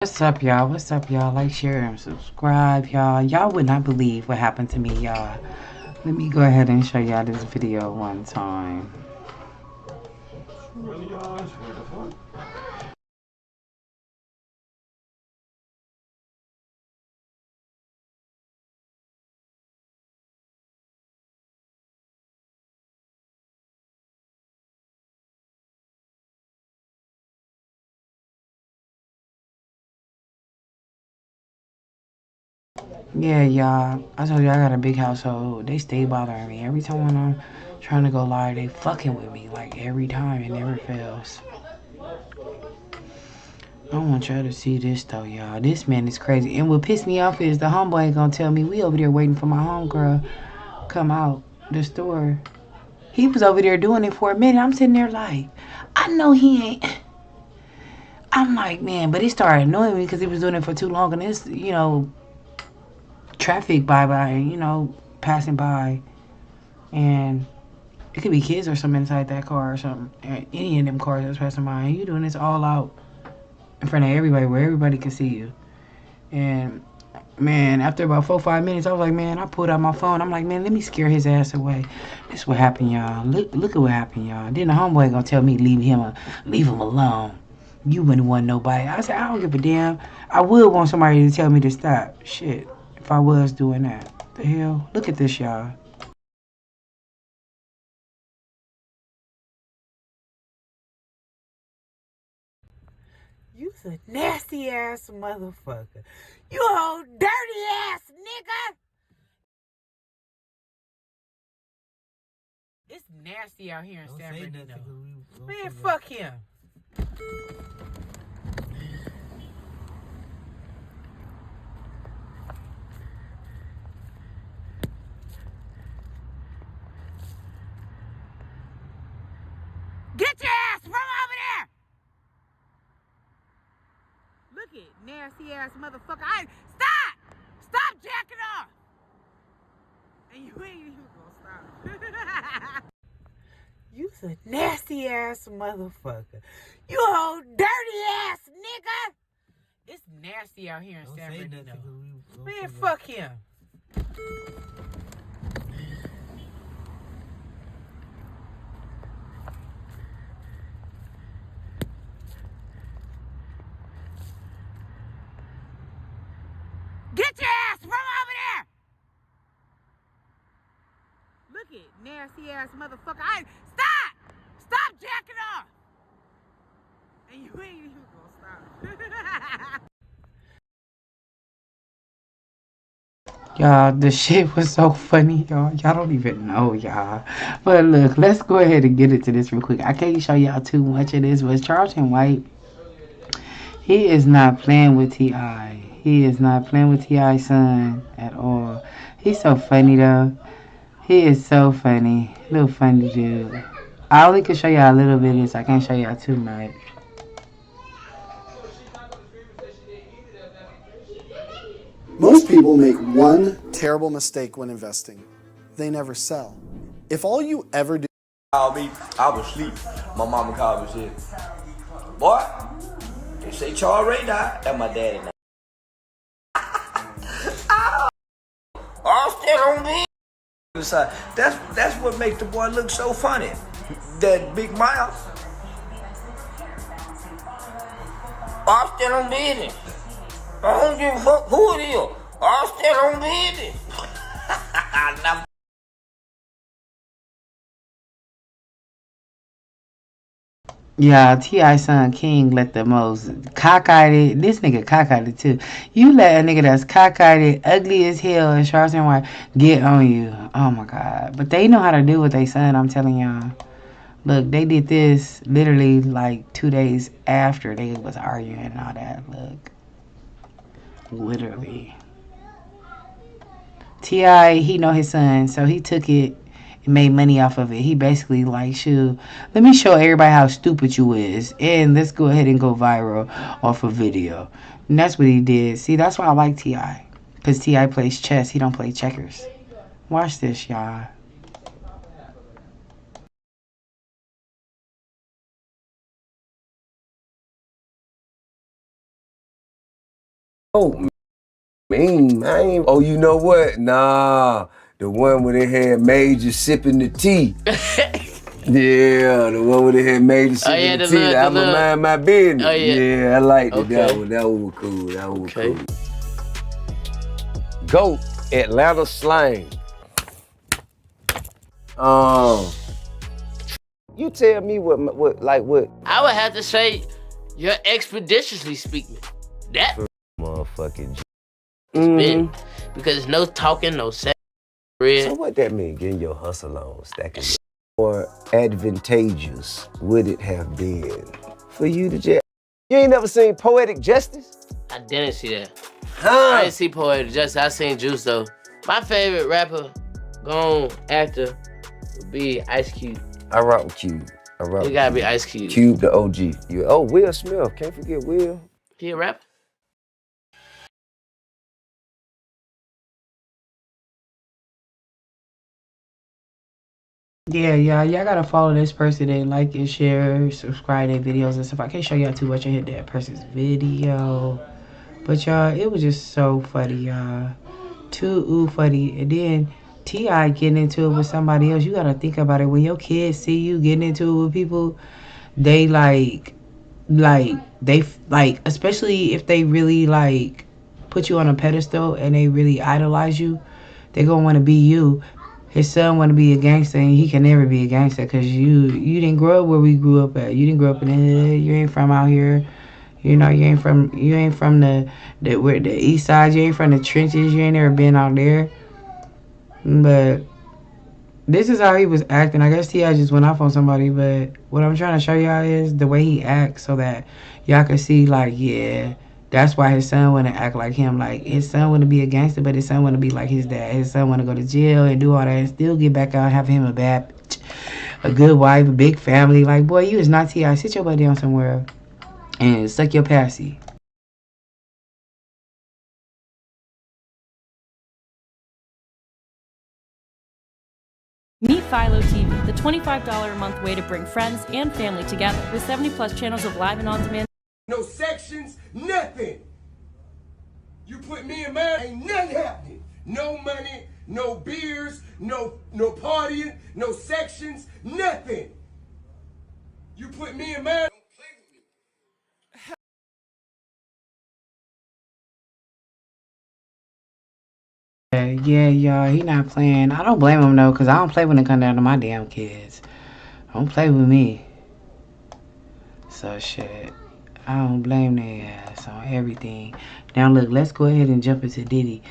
What's up, y'all? What's up, y'all? Like, share, and subscribe, y'all. Y'all would not believe what happened to me, y'all. Let me go ahead and show y'all this video one time. Yeah, y'all. I told you I got a big household. They stay bothering me. Every time when I'm trying to go live, they fucking with me. Like, every time. It never fails. I want y'all to see this, though, y'all. This man is crazy. And what pissed me off is the homeboy ain't gonna tell me. We over there waiting for my homegirl come out the store. He was over there doing it for a minute. I'm sitting there like, I know he ain't. I'm like, man, but it started annoying me because he was doing it for too long. And this, traffic by, passing by. And it could be kids or something inside that car or something. Any of them cars that's passing by. And you doing this all out in front of everybody where everybody can see you. And, man, after about 4-5 minutes, I was like, man, I pulled out my phone. I'm like, man, let me scare his ass away. This is what happened, y'all. Look at what happened, y'all. Then the homeboy gonna tell me leave him alone. You wouldn't want nobody. I said, I don't give a damn. I would want somebody to tell me to stop. Shit, if I was doing that. The hell? Look at this, y'all. You's a nasty ass motherfucker. You old dirty ass nigga. It's nasty out here in San Bernardino. Man, fuck him. Get your ass from over there! Look at nasty ass motherfucker. Stop jacking off! And you ain't even gonna stop. You's a nasty ass motherfucker. You old dirty ass nigga! It's nasty out here in San Bernardino. Man, fuck him. Get your ass from over there! Look at nasty ass motherfucker. Stop jacking off! And you ain't even gonna stop. Y'all, the shit was so funny, y'all. Y'all don't even know, y'all. But look, let's go ahead and get into this real quick. I can't show y'all too much of this, but Charlton White, he is not playing with T.I. He is not playing with T.I.'s son at all. He's so funny, though. He is so funny. Little funny dude. I only can show y'all a little bit of this. I can't show y'all too much. Most people make one terrible mistake when investing. They never sell. If all you ever do... Called me, I was asleep. My mama called me and said, boy, they say Charles Ray died. That's my daddy now. I'm still on me. That's what makes the boy look so funny. That big mouth. I'm still on business. I don't give a fuck who it is. I'm still on business. Yeah, T.I.'s son King let the most cockeyed, this nigga cockeyed too. You let a nigga that's cockeyed, ugly as hell, and Charlton White get on you. Oh my God. But they know how to do what they son, I'm telling y'all. Look, they did this literally like 2 days after they was arguing and all that. Look. Literally. T.I., he know his son, so he took it and made money off of it. He basically like, shoot, let me show everybody how stupid you is, and let's go ahead and go viral off a video. And that's what he did. See, that's why I like T.I. Because T.I. plays chess. He don't play checkers. Watch this, y'all. Oh, man. Oh, you know what? Nah, the one where they had Major sipping the tea. Yeah, the one where they had Major sipping the tea. I'ma mind my business. Oh, yeah. Yeah, I liked it. Okay. That one was cool. That one was Okay. cool. GOAT, Atlanta slang. You tell me what. I would have to say, you're expeditiously speaking. That Motherfucking spit. Because there's no talking, no sex. So what that mean, getting your hustle on, stacking it? Or advantageous would it have been for you to just... You ain't never seen Poetic Justice? I didn't see that. Huh? I didn't see Poetic Justice. I seen Juice though. My favorite rapper, gone actor, would be Ice Cube. I rock with Cube. It gotta be Ice Cube. Cube the OG. Will Smith. Can't forget Will. He a rapper? Yeah, y'all gotta follow this person and like and share, subscribe their videos and stuff. I can't show y'all too much and hit that person's video. But y'all, it was just so funny, y'all. Too funny. And then T.I. getting into it with somebody else. You gotta think about it. When your kids see you getting into it with people, they especially if they really put you on a pedestal and they really idolize you, they gonna want to be you. His son want to be a gangster and he can never be a gangster because you didn't grow up where we grew up at. You didn't grow up in the hood. You ain't from out here. You know, you ain't from the east side. You ain't from the trenches. You ain't never been out there. But this is how he was acting. I guess T.I. just went off on somebody. But what I'm trying to show y'all is the way he acts so that y'all can see, yeah, that's why his son want to act like him. Like, his son want to be a gangster, but his son want to be like his dad. His son want to go to jail and do all that and still get back out and have him a good wife, a big family. Like, boy, you is not T.I. Sit your butt down somewhere and suck your passy. Meet Philo TV, the $25 a month way to bring friends and family together with 70+ channels of live and on-demand. No sections, nothing. You put me in mine, ain't nothing happening. No money, no beers, no partying, no sections, nothing. You put me in mine, don't play with me. Yeah, y'all, he not playing. I don't blame him, though, because I don't play when it comes down to my damn kids. Don't play with me. So, shit, I don't blame their ass on everything. Now, look, let's go ahead and jump into Diddy.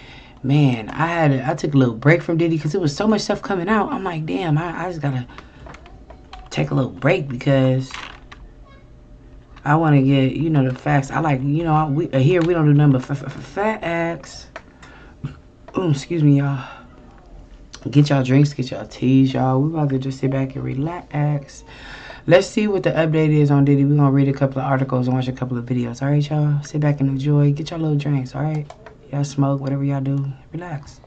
Man, I took a little break from Diddy because there was so much stuff coming out. I'm like, damn, I just got to take a little break because I want to get, the facts. I like, here we don't do nothing but facts. Excuse me, y'all. Get y'all drinks, get y'all teas, y'all. We're about to just sit back and relax. Let's see what the update is on Diddy. We're going to read a couple of articles and watch a couple of videos. All right, y'all? Sit back and enjoy. Get y'all little drinks, all right? Y'all smoke, whatever y'all do. Relax.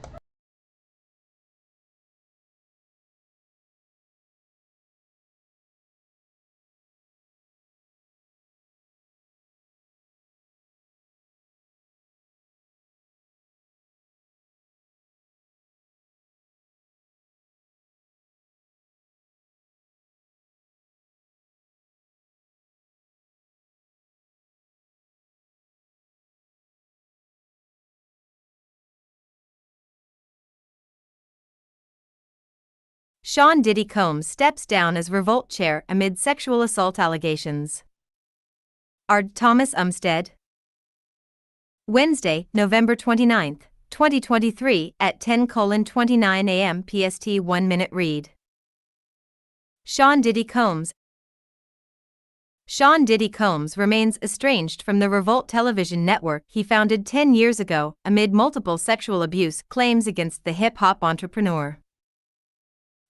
Sean Diddy Combs steps down as Revolt chair amid sexual assault allegations. Ard Thomas Umstead. Wednesday, November 29, 2023 at 10:29 a.m. PST 1-minute read. Sean Diddy Combs remains estranged from the Revolt television network he founded 10 years ago amid multiple sexual abuse claims against the hip-hop entrepreneur.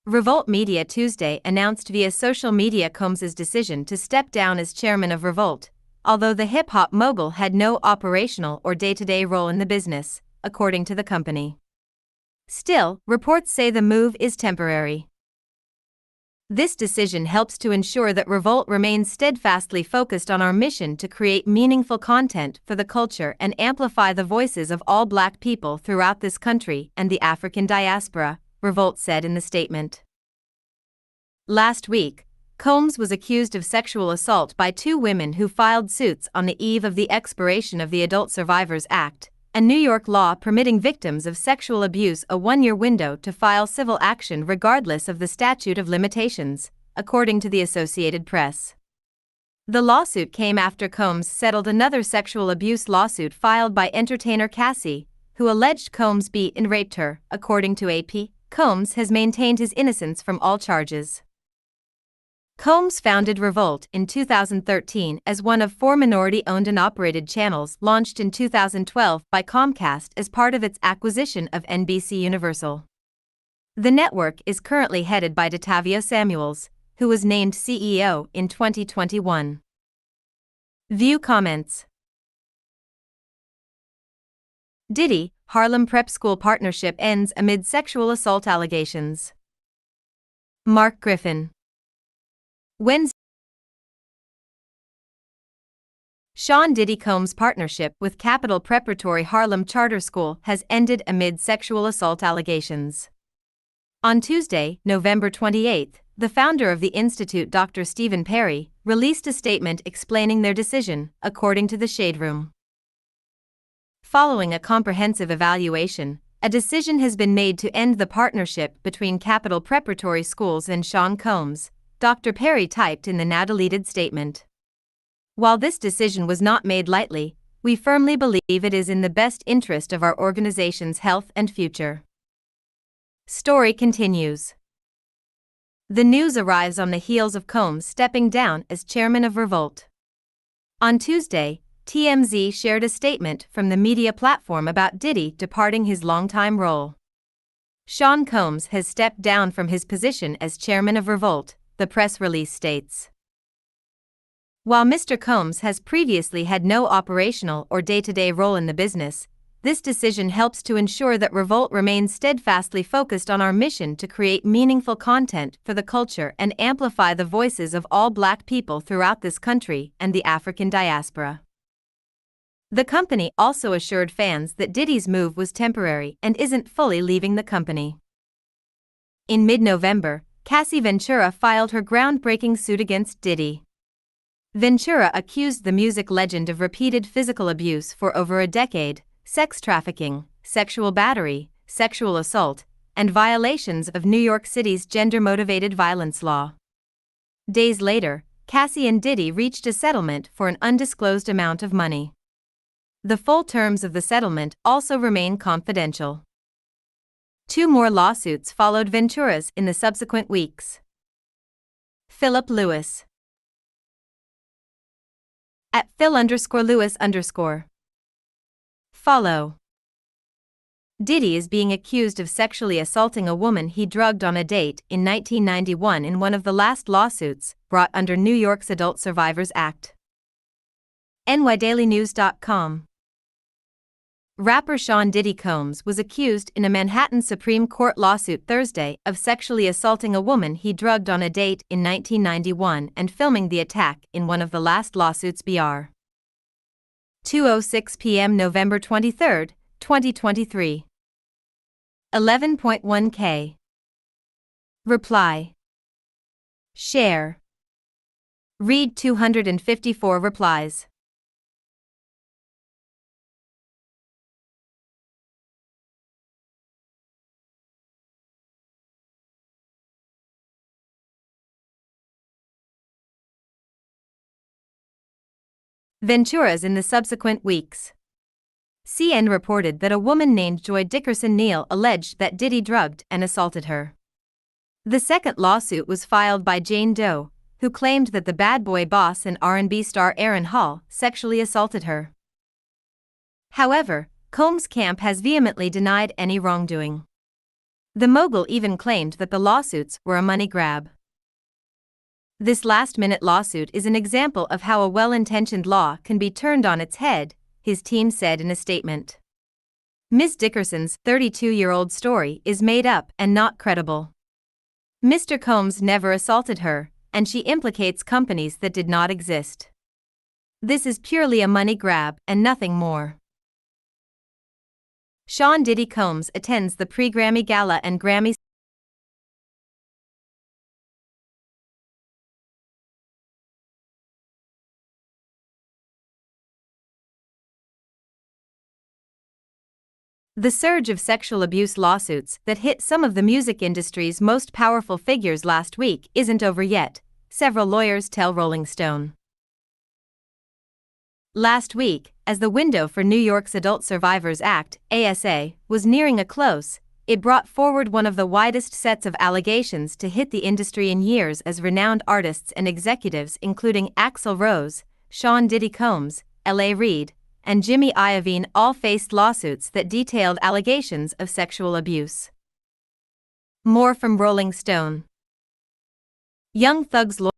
Revolt Media Tuesday announced via social media Combs' decision to step down as chairman of Revolt, although the hip-hop mogul had no operational or day-to-day role in the business, according to the company. Still, reports say the move is temporary. This decision helps to ensure that Revolt remains steadfastly focused on our mission to create meaningful content for the culture and amplify the voices of all Black people throughout this country and the African diaspora, Revolt said in the statement. Last week, Combs was accused of sexual assault by two women who filed suits on the eve of the expiration of the Adult Survivors Act, a New York law permitting victims of sexual abuse a one-year window to file civil action regardless of the statute of limitations, according to the Associated Press. The lawsuit came after Combs settled another sexual abuse lawsuit filed by entertainer Cassie, who alleged Combs beat and raped her, according to AP. Combs has maintained his innocence from all charges. Combs founded Revolt in 2013 as one of 4 minority-owned and operated channels launched in 2012 by Comcast as part of its acquisition of NBC Universal. The network is currently headed by Datavio Samuels, who was named CEO in 2021. View comments. Diddy, Harlem Prep School partnership ends amid sexual assault allegations. Mark Griffin. Wednesday. Sean Diddy Combs' partnership with Capital Preparatory Harlem Charter School has ended amid sexual assault allegations. On Tuesday, November 28, the founder of the institute, Dr. Stephen Perry, released a statement explaining their decision, according to the Shade Room. Following a comprehensive evaluation, a decision has been made to end the partnership between Capital Preparatory Schools and Sean Combs, Dr. Perry typed in the now-deleted statement. While this decision was not made lightly, we firmly believe it is in the best interest of our organization's health and future. Story continues. The news arrives on the heels of Combs stepping down as chairman of Revolt. On Tuesday, TMZ shared a statement from the media platform about Diddy departing his longtime role. Sean Combs has stepped down from his position as chairman of Revolt, the press release states. While Mr. Combs has previously had no operational or day-to-day role in the business, this decision helps to ensure that Revolt remains steadfastly focused on our mission to create meaningful content for the culture and amplify the voices of all Black people throughout this country and the African diaspora. The company also assured fans that Diddy's move was temporary and isn't fully leaving the company. In mid-November, Cassie Ventura filed her groundbreaking suit against Diddy. Ventura accused the music legend of repeated physical abuse for over a decade, sex trafficking, sexual battery, sexual assault, and violations of New York City's gender-motivated violence law. Days later, Cassie and Diddy reached a settlement for an undisclosed amount of money. The full terms of the settlement also remain confidential. 2 more lawsuits followed Ventura's in the subsequent weeks. Philip Lewis. At Phil_Lewis_. Follow. Diddy is being accused of sexually assaulting a woman he drugged on a date in 1991 in one of the last lawsuits brought under New York's Adult Survivors Act. NYDailyNews.com. Rapper Sean Diddy Combs was accused in a Manhattan Supreme Court lawsuit Thursday of sexually assaulting a woman he drugged on a date in 1991 and filming the attack in one of the last lawsuits. Br. 2:06 p.m. November 23, 2023. 11.1K. Reply. Share. Read 254 replies. Ventura's in the subsequent weeks. CN reported that a woman named Joy Dickerson Neal alleged that Diddy drugged and assaulted her. The second lawsuit was filed by Jane Doe, who claimed that the bad boy boss and R&B star Aaron Hall sexually assaulted her. However, Combs' camp has vehemently denied any wrongdoing. The mogul even claimed that the lawsuits were a money grab. This last-minute lawsuit is an example of how a well-intentioned law can be turned on its head, his team said in a statement. Ms. Dickerson's 32-year-old story is made up and not credible. Mr. Combs never assaulted her, and she implicates companies that did not exist. This is purely a money grab and nothing more. Sean Diddy Combs attends the pre-Grammy Gala and Grammy. The surge of sexual abuse lawsuits that hit some of the music industry's most powerful figures last week isn't over yet, several lawyers tell Rolling Stone. Last week, as the window for New York's Adult Survivors Act, ASA, was nearing a close, it brought forward one of the widest sets of allegations to hit the industry in years as renowned artists and executives including Axl Rose, Sean Diddy Combs, L.A. Reid, and Jimmy Iovine all faced lawsuits that detailed allegations of sexual abuse. More from Rolling Stone. Young Thug's lawyer.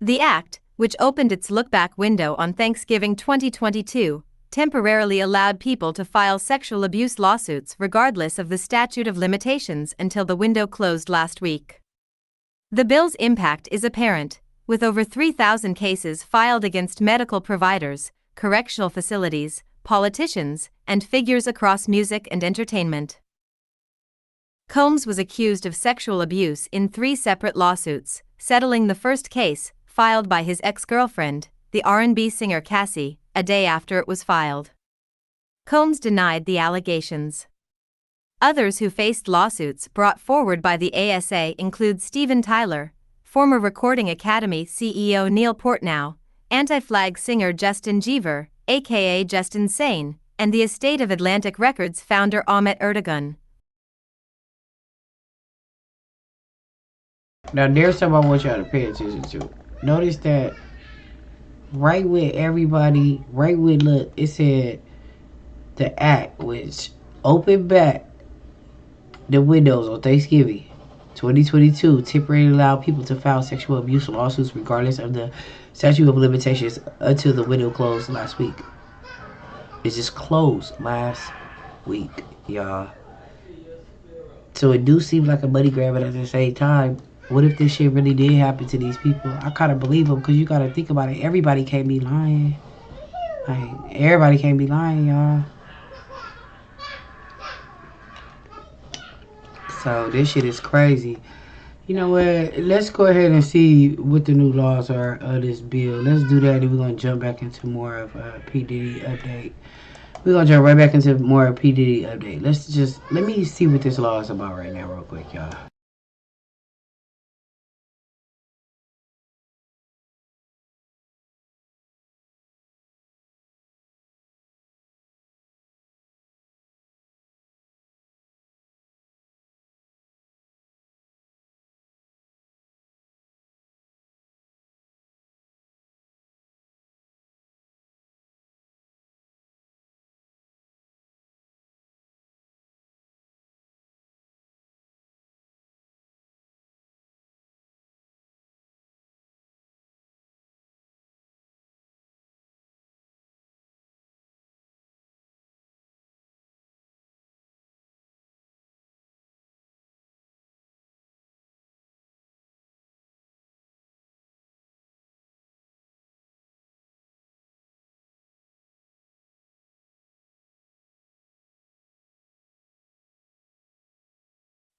The act, which opened its look-back window on Thanksgiving 2022, temporarily allowed people to file sexual abuse lawsuits regardless of the statute of limitations until the window closed last week. The bill's impact is apparent, with over 3,000 cases filed against medical providers, correctional facilities, politicians, and figures across music and entertainment. Combs was accused of sexual abuse in 3 separate lawsuits, settling the first case, filed by his ex-girlfriend, the R&B singer Cassie, a day after it was filed. Combs denied the allegations. Others who faced lawsuits brought forward by the ASA include Steven Tyler, former Recording Academy CEO Neil Portnow, Anti-Flag singer Justin Jever, aka Justin Sane, and the estate of Atlantic Records founder Ahmet Ertegun. Now there's something I want y'all to pay attention to. Notice that right with everybody, right with look, it said the act which opened back the windows on Thanksgiving 2022 temporarily allowed people to file sexual abuse lawsuits regardless of the statute of limitations until the window closed last week. It just closed last week, y'all. So it do seem like a money grab, but at the same time, what if this shit really did happen to these people? I kind of believe them, because you got to think about it. Everybody can't be lying. Like, everybody can't be lying, y'all. So this shit is crazy. You know what? Let's go ahead and see what the new laws are of this bill. Let's do that, and we're going to jump back into more of P. Diddy Update. We're going to jump right back into more of P. Diddy Update. Let me see what this law is about right now real quick, y'all.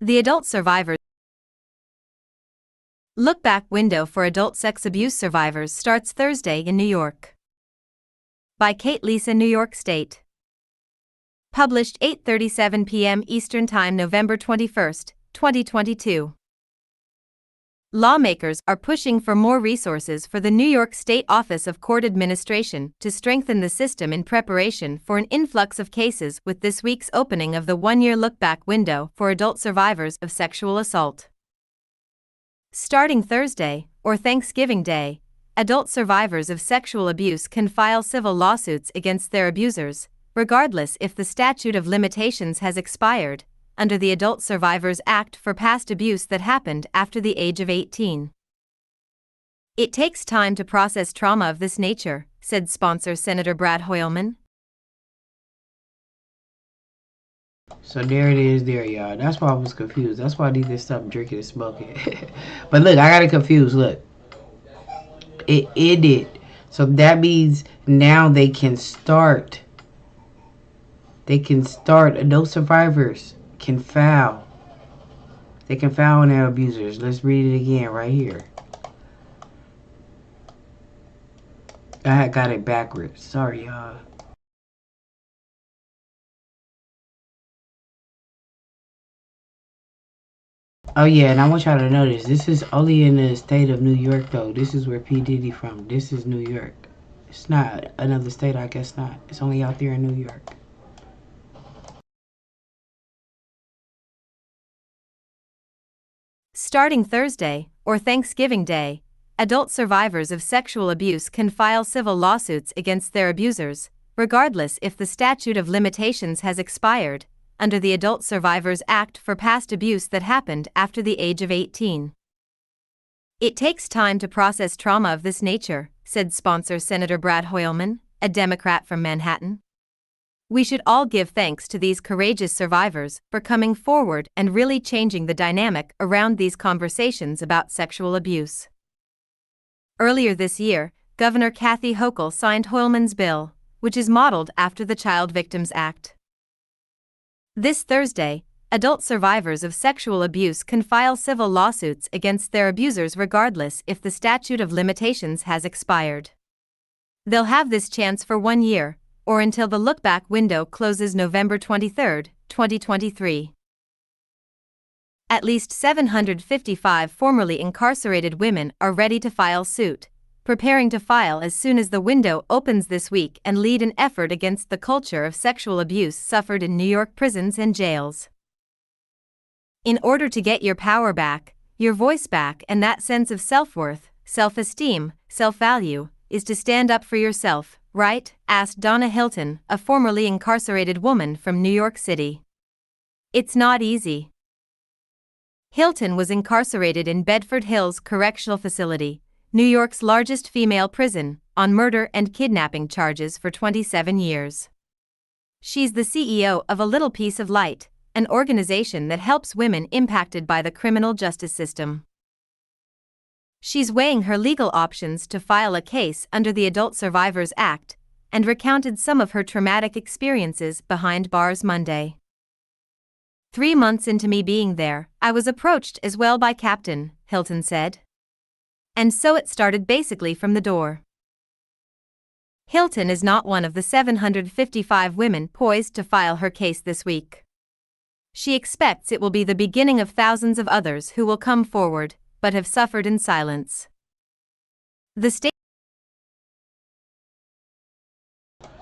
The Adult Survivors Look-back window for adult sex abuse survivors starts Thursday in New York. By Kate Lisa, New York State. Published 8:37 p.m. Eastern Time, November 21, 2022. Lawmakers are pushing for more resources for the New York State Office of Court Administration to strengthen the system in preparation for an influx of cases with this week's opening of the one-year look-back window for adult survivors of sexual assault. Starting Thursday, or Thanksgiving Day, adult survivors of sexual abuse can file civil lawsuits against their abusers, regardless if the statute of limitations has expired, under the Adult Survivors Act for past abuse that happened after the age of 18. It takes time to process trauma of this nature, said sponsor Senator Brad Hoylman. So there it is there, y'all. That's why I was confused. That's why I need to stop drinking and smoking. But look, I got it confused. Look. It ended. So that means now they can start. Adult survivors can file. They can file on their abusers. Let's read it again right here. I got it backwards. Sorry, y'all. Oh yeah, and I want y'all to notice this is only in the state of New York though. This is where P. Diddy from. This is New York. It's not another state, I guess not. It's only out there in New York. Starting Thursday, or Thanksgiving Day, adult survivors of sexual abuse can file civil lawsuits against their abusers, regardless if the statute of limitations has expired, under the Adult Survivors Act for past abuse that happened after the age of 18. It takes time to process trauma of this nature, said sponsor Senator Brad Hoylman, a Democrat from Manhattan. We should all give thanks to these courageous survivors for coming forward and really changing the dynamic around these conversations about sexual abuse. Earlier this year, Governor Kathy Hochul signed Hoylman's bill, which is modeled after the Child Victims Act. This Thursday, adult survivors of sexual abuse can file civil lawsuits against their abusers regardless if the statute of limitations has expired. They'll have this chance for 1 year, or until the look-back window closes November 23, 2023. At least 755 formerly incarcerated women are ready to file suit, preparing to file as soon as the window opens this week and lead an effort against the culture of sexual abuse suffered in New York prisons and jails. In order to get your power back, your voice back, and that sense of self-worth, self-esteem, self-value, is to stand up for yourself, right? Asked Donna Hilton, a formerly incarcerated woman from New York City. It's not easy. Hilton was incarcerated in Bedford Hills Correctional Facility, New York's largest female prison, on murder and kidnapping charges for 27 years. She's the CEO of A Little Piece of Light, an organization that helps women impacted by the criminal justice system. She's weighing her legal options to file a case under the Adult Survivors Act, and recounted some of her traumatic experiences behind bars Monday. 3 months into me being there, I was approached as well by Captain, Hilton said. And so it started basically from the door. Hilton is not one of the 755 women poised to file her case this week. She expects it will be the beginning of thousands of others who will come forward, but have suffered in silence. The state.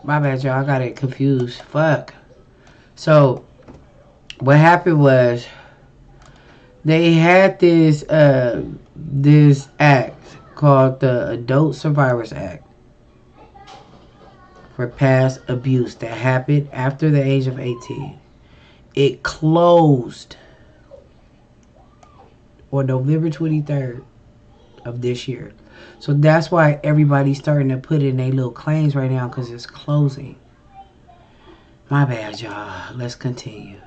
My bad, y'all. I got it confused. Fuck. So, what happened was, they had this act called the Adult Survivors Act for past abuse that happened after the age of 18. It closed on November 23rd of this year. So that's why everybody's starting to put in their little claims right now, because it's closing. My bad, y'all. Let's continue.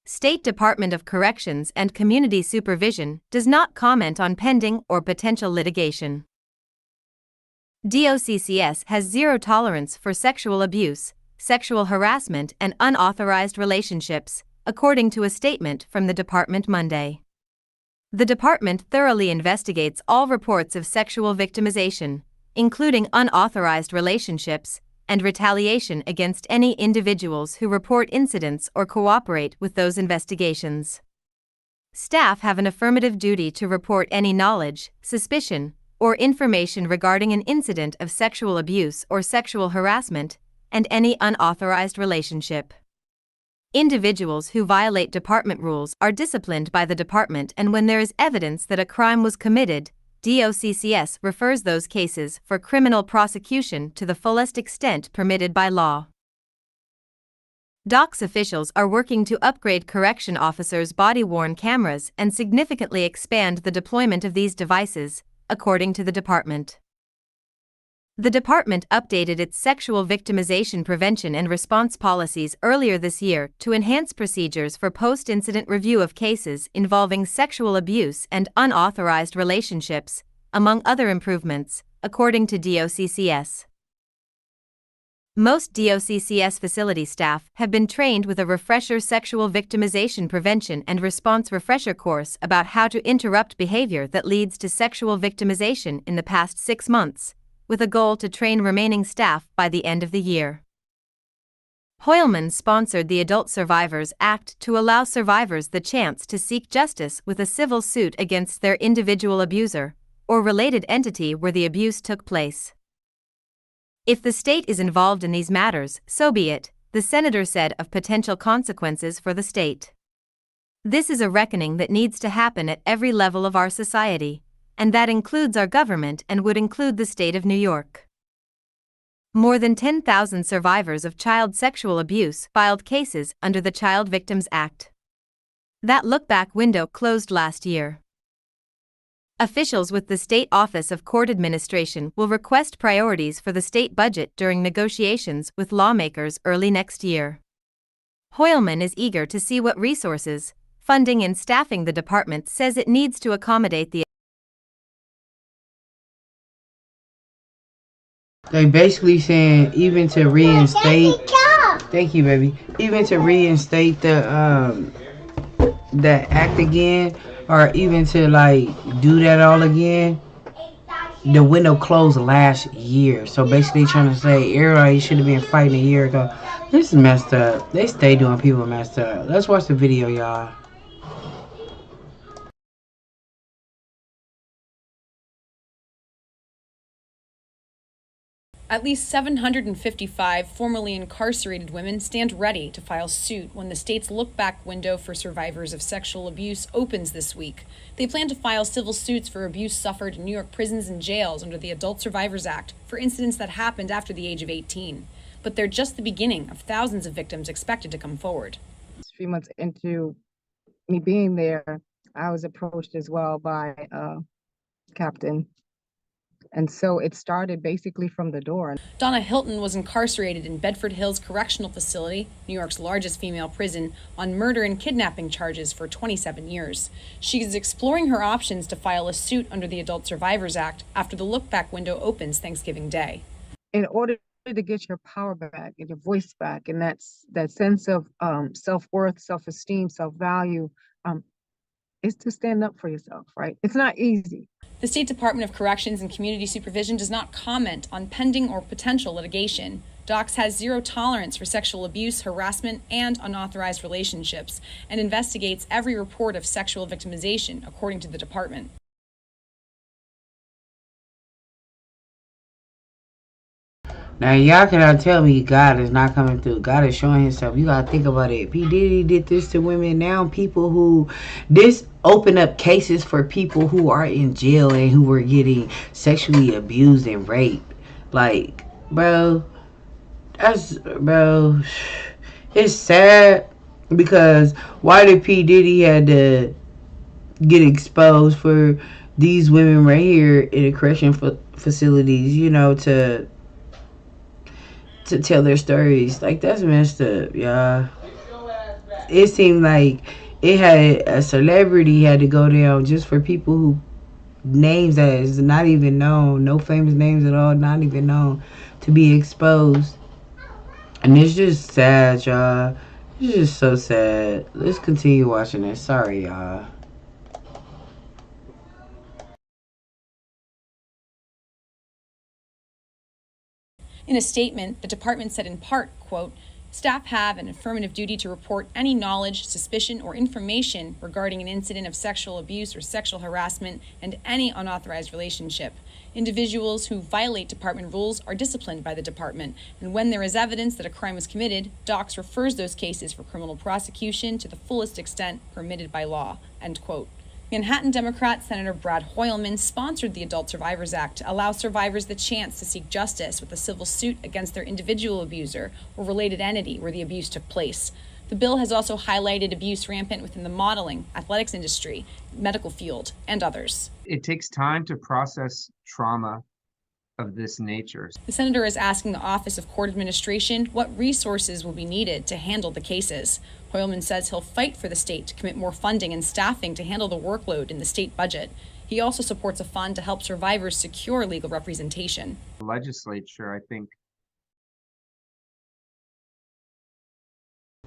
State Department of Corrections and Community Supervision does not comment on pending or potential litigation. DOCCS has zero tolerance for sexual abuse, sexual harassment, and unauthorized relationships, according to a statement from the department Monday. The department thoroughly investigates all reports of sexual victimization, including unauthorized relationships, and retaliation against any individuals who report incidents or cooperate with those investigations. Staff have an affirmative duty to report any knowledge, suspicion, or information regarding an incident of sexual abuse or sexual harassment, and any unauthorized relationship. Individuals who violate department rules are disciplined by the department, and when there is evidence that a crime was committed, DOCCS refers those cases for criminal prosecution to the fullest extent permitted by law. DOCS officials are working to upgrade correction officers' body-worn cameras and significantly expand the deployment of these devices, according to the department. The department updated its sexual victimization prevention and response policies earlier this year to enhance procedures for post-incident review of cases involving sexual abuse and unauthorized relationships, among other improvements, according to DOCCS. Most DOCCS facility staff have been trained with a refresher sexual victimization prevention and response refresher course about how to interrupt behavior that leads to sexual victimization in the past 6 months, with a goal to train remaining staff by the end of the year. Hoylman sponsored the Adult Survivors Act to allow survivors the chance to seek justice with a civil suit against their individual abuser or related entity where the abuse took place. If the state is involved in these matters, so be it, the senator said of potential consequences for the state. This is a reckoning that needs to happen at every level of our society, and that includes our government and would include the state of New York. More than 10,000 survivors of child sexual abuse filed cases under the Child Victims Act. That look-back window closed last year. Officials with the State Office of Court Administration will request priorities for the state budget during negotiations with lawmakers early next year. Hoylman is eager to see what resources, funding and staffing the department says it needs to accommodate the. They basically saying even to reinstate. Thank you, baby. Even to reinstate the act again, or even to like do that all again, the window closed last year. So basically trying to say everybody should have been fighting a year ago. This is messed up. They stay doing people messed up. Let's watch the video, y'all. At least 755 formerly incarcerated women stand ready to file suit when the state's look-back window for survivors of sexual abuse opens this week. They plan to file civil suits for abuse suffered in New York prisons and jails under the Adult Survivors Act for incidents that happened after the age of 18. But they're just the beginning of thousands of victims expected to come forward. A few months into me being there, I was approached as well by a captain. And so it started basically from the door. Donna Hilton was incarcerated in Bedford Hills Correctional Facility, New York's largest female prison, on murder and kidnapping charges for 27 years. She is exploring her options to file a suit under the Adult Survivors Act after the look-back window opens Thanksgiving Day. In order to get your power back and your voice back, and that sense of self-worth, self-esteem, self-value, is to stand up for yourself, right? It's not easy. The State Department of Corrections and Community Supervision does not comment on pending or potential litigation. DOCS has zero tolerance for sexual abuse, harassment, and unauthorized relationships, and investigates every report of sexual victimization, according to the department. Now, y'all cannot tell me God is not coming through. God is showing himself. You got to think about it. P. Diddy did this to women. Now people who... This opened up cases for people who are in jail and who were getting sexually abused and raped. Like, bro... Bro... It's sad because why did P. Diddy had to get exposed for these women right here in the correction facilities, you know, to tell their stories? Like, that's messed up, y'all. It seemed like it had a celebrity had to go down just for people who names that is not even known, no famous names at all, not even known, to be exposed. And it's just sad, y'all. It's just so sad. Let's continue watching this. Sorry, y'all. In a statement, the department said in part, quote, "Staff have an affirmative duty to report any knowledge, suspicion, or information regarding an incident of sexual abuse or sexual harassment and any unauthorized relationship. Individuals who violate department rules are disciplined by the department, and when there is evidence that a crime was committed, DOCS refers those cases for criminal prosecution to the fullest extent permitted by law," end quote. Manhattan Democrat Senator Brad Hoylman sponsored the Adult Survivors Act to allow survivors the chance to seek justice with a civil suit against their individual abuser or related entity where the abuse took place. The bill has also highlighted abuse rampant within the modeling, athletics industry, medical field, and others. It takes time to process trauma of this nature. The senator is asking the Office of Court Administration what resources will be needed to handle the cases. Hoylman says he'll fight for the state to commit more funding and staffing to handle the workload in the state budget. He also supports a fund to help survivors secure legal representation. The legislature, I think.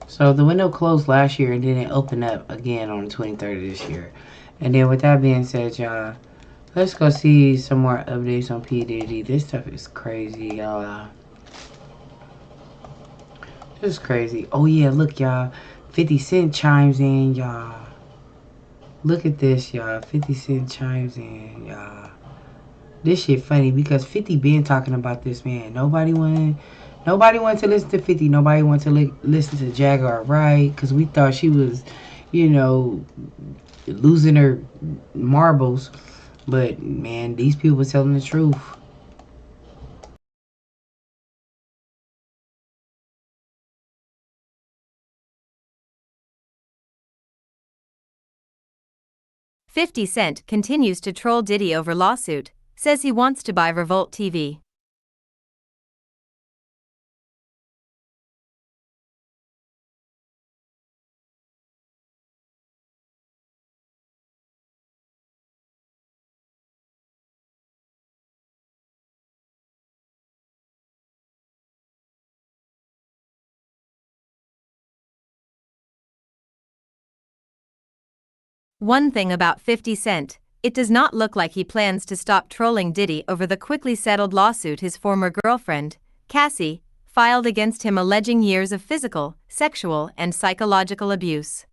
So the window closed last year and then it opened up again on the 23rd of this year. And then with that being said, y'all, let's go see some more updates on P. Diddy. This stuff is crazy, y'all. This is crazy. Oh yeah, look, y'all. 50 Cent chimes in, y'all. Look at this, y'all. 50 Cent chimes in, y'all. This shit funny because 50 been talking about this man. Nobody wanted to listen to 50. Nobody wanted to listen to Jaguar, right? Because we thought she was, you know, losing her marbles. But, man, these people were telling the truth. $50 Cent continues to troll Diddy over lawsuit, says he wants to buy Revolt TV. One thing about 50 Cent, it does not look like he plans to stop trolling Diddy over the quickly settled lawsuit his former girlfriend, Cassie, filed against him alleging years of physical, sexual, and psychological abuse.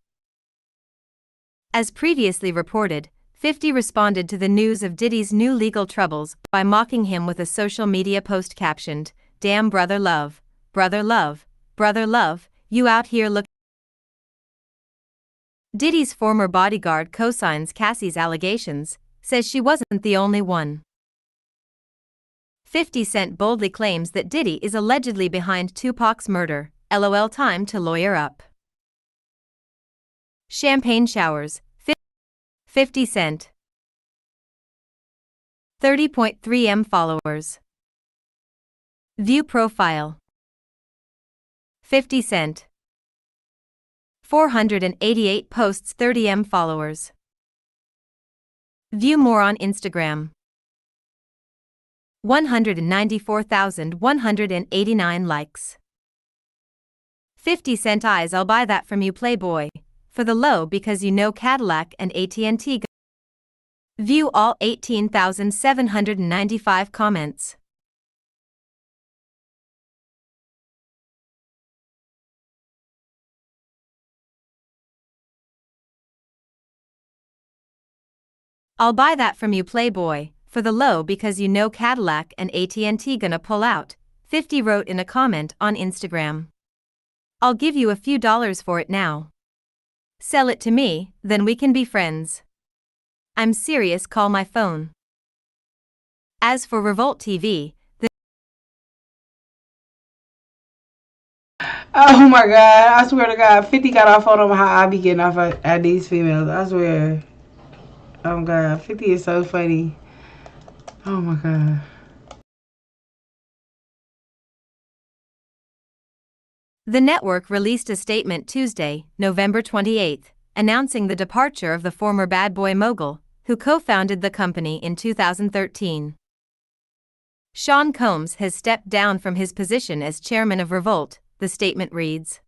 As previously reported, 50 responded to the news of Diddy's new legal troubles by mocking him with a social media post captioned, "Damn brother love, brother love, brother love, you out here looking." Diddy's former bodyguard co-signs Cassie's allegations, says she wasn't the only one. 50 Cent boldly claims that Diddy is allegedly behind Tupac's murder, LOL time to lawyer up. Champagne showers, 50 Cent. 30.3 M followers. View profile. 50 Cent. 488 posts, 30 M followers. View more on Instagram. 194,189 likes. 50 Cent eyes, I'll buy that from you, Playboy, for the low because you know Cadillac and AT&T. View all 18,795 comments. I'll buy that from you, Playboy, for the low because you know Cadillac and AT&T gonna pull out, 50 wrote in a comment on Instagram. I'll give you a few dollars for it now. Sell it to me, then we can be friends. I'm serious, call my phone. As for Revolt TV, Oh my God, I swear to God, 50 got off on how I be getting off at these females. I swear. Oh my God, 50 is so funny. Oh my God. the network released a statement Tuesday, November 28, announcing the departure of the former Bad Boy mogul, who co-founded the company in 2013. Sean Combs has stepped down from his position as chairman of Revolt, the statement reads.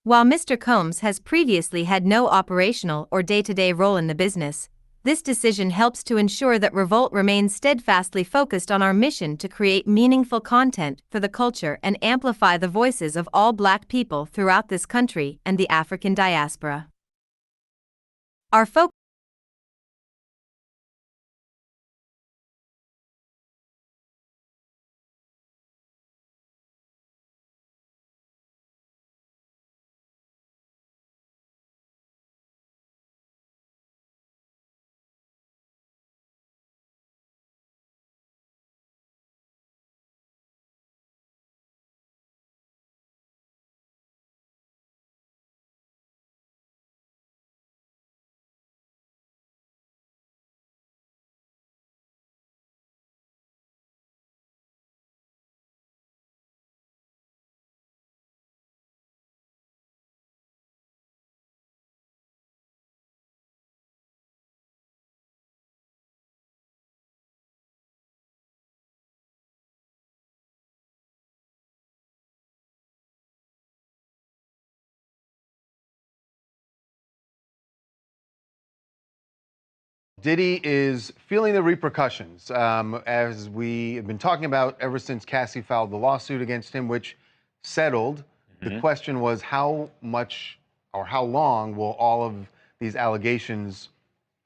While Mr. Combs has previously had no operational or day-to-day role in the business, this decision helps to ensure that Revolt remains steadfastly focused on our mission to create meaningful content for the culture and amplify the voices of all Black people throughout this country and the African diaspora. Our focus Diddy is feeling the repercussions, as we have been talking about ever since Cassie filed the lawsuit against him, which settled. The question was how much or how long will all of these allegations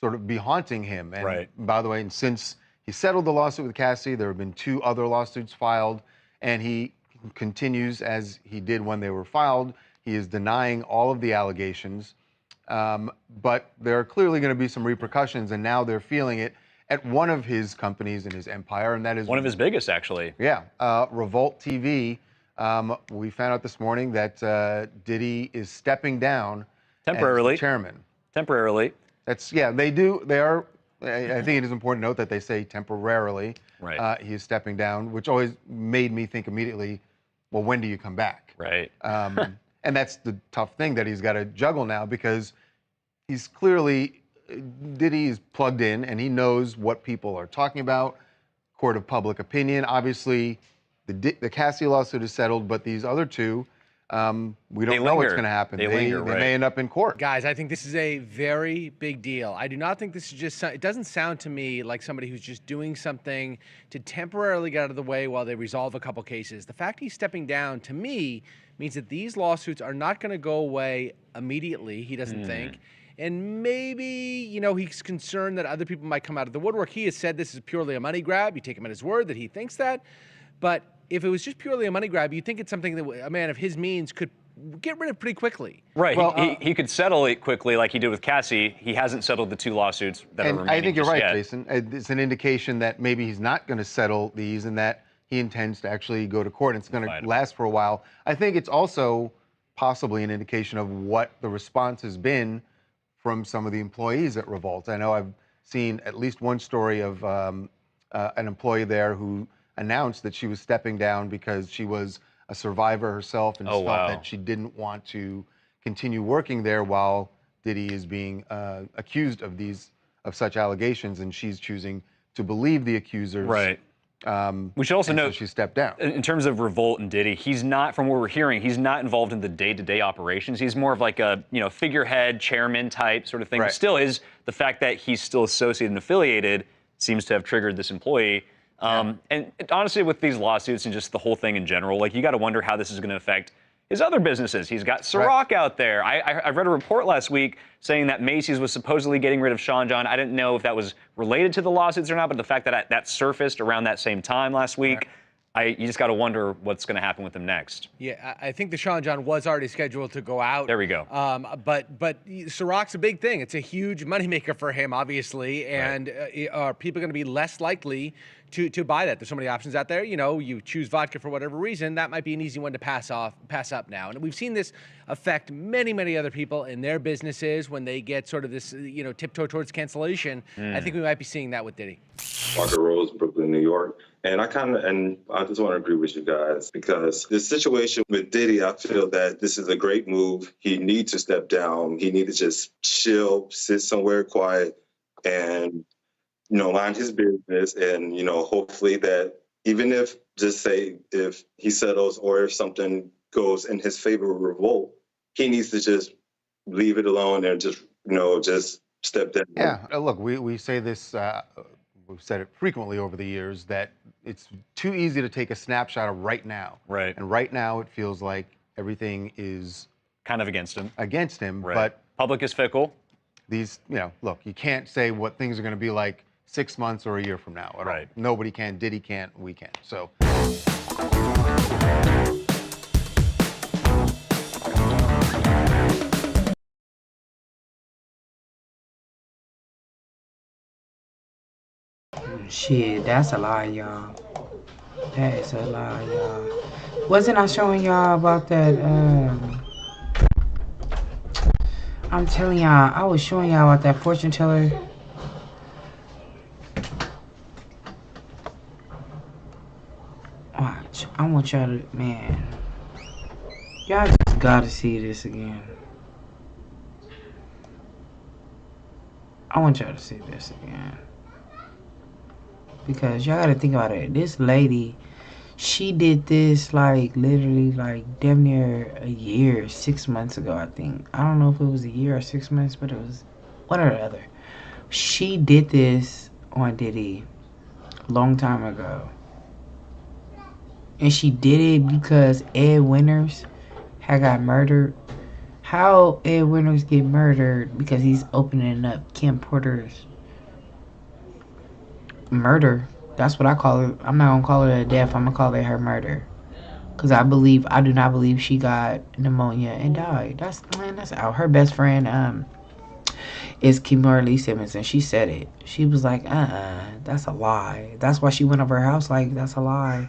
sort of be haunting him? And by the way, and since he settled the lawsuit with Cassie, there have been 2 other lawsuits filed, and he continues as he did when they were filed. He is denying all of the allegations. But there are clearly going to be some repercussions, and now they're feeling it at one of his companies in his empire, and that is one of his biggest, actually. Yeah, Revolt TV. We found out this morning that Diddy is stepping down temporarily. As the chairman. Temporarily. That's They do. They are. I think it is important to note that they say temporarily. Right. He is stepping down, which always made me think immediately, well, when do you come back? Right. And that's the tough thing that he's got to juggle now, because he's clearly, Diddy is plugged in and he knows what people are talking about, court of public opinion. Obviously, the Cassie lawsuit is settled, but these other 2, we don't know what's going to happen. They may end up in court. Guys, I think this is a very big deal. I do not think this is just, it doesn't sound to me like somebody who's just doing something to temporarily get out of the way while they resolve a couple cases. The fact he's stepping down, to me, means that these lawsuits are not going to go away immediately, he doesn't think. And maybe, you know, he's concerned that other people might come out of the woodwork. He has said this is purely a money grab. You take him at his word that he thinks that. But if it was just purely a money grab, you'd think it's something that a man of his means could get rid of pretty quickly. Right. Well, he could settle it quickly like he did with Cassie. He hasn't settled the 2 lawsuits that are remaining. I think you're right, yet. Jason. It's an indication that maybe he's not going to settle these and that he intends to actually go to court. It's going to last for a while. I think it's also possibly an indication of what the response has been from some of the employees at Revolt. I know I've seen at least one story of an employee there who announced that she was stepping down because she was a survivor herself and felt that she didn't want to continue working there while Diddy is being accused of such allegations, and she's choosing to believe the accusers. Right. We should also note, she stepped down. In terms of Revolt and Diddy, he's not, from what we're hearing, he's not involved in the day-to-day operations. He's more of like a, figurehead, chairman type sort of thing. Right. But still, the fact that he's still associated and affiliated seems to have triggered this employee. And honestly, with these lawsuits and just the whole thing in general, like, you got to wonder how this is going to affect his other businesses. He's got Ciroc out there. I read a report last week saying that Macy's was supposedly getting rid of Sean John. I didn't know if that was related to the lawsuits or not, but the fact that that surfaced around that same time last week, you just got to wonder what's going to happen with him next. Yeah, I think the Sean John was already scheduled to go out. There we go. But Ciroc's a big thing. It's a huge moneymaker for him, obviously, and are people going to be less likely to buy that? There's so many options out there. You choose vodka for whatever reason. That might be an easy one to pass up now. And we've seen this affect many, many other people in their businesses when they get sort of this, tiptoe towards cancellation. I think we might be seeing that with Diddy. Market Rose, Brooklyn, New York. And I just want to agree with you guys, because this situation with Diddy, I feel that this is a great move. He needs to step down. He needs to just chill, sit somewhere quiet, and mind his business. And hopefully that even if he settles or if something goes in his favor with Revolt, he needs to just leave it alone and just step down. Yeah, look, we say this. We've said it frequently over the years that it's too easy to take a snapshot of right now. Right. And right now it feels like everything is kind of against him. Right. But public is fickle. These, look, you can't say what things are going to be like 6 months or a year from now at all. Nobody can. Diddy can't. We can't. So. Shit, that's a lie, y'all. That is a lie, y'all. Wasn't I showing y'all about that, I'm telling y'all, I was showing y'all about that fortune teller. Watch, I want y'all to, man. Y'all just gotta see this again. I want y'all to see this again. Because y'all gotta think about it. This lady, she did this like literally like damn near a year, 6 months ago, I think. I don't know if it was a year or 6 months, but it was one or the other. She did this on Diddy long time ago. And she did it because Ed Winters had got murdered. How Ed Winters get murdered? Because he's opening up Kim Porter's murder. That's what I call it. I'm not gonna call it a death. I'm gonna call it her murder. Cause I do not believe she got pneumonia and died. That's out. Her best friend is Kimberly Simmons, and she said it. She was like, that's a lie. That's why she went over her house like, that's a lie.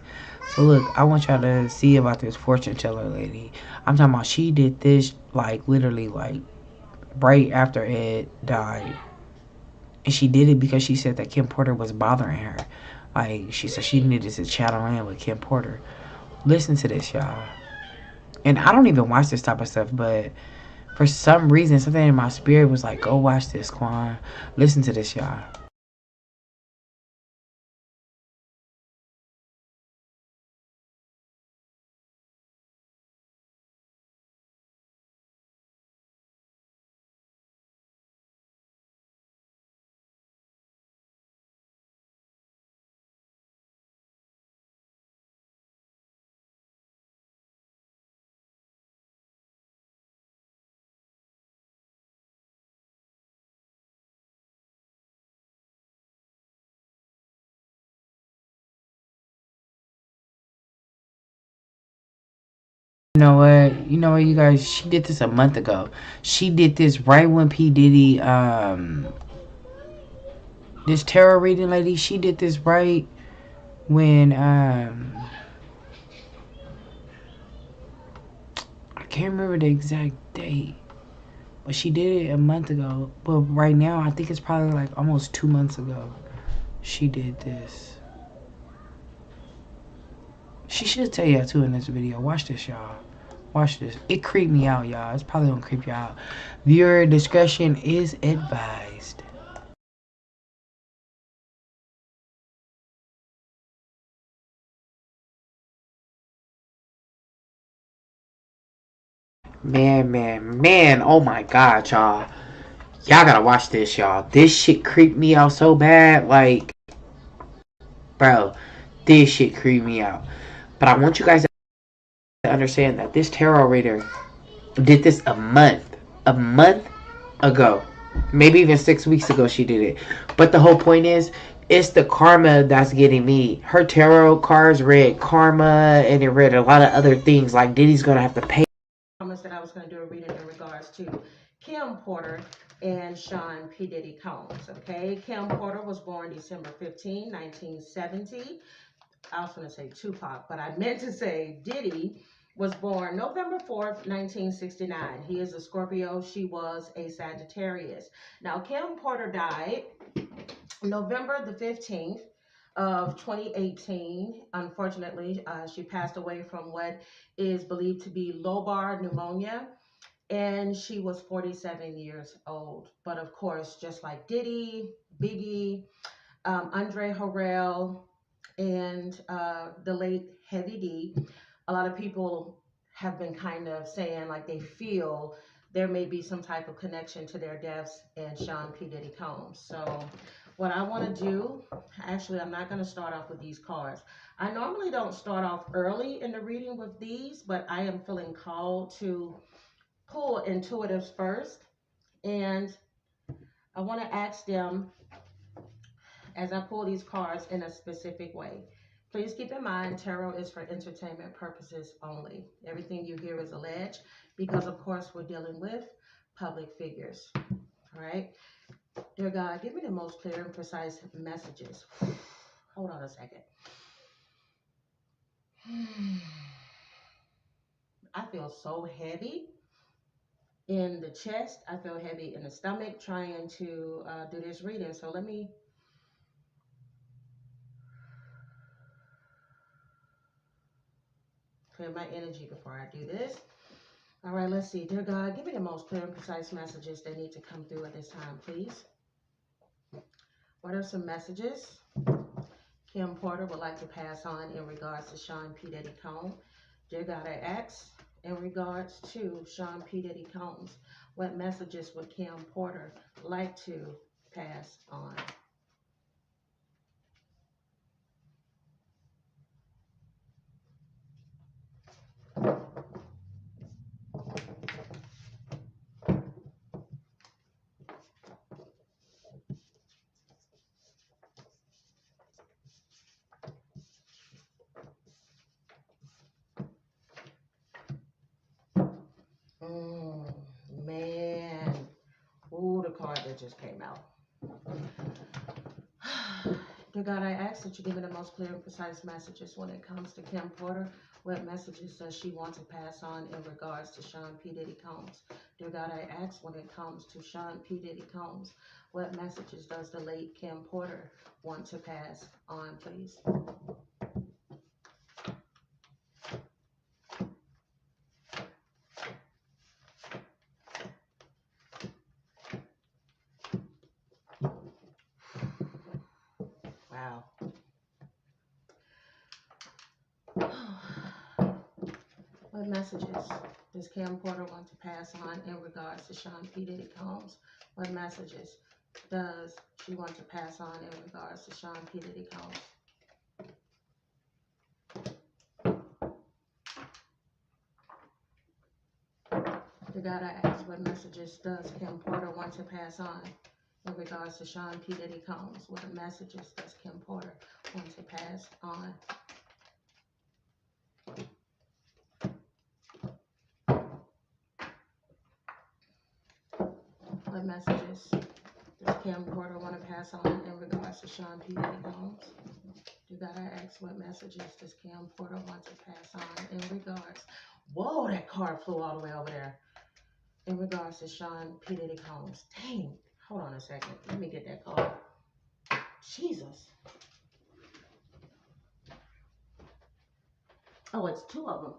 So look, I want y'all to see about this fortune teller lady. I'm talking about she did this like literally like right after Ed died. And she did it because she said that Kim Porter was bothering her. Like, she said she needed to chattel in with Kim Porter. Listen to this, y'all. And I don't even watch this type of stuff, but for some reason, something in my spirit was like, go watch this, Quan. Listen to this, y'all. You know what, you guys, she did this a month ago. She did this right when P. Diddy, this tarot reading lady, she did this right when, I can't remember the exact date, but she did it a month ago. But right now, I think it's probably like almost 2 months ago. She did this. She should tell y'all too in this video. Watch this, y'all. Watch this. It creeped me out, y'all. It's probably gonna creep y'all out. Viewer discretion is advised. Man. Oh my God, y'all. Y'all gotta watch this, y'all. This shit creeped me out so bad. Like, bro, this shit creeped me out. But I want you guys to understand that this tarot reader did this a month ago. Maybe even 6 weeks ago she did it. But the whole point is, it's the karma that's getting me. Her tarot cards read karma, and it read a lot of other things. Like Diddy's gonna have to pay. I promised that I was going to do a reading in regards to Kim Porter and Sean P. Diddy Combs. Okay, Kim Porter was born December 15, 1970. I was going to say Tupac, but I meant to say Diddy was born November 4th, 1969. He is a Scorpio. She was a Sagittarius. Now, Kim Porter died November the 15th of 2018. Unfortunately, she passed away from what is believed to be lobar pneumonia, and she was 47 years old. But of course, just like Diddy, Biggie, Andre Harrell, and the late Heavy D, a lot of people have been kind of saying like they feel there may be some type of connection to their deaths and Sean P. Diddy Combs. So what I want to do, actually, I'm not going to start off with these cards. I normally don't start off early in the reading with these, but I am feeling called to pull intuitives first. And I want to ask them, as I pull these cards, in a specific way. Please keep in mind, tarot is for entertainment purposes only. Everything you hear is alleged because, of course, we're dealing with public figures. All right? Dear God, give me the most clear and precise messages. Hold on a second. I feel so heavy in the chest. I feel heavy in the stomach trying to do this reading. So let me clear my energy before I do this. All right, let's see. Dear God, give me the most clear and precise messages that need to come through at this time, please. What are some messages Kim Porter would like to pass on in regards to Sean P. Diddy Combs? Dear God, I ask in regards to Sean P. Diddy Combs, what messages would Kim Porter like to pass on. Man. Ooh, the card that just came out. Dear God, I ask that you give me the most clear and precise messages when it comes to Kim Porter. What messages does she want to pass on in regards to Sean P. Diddy Combs? Dear God, I ask when it comes to Sean P. Diddy Combs, what messages does the late Kim Porter want to pass on, please? Wow. What messages does Kim Porter want to pass on in regards to Sean P. Diddy Combs? What messages does she want to pass on in regards to Sean P. Diddy Combs? To God I ask, what messages does Kim Porter want to pass on in regards to Sean P. Diddy Combs? What messages does Kim Porter want to pass on? What messages does Kim Porter want to pass on in regards to Sean P. Diddy Combs? Do God I ask, what messages does Kim Porter want to pass on in regards? Whoa, that card flew all the way over there. In regards to Sean P. Diddy Combs. Dang, hold on a second. Let me get that card. Jesus. Oh, it's two of them.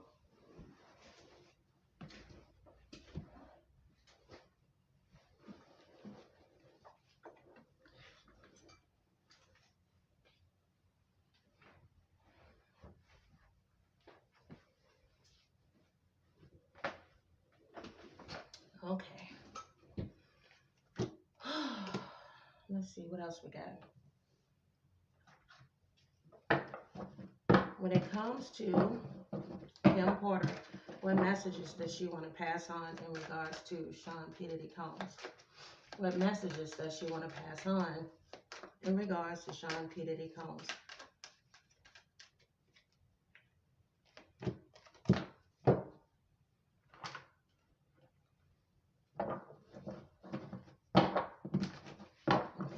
Okay. Let's see what else we got. When it comes to Kim Porter, what messages does she want to pass on in regards to Sean P. Diddy Combs? What messages does she want to pass on in regards to Sean P. Diddy Combs?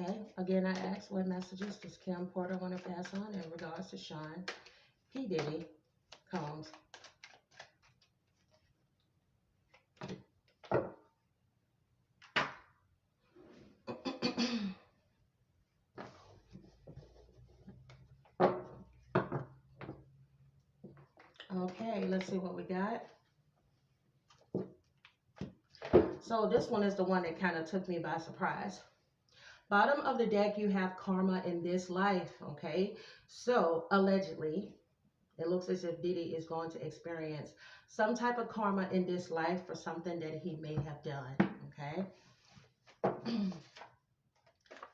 Okay, again I ask, what messages does Kim Porter want to pass on in regards to Sean P. Diddy Combs? Okay, let's see what we got. So this one is the one that kind of took me by surprise. Bottom of the deck, you have karma in this life, okay? So allegedly, it looks as if Diddy is going to experience some type of karma in this life for something that he may have done, okay?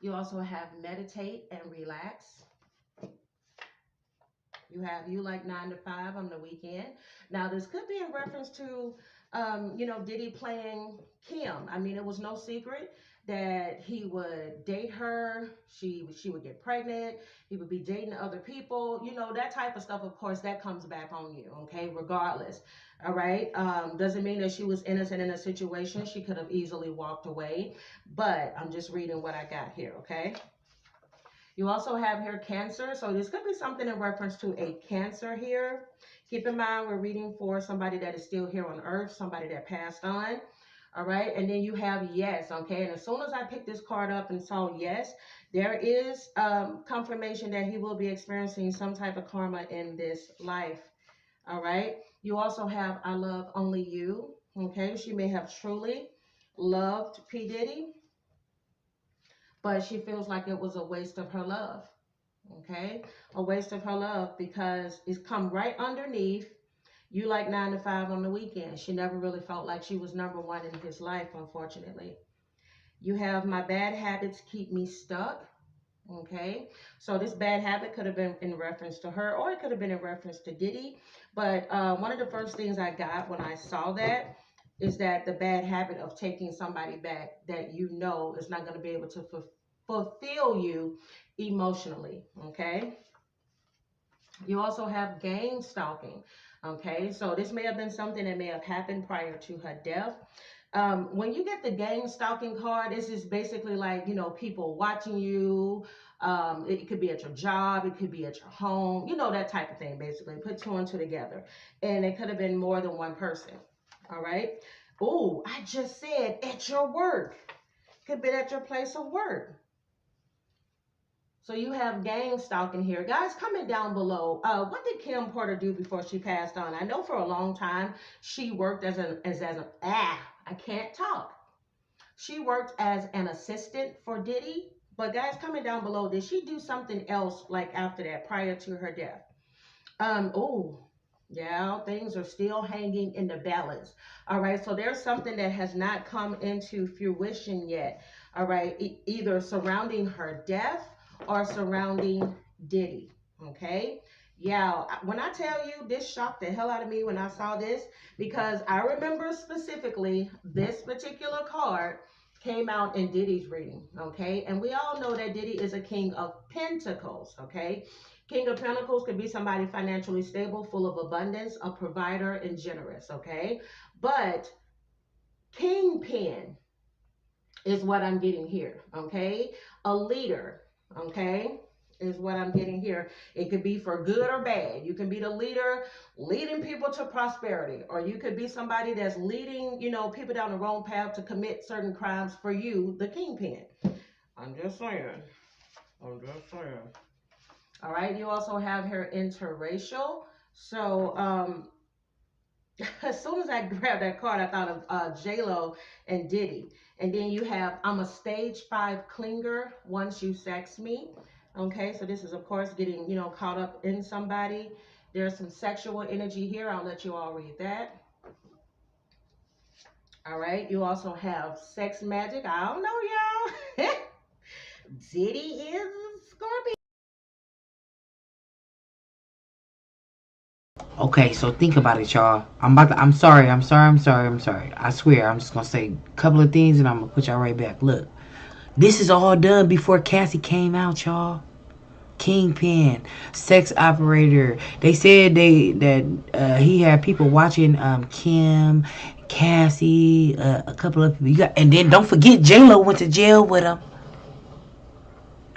You also have meditate and relax. You like 9 to 5 on the weekend. Now, this could be in reference to, Diddy playing Kim. I mean, it was no secret that he would date her. She would get pregnant. He would be dating other people. That type of stuff, of course, that comes back on you, okay, regardless. All right. Doesn't mean that she was innocent in a situation. She could have easily walked away. But I'm just reading what I got here, okay? You also have here Cancer. So this could be something in reference to a Cancer here. Keep in mind, we're reading for somebody that is still here on earth, somebody that passed on. All right. And then you have yes. Okay. And as soon as I picked this card up and saw yes, there is confirmation that he will be experiencing some type of karma in this life. All right. You also have I love only you. Okay. She may have truly loved P. Diddy, but she feels like it was a waste of her love, okay? A waste of her love because it's come right underneath, you like 9 to 5 on the weekend. She never really felt like she was number one in his life, unfortunately. You have my bad habits keep me stuck. Okay, so this bad habit could have been in reference to her, or it could have been in reference to Diddy. But one of the first things I got when I saw that is that the bad habit of taking somebody back that you know is not going to be able to fulfill you emotionally. Okay, you also have gang stalking. Okay, so this may have been something that may have happened prior to her death. When you get the gang stalking card, this is basically like, you know, people watching you. It could be at your job, it could be at your home, you know, that type of thing, basically. Put two and two together. And it could have been more than one person. All right. Oh, I just said at your work. Could be at your place of work. So you have gang stalking here. Guys, comment down below. What did Kim Porter do before she passed on? I know for a long time she worked as I can't talk. She worked as an assistant for Diddy. But guys, comment down below. Did she do something else like after that, prior to her death? Oh, yeah, things are still hanging in the balance. All right, so there's something that has not come into fruition yet. All right, either surrounding her death or surrounding Diddy. Okay, yeah, when I tell you, this shocked the hell out of me when I saw this, because I remember specifically this particular card came out in Diddy's reading. Okay, and we all know that Diddy is a king of pentacles. Okay, King of Pentacles could be somebody financially stable, full of abundance, a provider, and generous, okay? But Kingpin is what I'm getting here, okay? A leader, okay, is what I'm getting here. It could be for good or bad. You can be the leader leading people to prosperity, or you could be somebody that's leading, you know, people down the wrong path to commit certain crimes for you, the Kingpin. I'm just saying. I'm just saying. All right, you also have her interracial. So as soon as I grabbed that card, I thought of J-Lo and Diddy. And then you have, I'm a stage 5 clinger once you sex me. Okay, so this is, of course, getting, you know, caught up in somebody. There's some sexual energy here. I'll let you all read that. All right, you also have sex magic. I don't know, y'all. Diddy is Scorpio. Okay, so think about it, y'all. I'm sorry. I swear, I'm just gonna say a couple of things and I'm gonna put y'all right back. Look, this is all done before Cassie came out, y'all. Kingpin, sex operator. They said that he had people watching Kim, Cassie, a couple of people. And then don't forget J-Lo went to jail with him.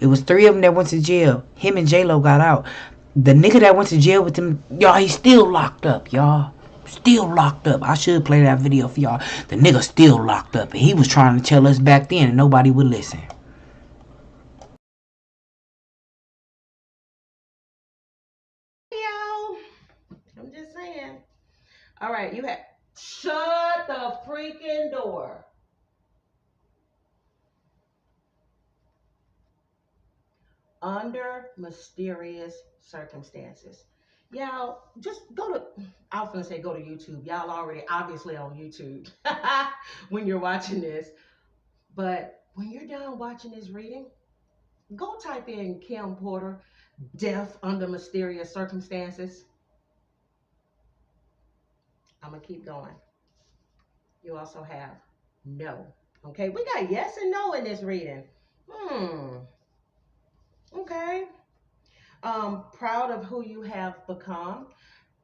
It was 3 of them that went to jail. Him and J-Lo got out. The nigga that went to jail with him, y'all, he's still locked up, y'all. Still locked up. I should play that video for y'all. The nigga still locked up. And he was trying to tell us back then and nobody would listen. I'm just saying. All right, you have, shut the freaking door. Under mysterious circumstances. Y'all, just go to, I was gonna say go to YouTube. Y'all already obviously on YouTube when you're watching this. But when you're done watching this reading, go type in Kim Porter, death under mysterious circumstances. I'm gonna keep going. You also have no. Okay, we got yes and no in this reading. Okay. Proud of who you have become.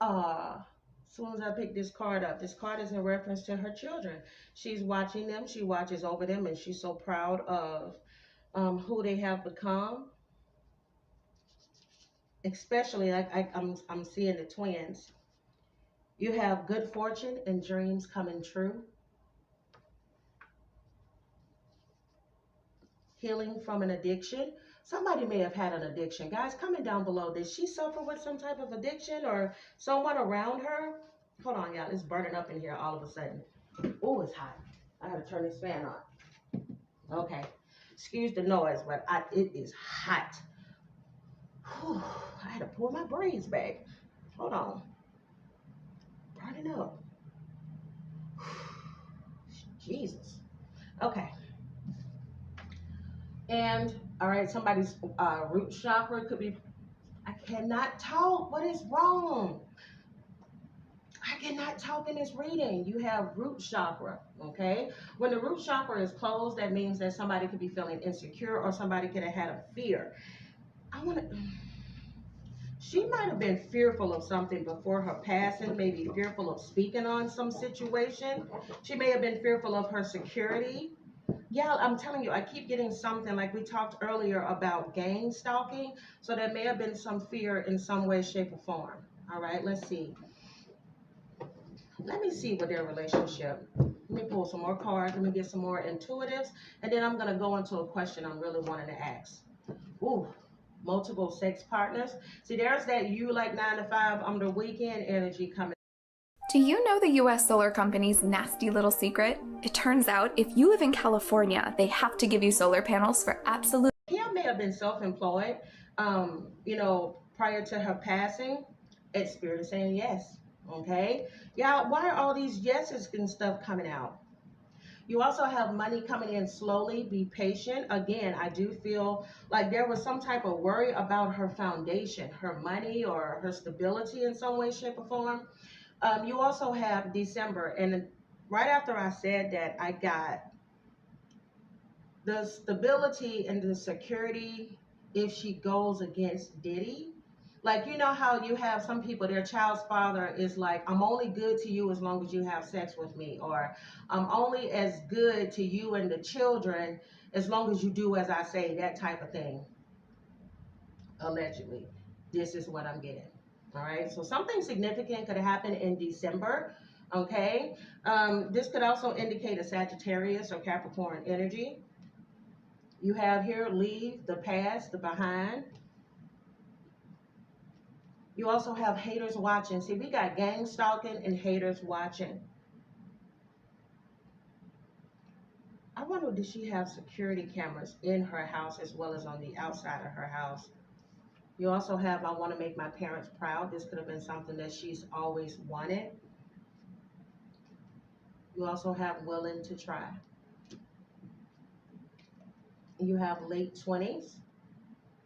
As soon as I pick this card up, this card is in reference to her children. She's watching them, she watches over them, and she's so proud of who they have become. Especially, I'm seeing the twins. You have good fortune and dreams coming true. Healing from an addiction. Somebody may have had an addiction. Guys, comment down below. Did she suffer with some type of addiction or someone around her? Hold on, y'all. It's burning up in here all of a sudden. Oh, it's hot. I gotta turn this fan on. Okay. Excuse the noise, but it is hot. Whew. I had to pull my braids back. Hold on. Burning up. Jesus. Okay. And all right, somebody's root chakra could be. I cannot talk. What is wrong? I cannot talk in this reading. You have root chakra, okay? When the root chakra is closed, that means that somebody could be feeling insecure or somebody could have had a fear. She might have been fearful of something before her passing, maybe fearful of speaking on some situation. She may have been fearful of her security. Yeah, I'm telling you, I keep getting something like we talked earlier about gang stalking. So there may have been some fear in some way, shape, or form. All right, let's see. Let me see what their relationship. Let me pull some more cards. Let me get some more intuitives. And then I'm going to go into a question I'm really wanting to ask. Ooh, multiple sex partners. See, there's that you like 9 to 5 on the weekend energy coming. Do you know the US solar company's nasty little secret? It turns out if you live in California, they have to give you solar panels for absolute. Kim may have been self-employed, prior to her passing. It's Spirit is saying yes. Okay. Yeah, why are all these yeses and stuff coming out? You also have money coming in slowly. Be patient. Again, I do feel like there was some type of worry about her foundation, her money, or her stability in some way, shape, or form. You also have December. And right after I said that, I got the stability and the security if she goes against Diddy. Like, you know how you have some people, their child's father is like, I'm only good to you as long as you have sex with me, or I'm only as good to you and the children as long as you do as I say, that type of thing. Allegedly, this is what I'm getting. All right, so something significant could happen in December. Okay, this could also indicate a Sagittarius or Capricorn energy. You have here, leave the past, the behind. You also have haters watching. See, we got gang stalking and haters watching. I wonder, does she have security cameras in her house as well as on the outside of her house? You also have, I want to make my parents proud. This could have been something that she's always wanted. You also have willing to try. You have late 20s.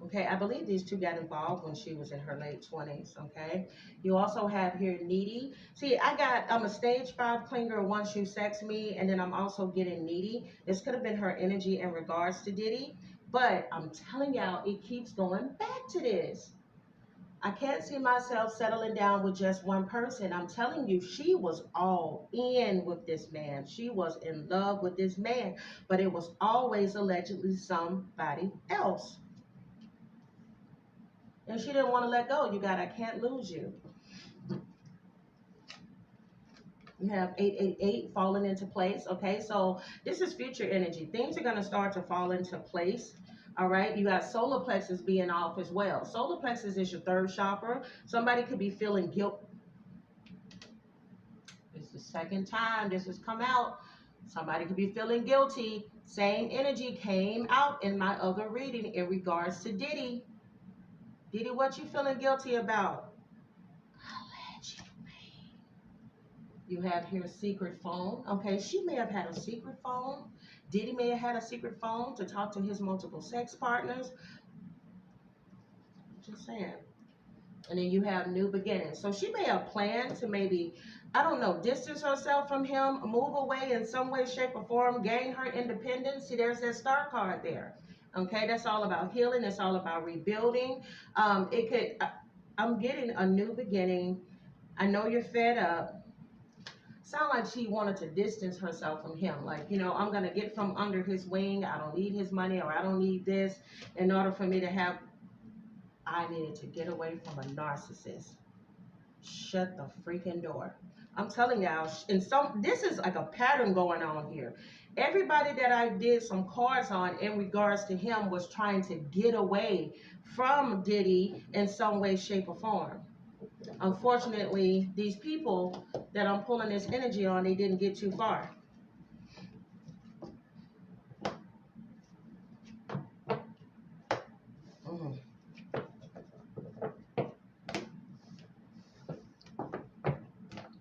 Okay, I believe these two got involved when she was in her late 20s, okay? You also have here needy. See, I'm a stage 5 clinger once you sex me, and then I'm also getting needy. This could have been her energy in regards to Diddy, but I'm telling y'all, it keeps going back to this. I can't see myself settling down with just one person. I'm telling you, she was all in with this man. She was in love with this man, but it was always allegedly somebody else. And she didn't want to let go. You got, I can't lose you. You have 888 falling into place. Okay, so this is future energy. Things are going to start to fall into place. All right, you got solar plexus being off as well. Solar plexus is your third chakra. Somebody could be feeling guilt. It's the second time this has come out. Somebody could be feeling guilty. Same energy came out in my other reading in regards to Diddy. Diddy, what you feeling guilty about? You have here a secret phone. Okay, she may have had a secret phone. Diddy may have had a secret phone to talk to his multiple sex partners. Just saying. And then you have new beginnings. So she may have planned to maybe, I don't know, distance herself from him, move away in some way, shape, or form, gain her independence. See, there's that star card there. Okay, that's all about healing. It's all about rebuilding. I'm getting a new beginning. I know you're fed up. Sound like she wanted to distance herself from him. Like, I'm going to get from under his wing. I don't need his money, or I don't need this in order for me to have. I needed to get away from a narcissist. Shut the freaking door. I'm telling y'all, this is like a pattern going on here. Everybody that I did some cards on in regards to him was trying to get away from Diddy in some way, shape, or form. Unfortunately, these people that I'm pulling this energy on, they didn't get too far.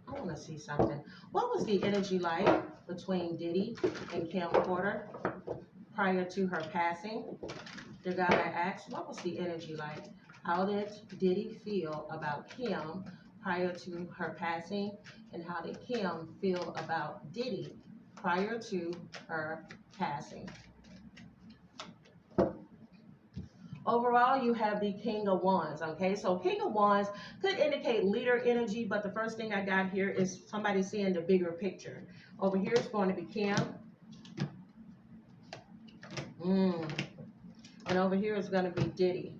I want to see something. What was the energy like between Diddy and Kim Porter? prior to her passing. The guy I asked, what was the energy like? How did Diddy feel about Kim prior to her passing? And how did Kim feel about Diddy prior to her passing? Overall, you have the King of Wands, okay? So King of Wands could indicate leader energy, but the first thing I got here is somebody seeing the bigger picture. Over here is going to be Kim. And over here is going to be Diddy.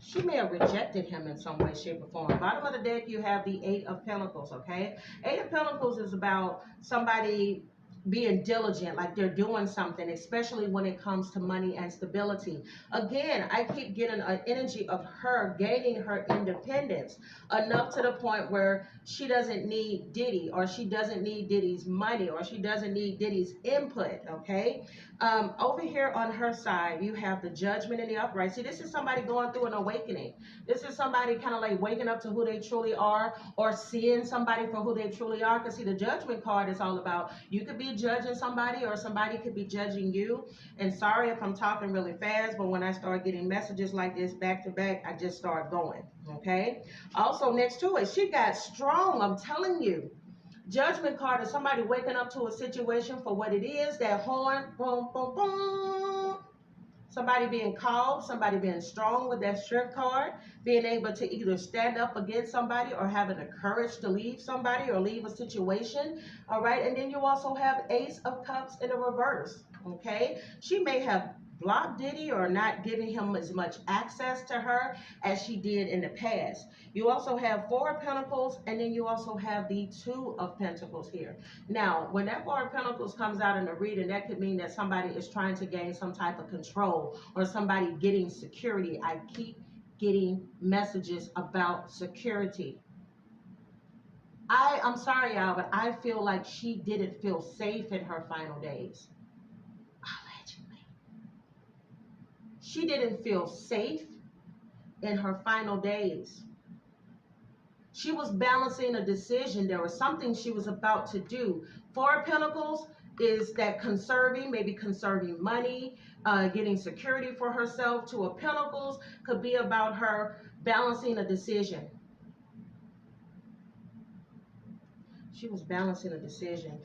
She may have rejected him in some way, shape, or form. Bottom of the deck, you have the Eight of Pentacles, okay? Eight of Pentacles is about somebody being diligent, like they're doing something, especially when it comes to money and stability. Again, I keep getting an energy of her gaining her independence enough to the point where she doesn't need Diddy, or she doesn't need Diddy's money, or she doesn't need Diddy's input, okay? Over here on her side, you have the Judgment and the Upright. See, this is somebody going through an awakening. This is somebody kind of like waking up to who they truly are, or seeing somebody for who they truly are. Because see, the Judgment card is all about, you could be judging somebody, or somebody could be judging you. And sorry if I'm talking really fast, but when I start getting messages like this back to back, I just start going, okay? Also next to it, she got strong, I'm telling you. Judgment card is somebody waking up to a situation for what it is. That horn, boom, boom, boom. Somebody being called, somebody being strong with that strength card, being able to either stand up against somebody or having the courage to leave somebody or leave a situation. All right, and then you also have Ace of Cups in the reverse. Okay, she may have blocked Diddy or not giving him as much access to her as she did in the past. You also have Four of Pentacles, and then you also have the Two of Pentacles here. Now, when that Four of Pentacles comes out in the reading, that could mean that somebody is trying to gain some type of control, or somebody getting security. I keep getting messages about security. I'm sorry, y'all, but I feel like she didn't feel safe in her final days. She didn't feel safe in her final days. She was balancing a decision. There was something she was about to do. Four of Pentacles is that conserving, maybe conserving money, getting security for herself. Two of Pentacles could be about her balancing a decision. She was balancing a decision.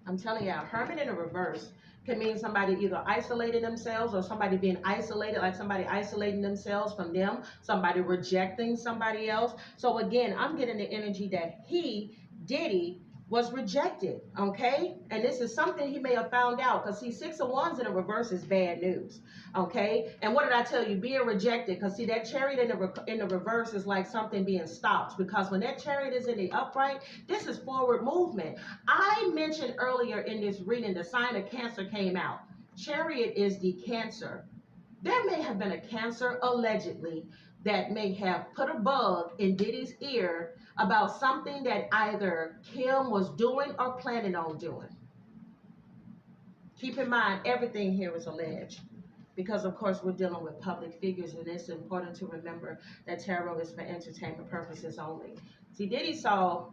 I'm telling you, Hermit in the reverse can mean somebody either isolating themselves, or somebody being isolated, like somebody isolating themselves from them, somebody rejecting somebody else. So again, I'm getting the energy that Diddy, was rejected, okay? And this is something he may have found out, because see, Six of Wands in the reverse is bad news, okay? And what did I tell you? Being rejected, because see, that Chariot in the reverse is like something being stopped, because when that Chariot is in the upright, this is forward movement. I mentioned earlier in this reading, the sign of Cancer came out. Chariot is the Cancer. There may have been a Cancer, allegedly, that may have put a bug in Diddy's ear about something that either Kim was doing or planning on doing. Keep in mind, everything here is alleged, because of course we're dealing with public figures, and it's important to remember that tarot is for entertainment purposes only. See, Diddy saw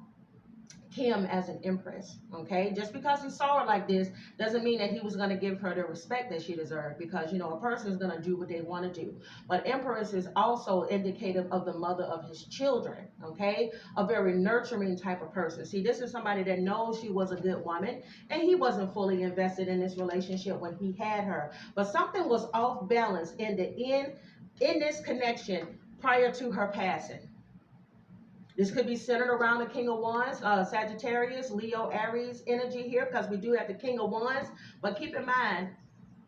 Kim as an empress, okay? Just because he saw her like this doesn't mean that he was going to give her the respect that she deserved, because, you know, a person is going to do what they want to do. But empress is also indicative of the mother of his children, okay? A very nurturing type of person. See, this is somebody that knows she was a good woman, and he wasn't fully invested in this relationship when he had her. But something was off balance in this connection prior to her passing. This could be centered around the King of Wands, Sagittarius, Leo, Aries energy here, because we do have the King of Wands. But keep in mind,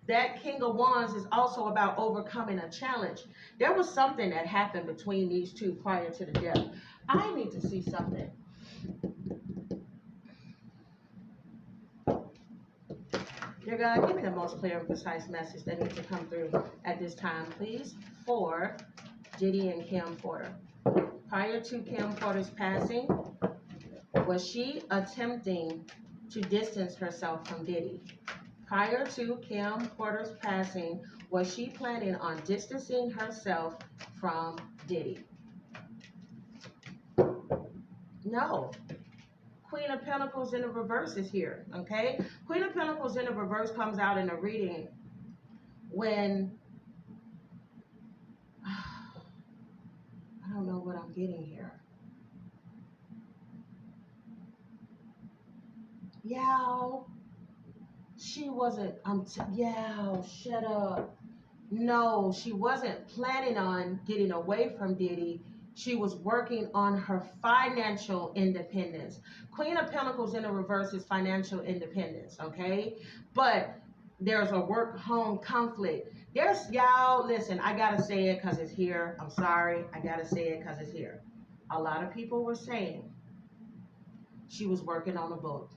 that King of Wands is also about overcoming a challenge. There was something that happened between these two prior to the death. I need to see something. Dear God, give me the most clear and precise message that needs to come through at this time, please, for Diddy and Kim Porter. Prior to Kim Porter's passing, was she attempting to distance herself from Diddy? Prior to Kim Porter's passing, was she planning on distancing herself from Diddy? No. Queen of Pentacles in the reverse is here, okay? Queen of Pentacles in the reverse comes out in a reading when, I don't know what I'm getting here. Y'all, she wasn't, y'all, shut up. No, she wasn't planning on getting away from Diddy. She was working on her financial independence. Queen of Pentacles in the reverse is financial independence, okay? But there's a work-home conflict. Y'all, listen, I gotta say it because it's here. I'm sorry, I gotta say it because it's here. A lot of people were saying she was working on a book.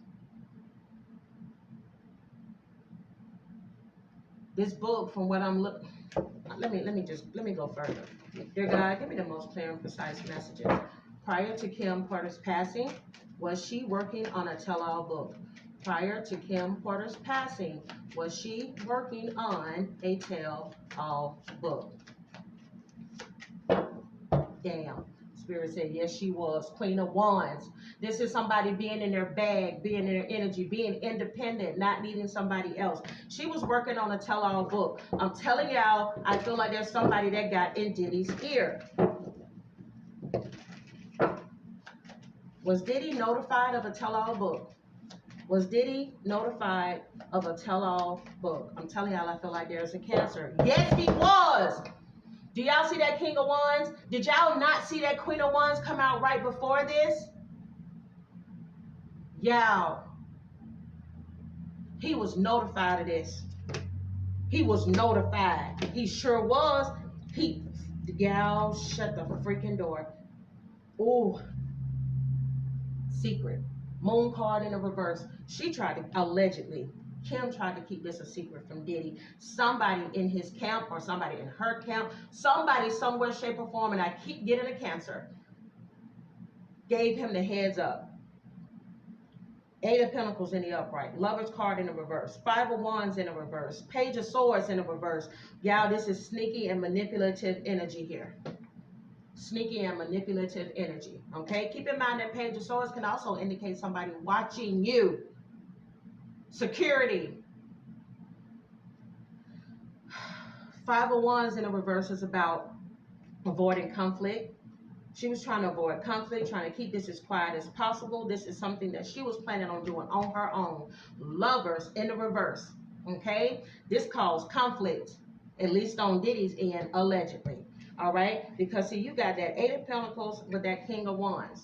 This book, from what I'm looking, let me go further. Dear God, give me the most clear and precise messages. Prior to Kim Porter's passing, was she working on a tell-all book? Prior to Kim Porter's passing, was she working on a tell-all book? Damn. Spirit said, yes, she was. Queen of Wands. This is somebody being in their bag, being in their energy, being independent, not needing somebody else. She was working on a tell-all book. I'm telling y'all, I feel like there's somebody that got in Diddy's ear. Was Diddy notified of a tell-all book? Was Diddy notified of a tell-all book? I'm telling y'all, I feel like there's a Cancer. Yes, he was. Do y'all see that King of Wands? Did y'all not see that Queen of Wands come out right before this? Y'all, he was notified of this. He was notified. He sure was. Y'all, shut the freaking door. Ooh. Secret. Moon card in the reverse. She tried to, allegedly, Kim tried to keep this a secret from Diddy. Somebody in his camp or somebody in her camp, somebody somewhere, shape, or form, and I keep getting a Cancer, gave him the heads up. 8 of Pentacles in the upright. Lover's card in the reverse. 5 of Wands in the reverse. Page of Swords in the reverse. Y'all, this is sneaky and manipulative energy here. Sneaky and manipulative energy. Okay? Keep in mind that Page of Swords can also indicate somebody watching you. Security. 5 of Wands in the reverse is about avoiding conflict. She was trying to avoid conflict, trying to keep this as quiet as possible. This is something that she was planning on doing on her own. Lovers in the reverse. Okay? This caused conflict, at least on Diddy's end, allegedly. All right? Because, see, you got that 8 of Pentacles with that King of Wands.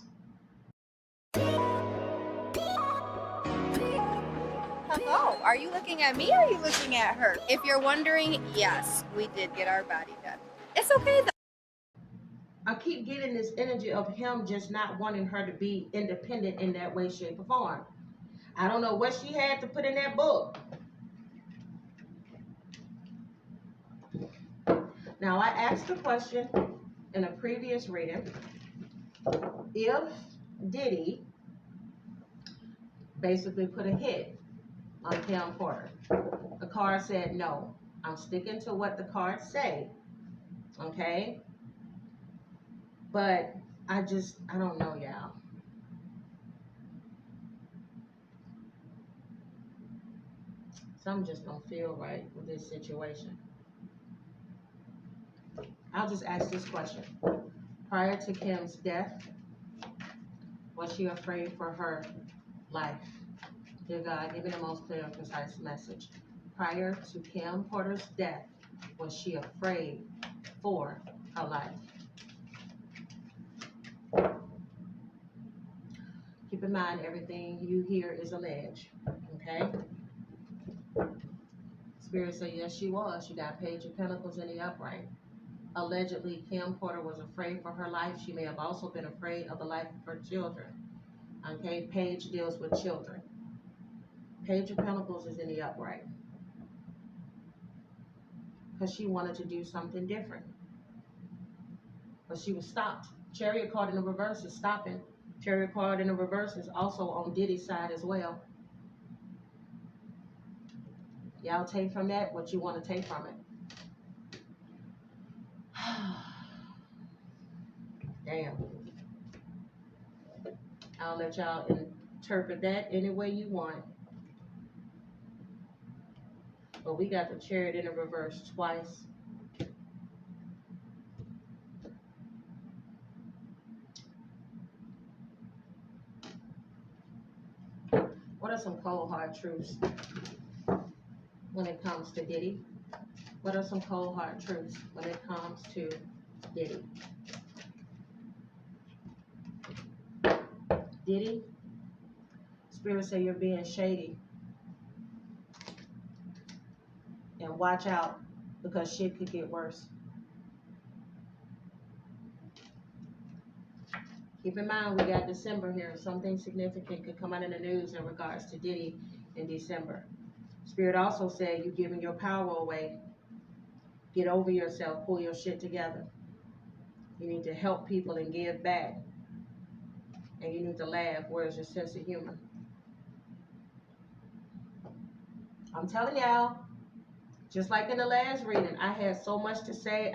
Hello, are you looking at me or are you looking at her? If you're wondering, yes, we did get our body done. It's okay though. I keep getting this energy of him just not wanting her to be independent in that way, shape, or form. I don't know what she had to put in that book. Now, I asked a question in a previous reading. If Diddy basically put a hit on Kim Porter, the card said no. I'm sticking to what the cards say. Okay? But I don't know, y'all. Something just don't feel right with this situation. I'll just ask this question. Prior to Kim's death, was she afraid for her life? Dear God, give me the most clear and concise message. Prior to Kim Porter's death, was she afraid for her life? Keep in mind, everything you hear is alleged, okay? Spirit said, yes, she was. She got Page of Pentacles in the upright. Allegedly, Kim Porter was afraid for her life. She may have also been afraid of the life of her children. Okay, Page deals with children. Page of Pentacles is in the upright. Because she wanted to do something different. But she was stopped. Chariot card in the reverse is stopping. Chariot card in the reverse is also on Diddy's side as well. Y'all take from that what you want to take from it. Damn. I'll let y'all Interpret that any way you want. But we got the chariot in the reverse twice. What are some cold hard truths when it comes to Diddy? What are some cold hard truths when it comes to Diddy? Diddy, Spirit say you're being shady. And watch out, because shit could get worse. Keep in mind, we got December here. Something significant could come out in the news in regards to Diddy in December. Spirit also said you're giving your power away. Get over yourself, pull your shit together. You need to help people and give back. And you need to laugh. Where's your sense of humor? I'm telling y'all, just like in the last reading, I had so much to say.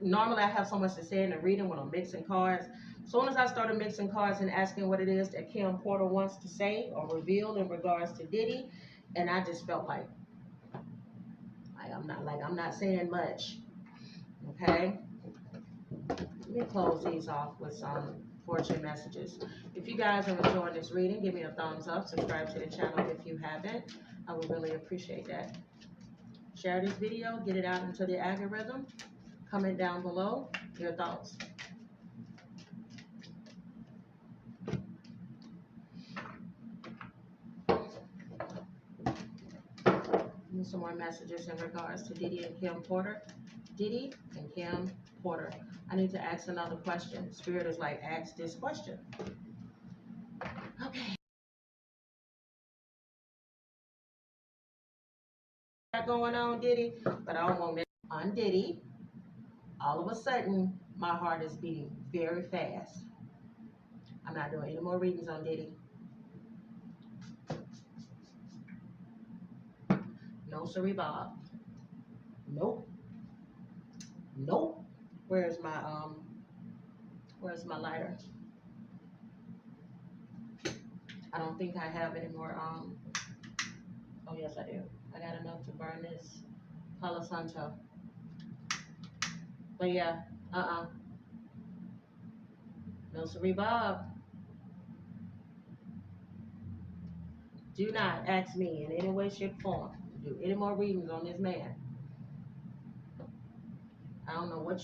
Normally I have so much to say in the reading when I'm mixing cards. As soon as I started mixing cards and asking what it is that Kim Porter wants to say or reveal in regards to Diddy, and I just felt like I'm not saying much. Okay? Let me close these off with some fortune messages. If you guys are enjoying this reading, give me a thumbs up. Subscribe to the channel if you haven't. I would really appreciate that. Share this video, get it out into the algorithm. Comment down below your thoughts. Some more messages in regards to Diddy and Kim Porter. Diddy and Kim Porter. I need to ask another question. Spirit is like, ask this question. Okay. Going on, Diddy, but I don't want that on Diddy. All of a sudden, my heart is beating very fast. I'm not doing any more readings on Diddy. No, sorry, Bob. Nope. Nope. Where's my lighter? I don't think I have any more oh yes I do. I got enough to burn this Palo Santo. But yeah, no sorry, Bob. Do not ask me in any way, shape, form to do any more readings on this man. I don't know what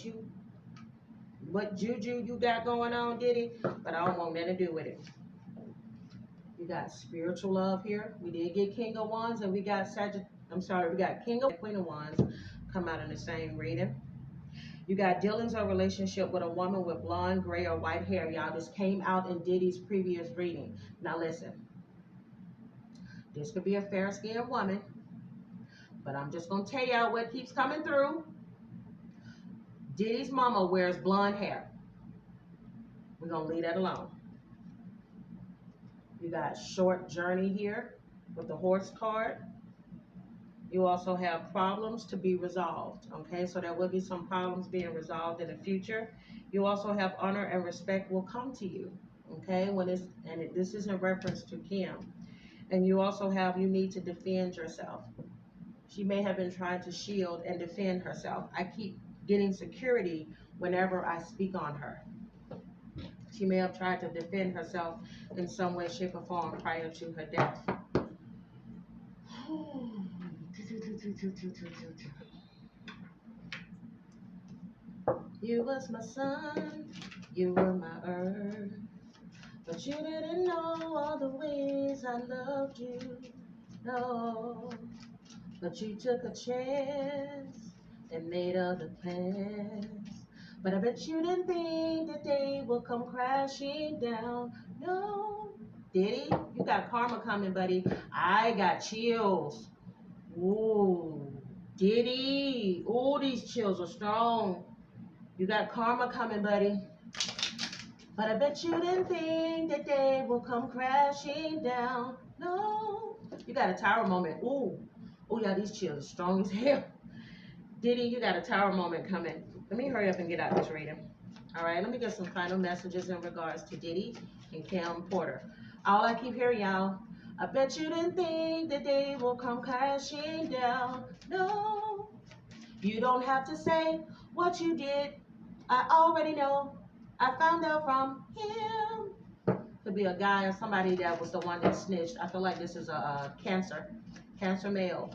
juju you got going on, Diddy, but I don't want nothing to do with it. You got spiritual love here. We did get King of Wands, and we got we got King of Queen of Wands come out in the same reading. You got dealings or relationship with a woman with blonde, gray, or white hair. Y'all, this came out in Diddy's previous reading. Now listen. This could be a fair-skinned woman, but I'm just going to tell y'all what keeps coming through. Diddy's mama wears blonde hair. We're going to leave that alone. You got short journey here with the horse card. You also have problems to be resolved, okay? So there will be some problems being resolved in the future. You also have honor and respect will come to you, okay? This is in reference to Kim. And you also have, you need to defend yourself. She may have been trying to shield and defend herself. I keep getting security whenever I speak on her. She may have tried to defend herself in some way, shape, or form prior to her death. You was my sun, you were my earth, but you didn't know all the ways I loved you, no. But you took a chance and made other plans. But I bet you didn't think that they would come crashing down, no. Diddy, you got karma coming, buddy. I got chills. Ooh, Diddy. Ooh, these chills are strong. You got karma coming, buddy. But I bet you didn't think that they will come crashing down. No. You got a tower moment. Ooh. Oh, yeah, these chills are strong as hell. Diddy, you got a tower moment coming. Let me hurry up and get out this reading. All right, let me get some final messages in regards to Diddy and Kim Porter. All I keep hearing, y'all, I bet you didn't think the day will come crashing down. No, you don't have to say what you did. I already know. I found out from him. Could be a guy or somebody that was the one that snitched. I feel like this is a cancer male.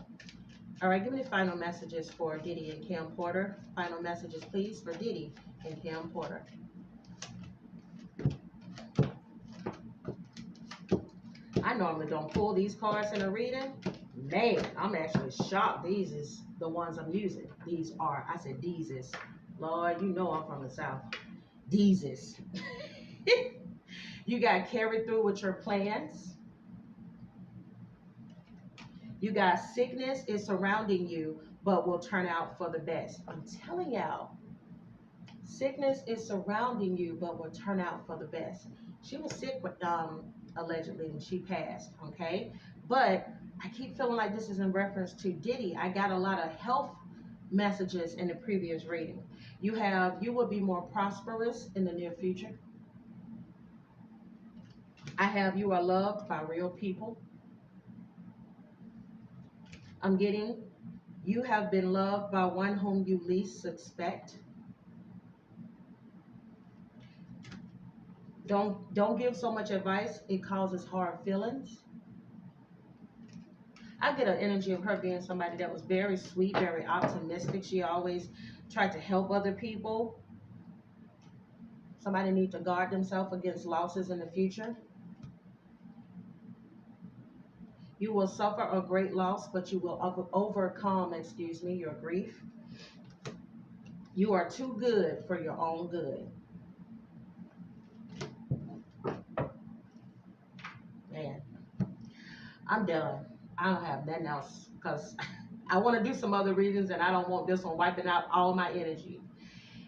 All right, give me the final messages for Diddy and Kim Porter. Final messages, please, for Diddy and Kim Porter. I normally don't pull these cards in a reading. Man, I'm actually shocked. These is the ones I'm using. These are, I said these is. Lord, you know I'm from the South. These is. You got carried through with your plans. You got sickness is surrounding you, but will turn out for the best. I'm telling y'all, sickness is surrounding you, but will turn out for the best. She was sick with, allegedly, and she passed, okay? But I keep feeling like this is in reference to Diddy. I got a lot of health messages in the previous reading. You will be more prosperous in the near future. I have you are loved by real people. I'm getting you have been loved by one whom you least suspect. Don't give so much advice. It causes hard feelings. I get an energy of her being somebody that was very sweet, very optimistic. She always tried to help other people. Somebody needs to guard themselves against losses in the future. You will suffer a great loss, but you will overcome, your grief. You are too good for your own good. Man, I'm done. I don't have nothing else because I want to do some other readings and I don't want this one wiping out all my energy.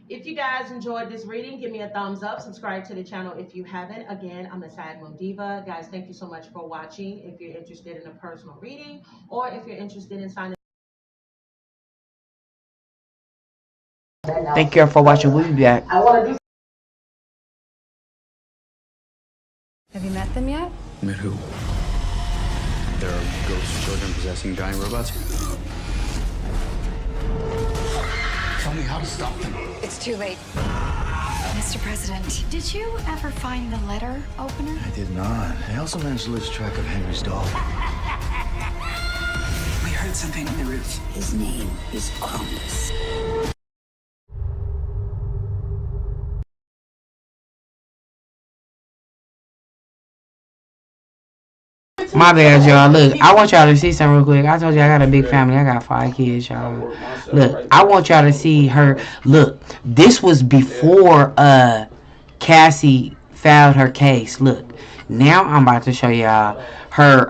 If you guys enjoyed this reading, give me a thumbs up. Subscribe to the channel if you haven't. Again, I'm the Side Moon Diva. Guys, thank you so much for watching. If you're interested in a personal reading or if you're interested in signing. Thank you for watching. We'll be back. Have you met them yet? Met who? There are ghost children possessing giant robots. Tell me how to stop them. It's too late. Mr. President, did you ever find the letter opener? I did not. I also managed to lose track of Henry's doll. We heard something on the roof. His name is Columbus. My bad, y'all. Look, I want y'all to see something real quick. I told you I got a big family. I got 5 kids, y'all. Look, I want y'all to see her. Look, this was before Cassie filed her case. Look, now I'm about to show y'all her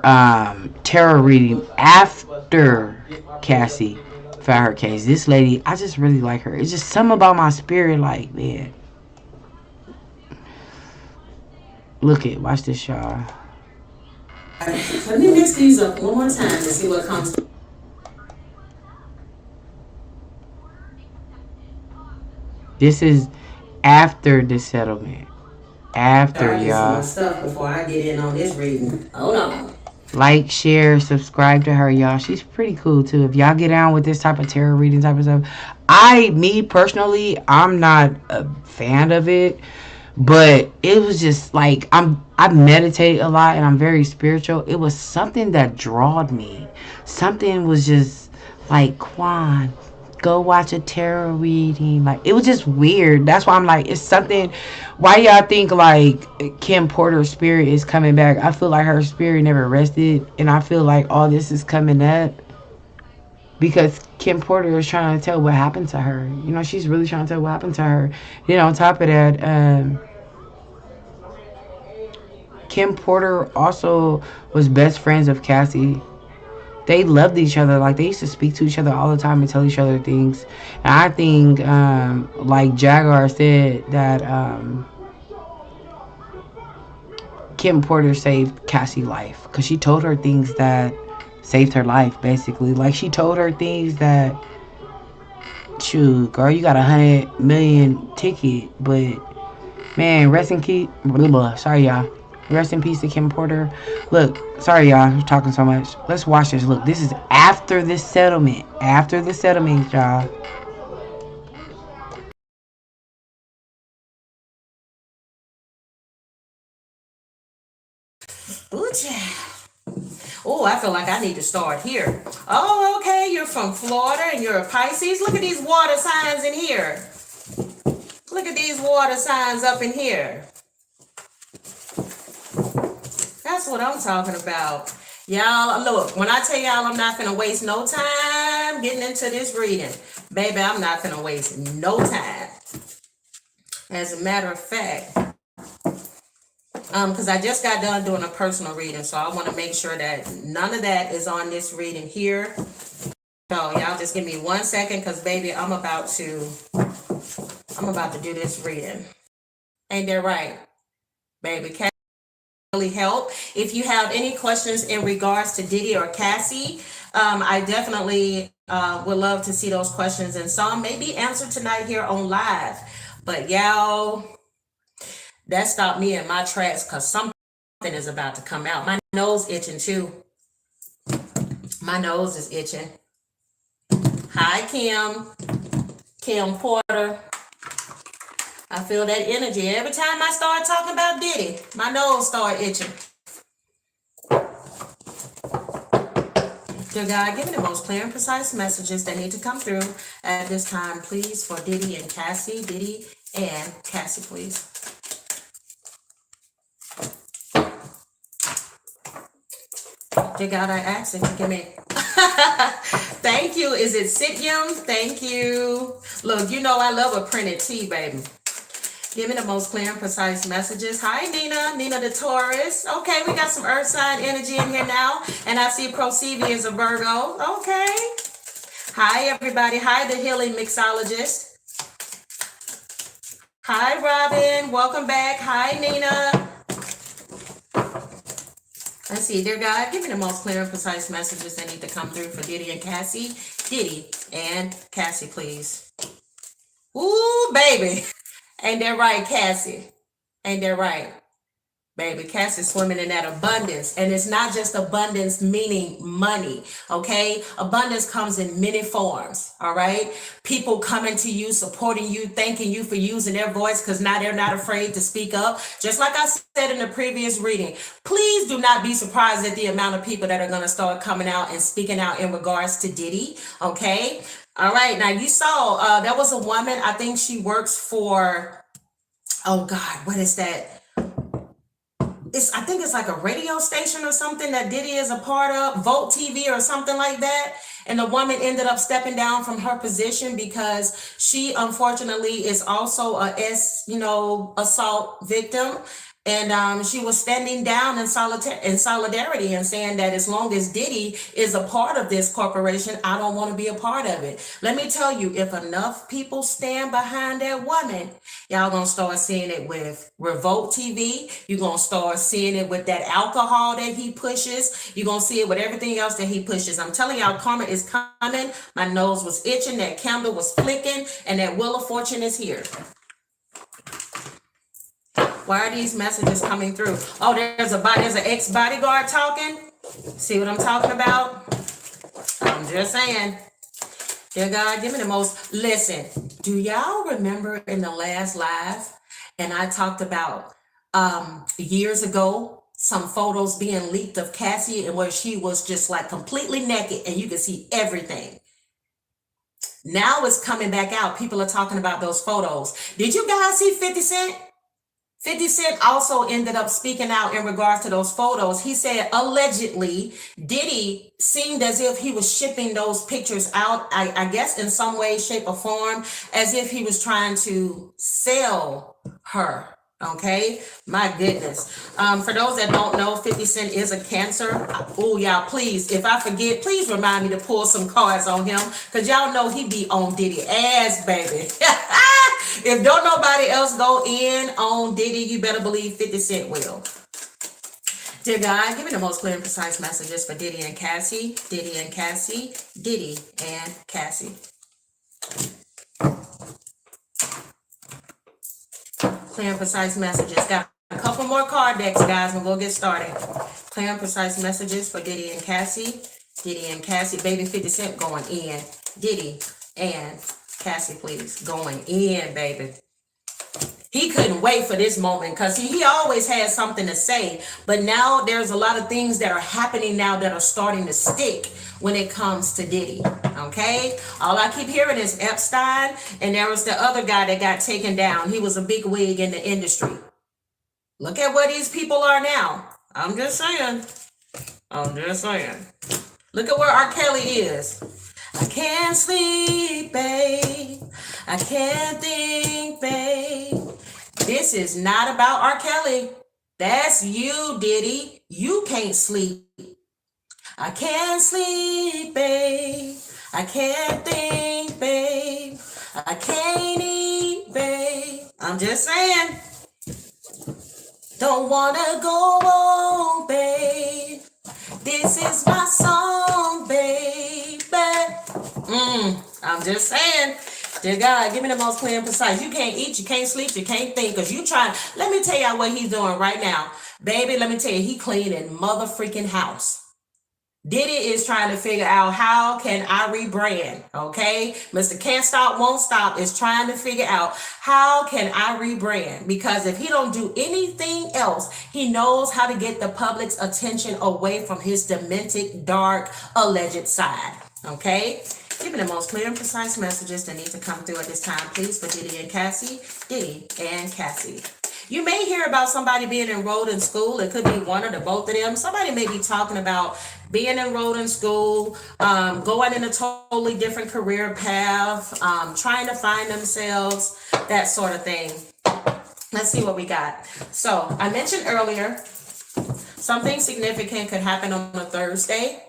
tarot reading after Cassie filed her case. This lady, I just really like her. It's just something about my spirit, like, man. Look it, watch this, y'all. Let me mix these up one more time to see what comes. This is after the settlement. After, y'all. My stuff before I get in on this reading. Hold on. Like, share, subscribe to her, y'all. She's pretty cool too. If y'all get down with this type of tarot reading type of stuff, me personally, I'm not a fan of it. But it was just like, I meditate a lot and I'm very spiritual. It was something that drawed me. Something was just like, Quan, go watch a tarot reading. Like, it was just weird. That's why I'm like, it's something. Why y'all think like Kim Porter's spirit is coming back? I feel like her spirit never rested. And I feel like all this is coming up because Kim Porter is trying to tell what happened to her. You know, she's really trying to tell what happened to her. Then on top of that, Kim Porter also was best friends of Cassie. They loved each other. Like, they used to speak to each other all the time and tell each other things. And I think, like Jaguar said, that Kim Porter saved Cassie's life. Because she told her things that saved her life, basically. Like, she told her things that, shoot, girl, you got 100 million ticket. But, man, rest in peace. Sorry, y'all. Rest in peace to Kim Porter. Look, sorry y'all, I'm talking so much. Let's watch this. Look, this is after this settlement. After the settlement, y'all. Ooh, child. Oh, I feel like I need to start here. Oh, okay, you're from Florida and you're a Pisces. Look at these water signs in here. Look at these water signs up in here. That's what I'm talking about. Y'all, look, when I tell y'all I'm not gonna waste no time getting into this reading, baby, I'm not gonna waste no time. As a matter of fact, because I just got done doing a personal reading, so I want to make sure that none of that is on this reading here. So y'all just give me 1 second, because baby, I'm about to do this reading. Ain't that right, baby? Can really help. If you have any questions in regards to Diddy or Cassie, I definitely would love to see those questions, and some may be answered tonight here on live. But y'all, that stopped me in my tracks, because something is about to come out. My nose itching too. My nose is itching. Hi, Kim Porter. I feel that energy. Every time I start talking about Diddy, my nose start itching. Dear God, give me the most clear and precise messages that need to come through at this time, please, for Diddy and Cassie. Diddy and Cassie, please. Dear God, I ask that you give me. Thank you. Is it Sityum? Thank you. Look, you know I love a printed T, baby. Give me the most clear and precise messages. Hi, Nina the Taurus. Okay, we got some earth sign energy in here now. And I see Procevia is a Virgo. Okay. Hi, everybody. Hi, the healing mixologist. Hi, Robin. Welcome back. Hi, Nina. Let's see, dear God, give me the most clear and precise messages that need to come through for Diddy and Cassie. Diddy and Cassie, please. Ooh, baby. Ain't that right, Cassie? Ain't that right? Baby, Cassie's swimming in that abundance. And it's not just abundance meaning money, okay? Abundance comes in many forms, all right? People coming to you, supporting you, thanking you for using their voice, because now they're not afraid to speak up. Just like I said in the previous reading, please do not be surprised at the amount of people that are going to start coming out and speaking out in regards to Diddy, okay? All right, now you saw, there was a woman, I think she works for, oh God, what is that? I think it's like a radio station or something that Diddy is a part of, Volt TV or something like that. And the woman ended up stepping down from her position because she unfortunately is also a assault victim. And she was standing down in solidarity and saying that as long as Diddy is a part of this corporation, I don't want to be a part of it. Let me tell you, if enough people stand behind that woman, y'all gonna start seeing it with Revolt TV. You're gonna start seeing it with that alcohol that he pushes. You're gonna see it with everything else that he pushes. I'm telling y'all, karma is coming. My nose was itching, that candle was flicking, and that Wheel of Fortune is here. Why are these messages coming through? Oh, there's an ex-bodyguard talking. See what I'm talking about? I'm just saying. Dear God, give me the most. Listen, do y'all remember in the last live, and I talked about years ago, some photos being leaked of Cassie and where she was just like completely naked and you could see everything. Now it's coming back out. People are talking about those photos. Did you guys see 50 Cent? 50 Cent also ended up speaking out in regards to those photos. He said allegedly Diddy seemed as if he was shipping those pictures out, I guess in some way, shape, or form, as if he was trying to sell her. Okay, my goodness. For those that don't know, 50 Cent is a Cancer. Oh, y'all, please, if I forget, please remind me to pull some cards on him, because y'all know he be on Diddy ass, baby. If don't nobody else go in on Diddy, you better believe 50 Cent will. Dear God, give me the most clear and precise messages for Diddy and Cassie. Diddy and Cassie. Diddy and Cassie. Clear and precise messages. Got a couple more card decks, guys, and we'll get started. Clear and precise messages for Diddy and Cassie. Diddy and Cassie. Baby 50 Cent going in. Diddy and Cassie, please. Going in, baby. He couldn't wait for this moment because he always had something to say. But now there's a lot of things that are happening now that are starting to stick when it comes to Diddy. Okay? All I keep hearing is Epstein, and there was the other guy that got taken down. He was a big wig in the industry. Look at where these people are now. I'm just saying. I'm just saying. Look at where R. Kelly is. I can't sleep, babe. I can't think, babe. This is not about R. Kelly. That's you, Diddy. You can't sleep. I can't sleep, babe. I can't think, babe. I can't eat, babe. I'm just saying. Don't wanna go home, babe. This is my song, baby. I'm just saying. Dear God, give me the most clear and precise. You can't eat, you can't sleep, you can't think, because you trying. Let me tell y'all what he's doing right now. Baby, let me tell you, he cleaning mother freaking house. Diddy is trying to figure out how can I rebrand, okay? Mr. Can't Stop, Won't Stop is trying to figure out how can I rebrand, because if he don't do anything else, he knows how to get the public's attention away from his demented, dark, alleged side, okay? Give me the most clear and precise messages that need to come through at this time, please, for Diddy and Cassie. Diddy and Cassie. You may hear about somebody being enrolled in school. It could be one or the both of them. Somebody may be talking about being enrolled in school, going in a totally different career path, trying to find themselves, that sort of thing. Let's see what we got. So I mentioned earlier, something significant could happen on a Thursday.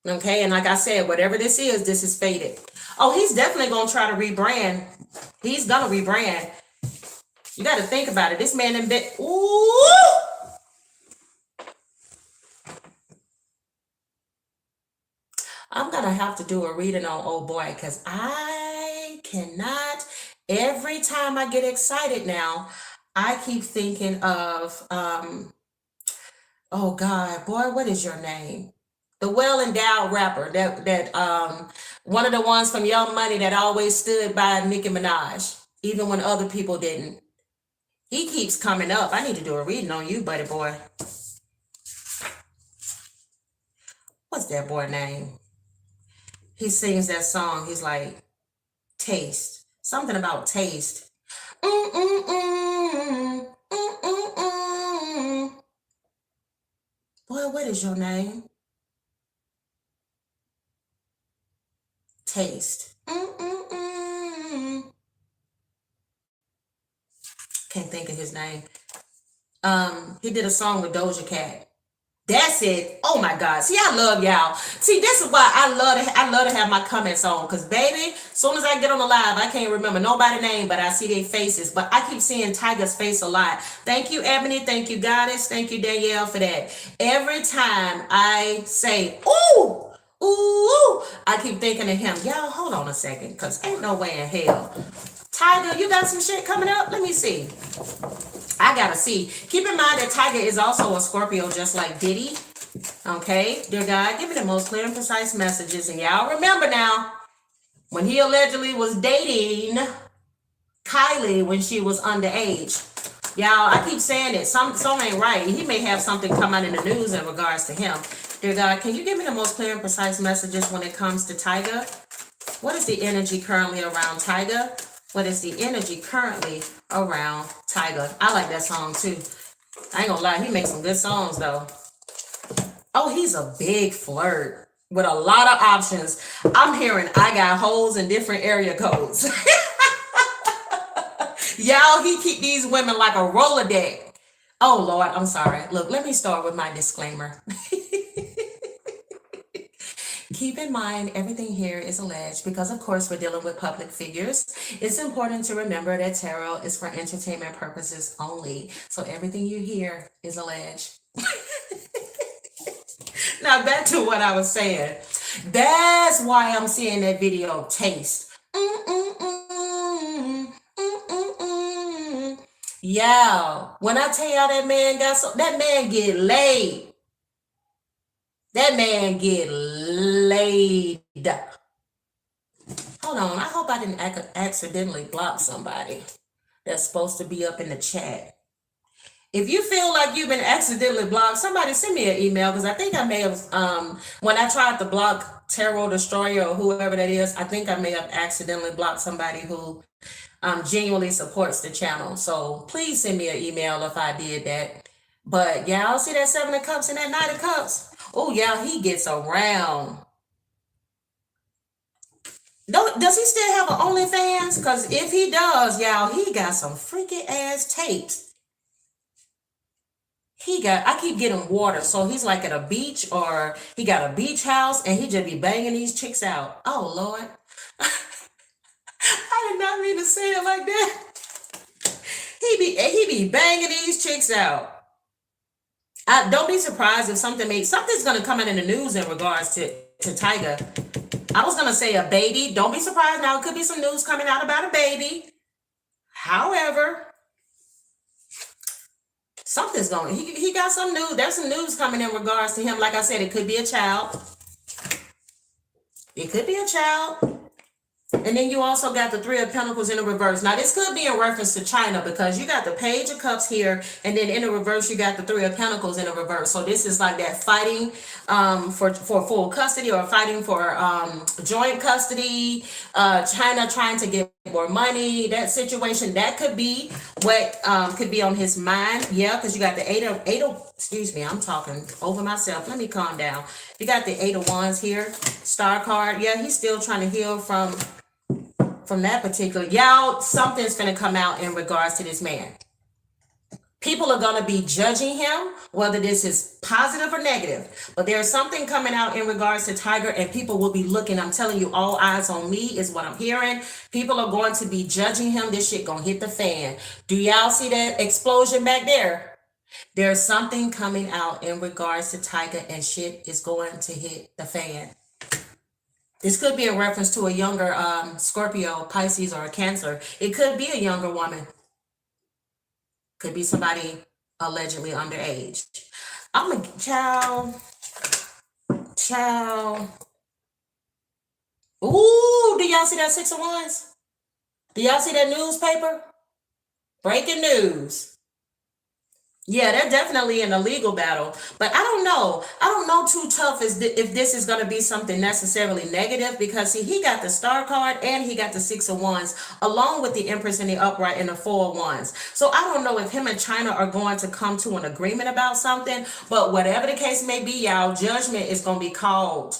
Okay, and like I said, whatever this is fated. Oh, he's definitely going to try to rebrand. He's going to rebrand. You got to think about it. This man in bed. Ooh! I'm going to have to do a reading on old boy because I cannot. Every time I get excited now, I keep thinking of, oh God, boy, what is your name? The well-endowed rapper that one of the ones from Young Money that always stood by Nicki Minaj, even when other people didn't. He keeps coming up. I need to do a reading on you, buddy boy. What's that boy name? He sings that song. He's like, taste. Something about taste. Boy, what is your name? Taste. Can't think of his name. He did a song with Doja Cat. That's it. Oh my God. See, I love y'all. See, this is why I love to have my comments on. Because baby, as soon as I get on the live, I can't remember nobody's name, but I see their faces. But I keep seeing Tiger's face a lot. Thank you, Ebony. Thank you, Goddess. Thank you, Danielle, for that. Every time I say, ooh, ooh, I keep thinking of him. Y'all, hold on a second. Because ain't no way in hell. Tiger, you got some shit coming up? Let me see. I gotta see. Keep in mind that Tiger is also a Scorpio, just like Diddy. Okay, dear God, give me the most clear and precise messages. And y'all remember now, when he allegedly was dating Kylie when she was underage. Y'all, I keep saying it. Something ain't right. He may have something come out in the news in regards to him. Dear God, can you give me the most clear and precise messages when it comes to Tiger? What is the energy currently around Tiger? What is the energy currently around Tiger? I like that song too. I ain't gonna lie, he makes some good songs though. Oh, he's a big flirt with a lot of options. I'm hearing I got holes in different area codes. Y'all, he keep these women like a Rolodex. Oh Lord, I'm sorry. Look, let me start with my disclaimer. Keep in mind, everything here is alleged because, of course, we're dealing with public figures. It's important to remember that tarot is for entertainment purposes only. So everything you hear is alleged. Now, back to what I was saying. That's why I'm seeing that video, Taste. Yeah, when I tell y'all that man got so, that man get laid. That man get laid. Hold on, I hope I didn't accidentally block somebody that's supposed to be up in the chat. If you feel like you've been accidentally blocked, somebody send me an email, because I think I may have, when I tried to block Tarot Destroyer or whoever that is, I think I may have accidentally blocked somebody who genuinely supports the channel. So please send me an email if I did that. But y'all see that 7 of Cups and that 9 of Cups? Oh, yeah, he gets around. Does he still have an OnlyFans? Because if he does, y'all, he got some freaky ass tapes. I keep getting water, so he's like at a beach, or he got a beach house, and he just be banging these chicks out. Oh, Lord. I did not mean to say it like that. He be banging these chicks out. Don't be surprised if something's gonna come in the news in regards to Tyga. I was gonna say a baby. Don't be surprised now. It could be some news coming out about a baby. However, something's going. He got some news. There's some news coming in regards to him. Like I said, it could be a child. It could be a child. And then you also got the 3 of Pentacles in the reverse. Now, this could be in reference to China, because you got the Page of Cups here, and then in the reverse, you got the 3 of Pentacles in the reverse. So this is like that fighting for full custody, or fighting for joint custody. China trying to get more money. That situation, that could be what could be on his mind. Yeah, because you got the 8 of, excuse me, I'm talking over myself. Let me calm down. You got the 8 of Wands here, Star card. Yeah, he's still trying to heal from that particular, y'all, something's going to come out in regards to this man. People are going to be judging him, whether this is positive or negative. But there's something coming out in regards to Tiger, and people will be looking. I'm telling you, all eyes on me is what I'm hearing. People are going to be judging him. This shit going to hit the fan. Do y'all see that explosion back there? There's something coming out in regards to Tiger, and shit is going to hit the fan. This could be a reference to a younger Scorpio, Pisces, or a Cancer. It could be a younger woman. Could be somebody allegedly underage. I'm a child. Ooh, do y'all see that 6 of Wands? Do y'all see that newspaper? Breaking news. Yeah, they're definitely in a legal battle, but I don't know too tough if this is going to be something necessarily negative, because see, he got the Star card and he got the 6 of Wands along with the Empress in the upright and the 4 of Wands. So I don't know if him and China are going to come to an agreement about something, but whatever the case may be, y'all, judgment is going to be called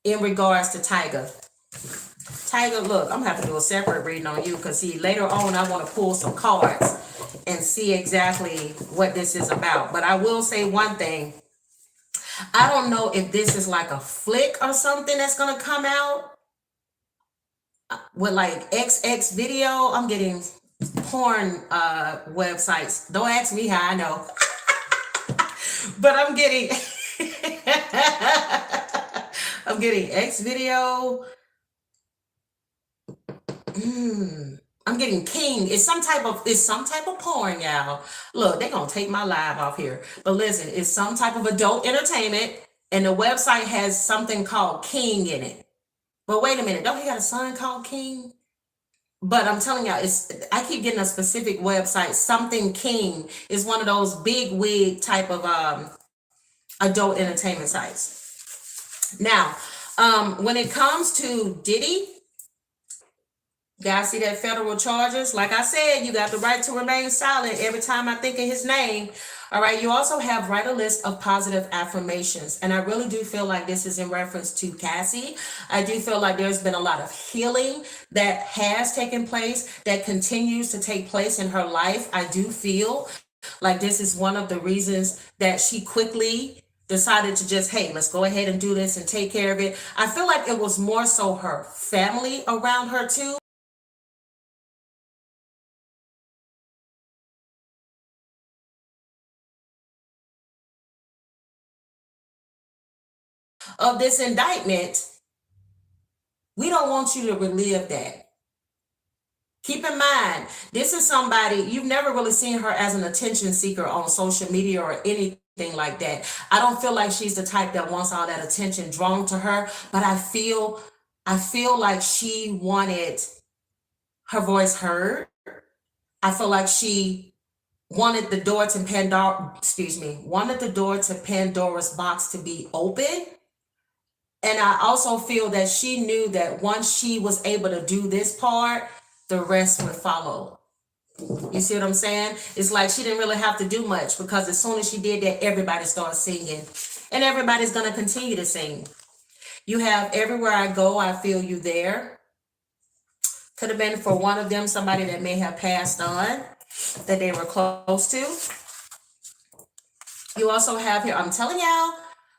in regards to Tiger. Tiger, look, I'm going to have to do a separate reading on you, because see, later on I want to pull some cards and see exactly what this is about. But I will say one thing. I don't know if this is like a flick or something that's going to come out with like XX video. I'm getting porn websites. Don't ask me how I know. But I'm getting I'm getting X video. I'm getting King. It's some type of porn, y'all. Look, they're gonna take my live off here. But listen, it's some type of adult entertainment, and the website has something called King in it. But wait a minute, don't he got a son called King? But I'm telling y'all, I keep getting a specific website. Something King is one of those big wig type of adult entertainment sites. Now, when it comes to Diddy, guys, see that federal charges? Like I said, you got the right to remain silent every time I think of his name. All right, you also have write a list of positive affirmations. And I really do feel like this is in reference to Cassie. I do feel like there's been a lot of healing that has taken place, that continues to take place in her life. I do feel like this is one of the reasons that she quickly decided to just, hey, let's go ahead and do this and take care of it. I feel like it was more so her family around her too. Of this indictment, we don't want you to relive that. Keep in mind, this is somebody, you've never really seen her as an attention seeker on social media or anything like that. I don't feel like she's the type that wants all that attention drawn to her, but I feel like she wanted her voice heard. I feel like she wanted the door to Pandora's box to be open. And I also feel that she knew that once she was able to do this part, the rest would follow. You see what I'm saying? It's like she didn't really have to do much, because as soon as she did that, everybody started singing. And everybody's going to continue to sing. You have Everywhere I Go, I Feel You There. Could have been for one of them, somebody that may have passed on, that they were close to. You also have here, I'm telling y'all,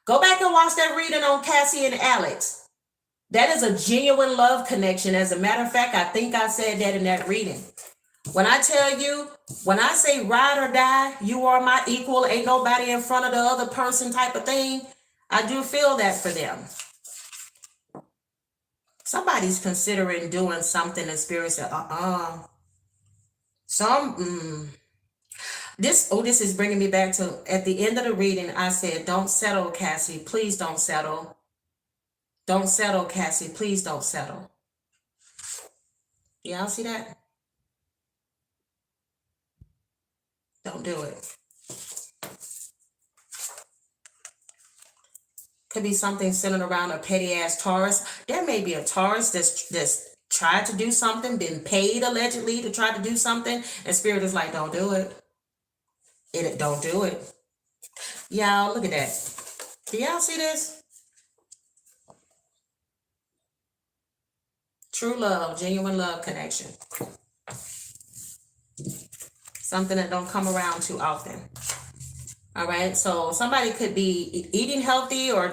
go back and watch that reading on Cassie and Alex. That is a genuine love connection. As a matter of fact, I think I said that in that reading. When I tell you, when I say ride or die, you are my equal, ain't nobody in front of the other person type of thing, I do feel that for them. Somebody's considering doing something and spirit said, This is bringing me back to, at the end of the reading, I said, don't settle, Cassie, please don't settle. Don't settle, Cassie, please don't settle. Y'all see that? Don't do it. Could be something centered around a petty ass Taurus. There may be a Taurus that's tried to do something, been paid allegedly to try to do something, and spirit is like, don't do it. Don't do it. Y'all, look at that. Do y'all see this? True love, genuine love connection. Something that don't come around too often. All right, so somebody could be eating healthy or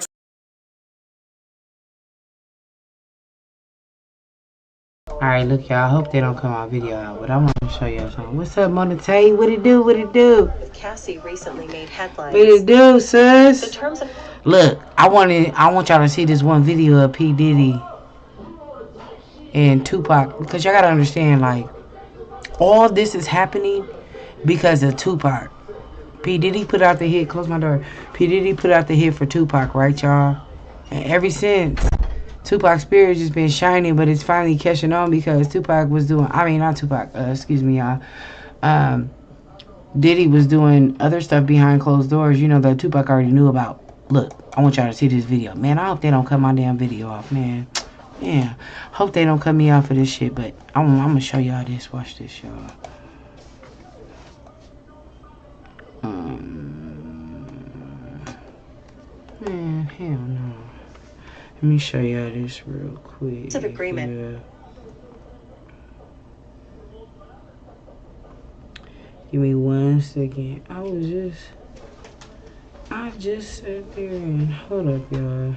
Alright, look, y'all. I hope they don't come on video out, but I want to show y'all something. What's up, Mona Tay? What it do? What it do? Cassie recently made headlines. What it do, sis? The terms of Look, I want y'all to see this one video of P. Diddy and Tupac, because y'all gotta understand, like, all this is happening because of Tupac. P. Diddy put out the hit, close my door. P. Diddy put out the hit for Tupac, right, y'all? And ever since, Tupac's spirit just been shining, but it's finally catching on because Tupac was doing, not Tupac, excuse me, y'all. Diddy was doing other stuff behind closed doors, you know, that Tupac already knew about. Look, I want y'all to see this video. Man, I hope they don't cut my damn video off, man. Yeah, hope they don't cut me off for this shit, but I'm gonna show y'all this. Watch this, y'all. Man, hell no. Let me show y'all this real quick. Terms of agreement. Give me 1 second. I just sat there and hold up, y'all.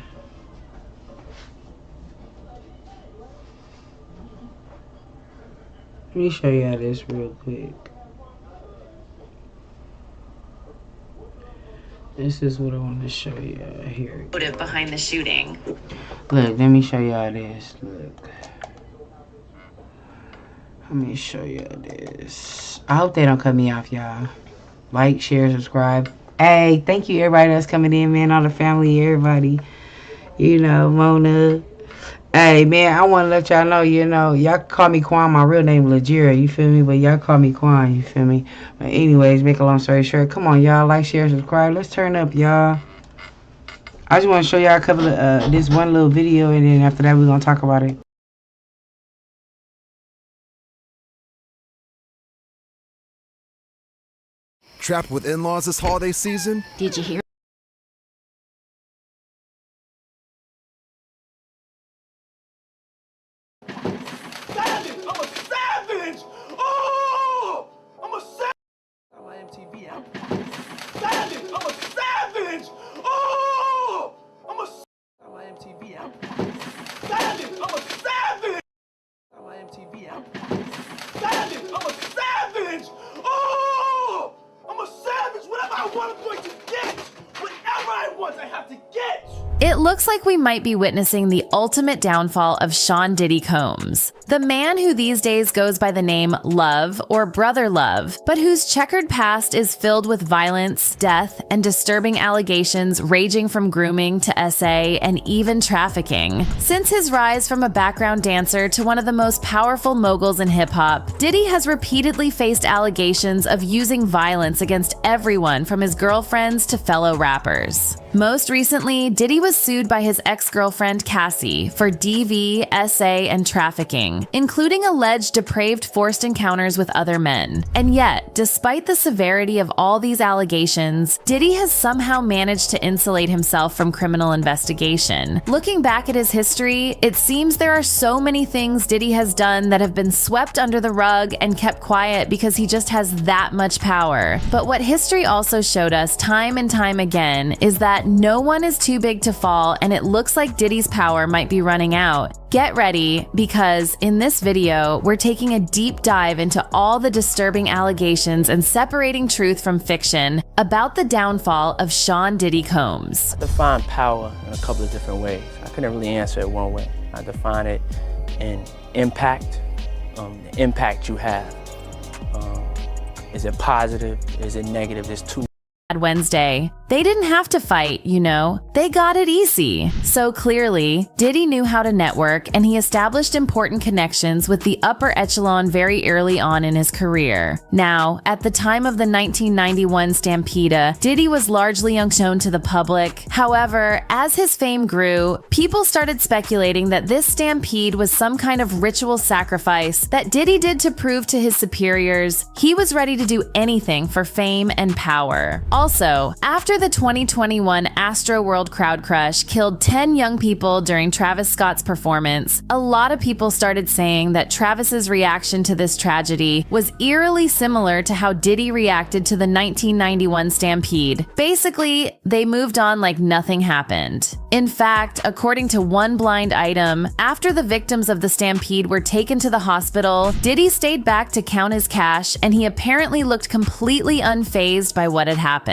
Let me show y'all this real quick. This is what I want to show y'all here. motive behind the shooting. Look, let me show y'all this. Look. Let me show y'all this. I hope they don't cut me off, y'all. Like, share, subscribe. Hey, thank you everybody that's coming in, man. All the family, everybody. You know, Mona. Hey, man, I want to let y'all know, you know, y'all call me Quan. My real name is Legera, you feel me? But y'all call me Quan, you feel me? But anyways, make a long story short. Come on, y'all. Like, share, subscribe. Let's turn up, y'all. I just want to show y'all a couple of, this one little video, and then after that, we're going to talk about it. Trapped with in-laws this holiday season? Did you hear? Savage! I'm a savage! Oh! I'm a savage! MTV out. Savage! I'm a savage! Oh! I'm a MTV out. Savage! I'm a savage! MTV out. Savage! I'm a savage! Oh! I'm a savage! Whatever I want, I'm going to get! It looks like we might be witnessing the ultimate downfall of Sean Diddy Combs, the man who these days goes by the name Love or Brother Love, but whose checkered past is filled with violence, death, and disturbing allegations ranging from grooming to SA and even trafficking. Since his rise from a background dancer to one of the most powerful moguls in hip-hop, Diddy has repeatedly faced allegations of using violence against everyone from his girlfriends to fellow rappers. Most recently, Diddy was sued by his ex-girlfriend Cassie for DV, SA, and trafficking, including alleged depraved forced encounters with other men. And yet, despite the severity of all these allegations, Diddy has somehow managed to insulate himself from criminal investigation. Looking back at his history, it seems there are so many things Diddy has done that have been swept under the rug and kept quiet because he just has that much power. But what history also showed us time and time again is that no one is too big to fall, and it looks like Diddy's power might be running out. Get ready, because in this video, we're taking a deep dive into all the disturbing allegations and separating truth from fiction about the downfall of Sean Diddy Combs. I define power in a couple of different ways. I couldn't really answer it one way. I define it in impact, the impact you have. Is it positive? Is it negative? There's two. Wednesday. They didn't have to fight, you know. They got it easy. So clearly, Diddy knew how to network, and he established important connections with the upper echelon very early on in his career. Now, at the time of the 1991 Stampede, Diddy was largely unknown to the public. However, as his fame grew, people started speculating that this stampede was some kind of ritual sacrifice that Diddy did to prove to his superiors he was ready to do anything for fame and power. Also, after the 2021 Astroworld crowd crush killed 10 young people during Travis Scott's performance, a lot of people started saying that Travis's reaction to this tragedy was eerily similar to how Diddy reacted to the 1991 Stampede. Basically, they moved on like nothing happened. In fact, according to one blind item, after the victims of the Stampede were taken to the hospital, Diddy stayed back to count his cash, and he apparently looked completely unfazed by what had happened.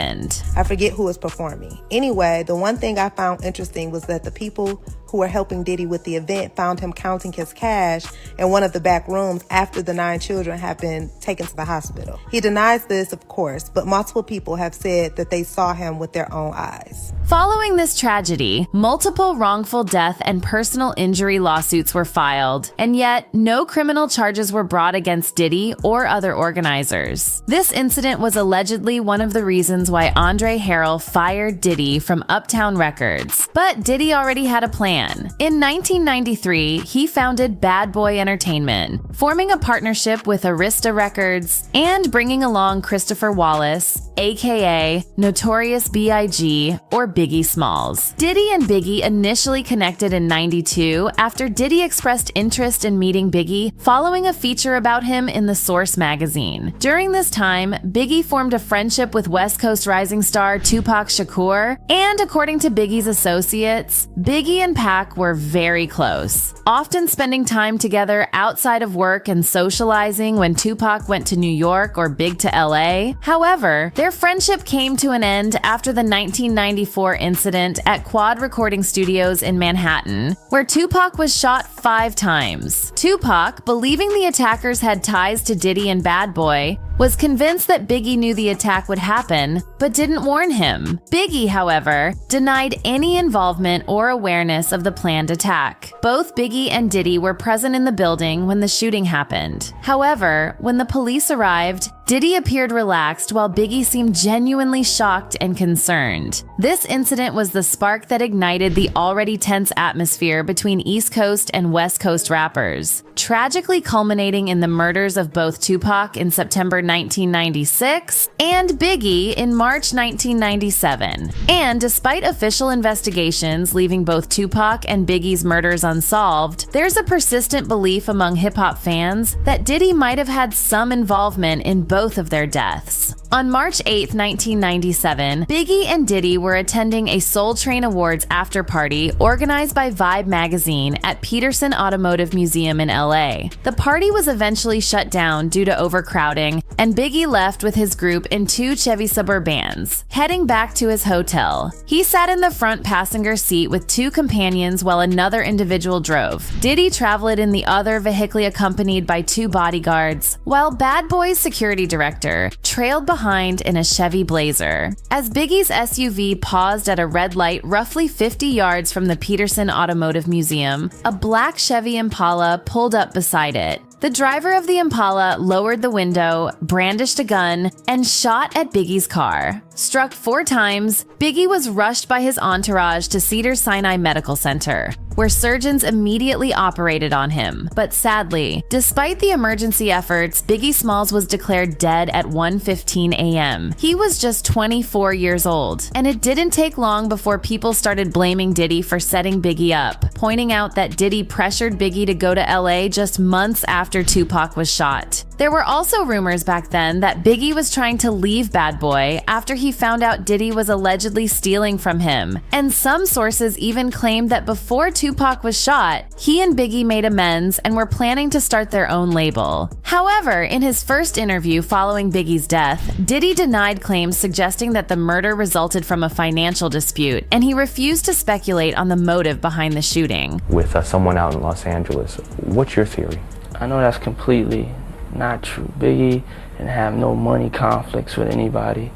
I forget who was performing. Anyway, the one thing I found interesting was that the people who were helping Diddy with the event found him counting his cash in one of the back rooms after the 9 children had been taken to the hospital. He denies this, of course, but multiple people have said that they saw him with their own eyes. Following this tragedy, multiple wrongful death and personal injury lawsuits were filed, and yet no criminal charges were brought against Diddy or other organizers. This incident was allegedly one of the reasons why Andre Harrell fired Diddy from Uptown Records, but Diddy already had a plan. In 1993, he founded Bad Boy Entertainment, forming a partnership with Arista Records and bringing along Christopher Wallace, aka Notorious B.I.G. or Biggie Smalls. Diddy and Biggie initially connected in '92 after Diddy expressed interest in meeting Biggie following a feature about him in The Source magazine. During this time, Biggie formed a friendship with West Coast rising star Tupac Shakur, and according to Biggie's associates, Biggie and Pac were very close, often spending time together outside of work and socializing when Tupac went to New York or Big to LA. However, their friendship came to an end after the 1994 incident at Quad Recording Studios in Manhattan, where Tupac was shot 5 times. Tupac, believing the attackers had ties to Diddy and Bad Boy, was convinced that Biggie knew the attack would happen, but didn't warn him. Biggie, however, denied any involvement or awareness of the planned attack. Both Biggie and Diddy were present in the building when the shooting happened. However, when the police arrived, Diddy appeared relaxed while Biggie seemed genuinely shocked and concerned. This incident was the spark that ignited the already tense atmosphere between East Coast and West Coast rappers, tragically culminating in the murders of both Tupac in September 1996 and Biggie in March 1997. And despite official investigations leaving both Tupac and Biggie's murders unsolved, there's a persistent belief among hip-hop fans that Diddy might have had some involvement in both of their deaths. On March 8, 1997, Biggie and Diddy were attending a Soul Train Awards after party organized by Vibe magazine at Peterson Automotive Museum in LA. The party was eventually shut down due to overcrowding, and Biggie left with his group in 2 Chevy Suburbans, heading back to his hotel. He sat in the front passenger seat with 2 companions while another individual drove. Diddy traveled in the other vehicle accompanied by 2 bodyguards, while Bad Boy's security director trailed behind in a Chevy Blazer. As Biggie's SUV paused at a red light roughly 50 yards from the Peterson Automotive Museum, a black Chevy Impala pulled up beside it. The driver of the Impala lowered the window, brandished a gun, and shot at Biggie's car. Struck 4 times, Biggie was rushed by his entourage to Cedars-Sinai Medical Center, where surgeons immediately operated on him. But sadly, despite the emergency efforts, Biggie Smalls was declared dead at 1:15 a.m. He was just 24 years old, and it didn't take long before people started blaming Diddy for setting Biggie up, pointing out that Diddy pressured Biggie to go to LA just months after Tupac was shot. There were also rumors back then that Biggie was trying to leave Bad Boy after he found out Diddy was allegedly stealing from him, and some sources even claimed that before Tupac was shot, he and Biggie made amends and were planning to start their own label. However, in his first interview following Biggie's death, Diddy denied claims suggesting that the murder resulted from a financial dispute, and he refused to speculate on the motive behind the shooting. With someone out in Los Angeles, what's your theory? I know that's completely not true. Biggie didn't have no money conflicts with anybody.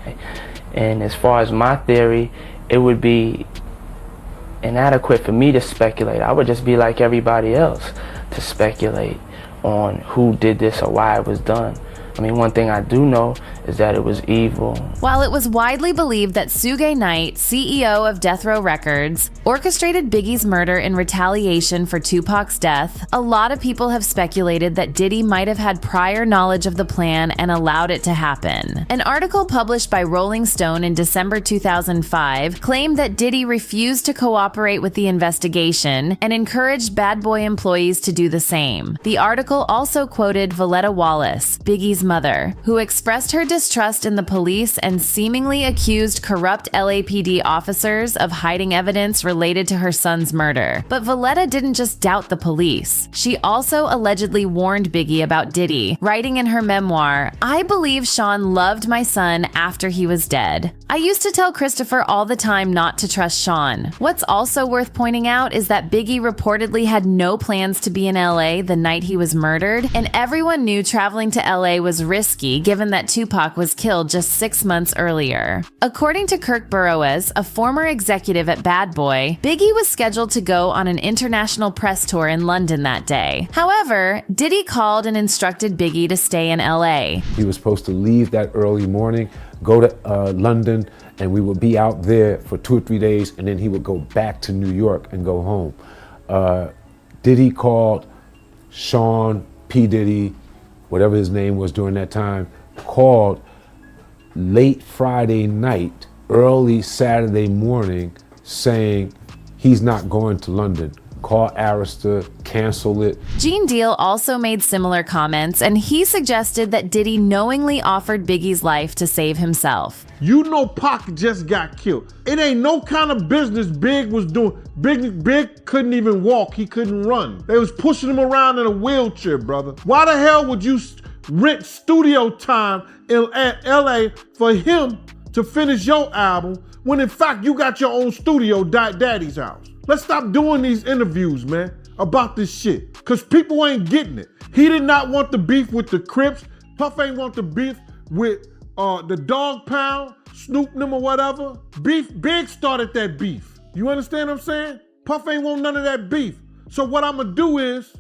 And as far as my theory, it would be inadequate for me to speculate. I would just be like everybody else to speculate on who did this or why it was done. I mean, one thing I do know is that it was evil. While it was widely believed that Suge Knight, CEO of Death Row Records, orchestrated Biggie's murder in retaliation for Tupac's death, a lot of people have speculated that Diddy might have had prior knowledge of the plan and allowed it to happen. An article published by Rolling Stone in December 2005 claimed that Diddy refused to cooperate with the investigation and encouraged Bad Boy employees to do the same. The article also quoted Valletta Wallace, Biggie's mother, who expressed her distrust in the police and seemingly accused corrupt LAPD officers of hiding evidence related to her son's murder. But Valletta didn't just doubt the police. She also allegedly warned Biggie about Diddy, writing in her memoir, "I believe Sean loved my son after he was dead. I used to tell Christopher all the time not to trust Sean." What's also worth pointing out is that Biggie reportedly had no plans to be in LA the night he was murdered, and everyone knew traveling to LA was risky given that Tupac was killed just 6 months earlier. According to Kirk Burroughs, a former executive at Bad Boy, Biggie was scheduled to go on an international press tour in London that day. However, Diddy called and instructed Biggie to stay in LA. He was supposed to leave that early morning, go to London, and we would be out there for 2 or 3 days, and then he would go back to New York and go home. Diddy called Sean P. Diddy, whatever his name was during that time, called late Friday night, early Saturday morning, saying he's not going to London. Call Arista, cancel it. Gene Deal also made similar comments, and he suggested that Diddy knowingly offered Biggie's life to save himself. You know Pac just got killed. It ain't no kind of business Big was doing. Big couldn't even walk, he couldn't run. They was pushing him around in a wheelchair, brother. Why the hell would you rent studio time at LA for him to finish your album when in fact you got your own studio at Daddy's house? Let's stop doing these interviews, man, about this shit, because people ain't getting it. He did not want the beef with the Crips. Puff ain't want the beef with the Dog Pound, Snoop them or whatever. Big started that beef. You understand what I'm saying? Puff ain't want none of that beef. So what I'm gonna do is,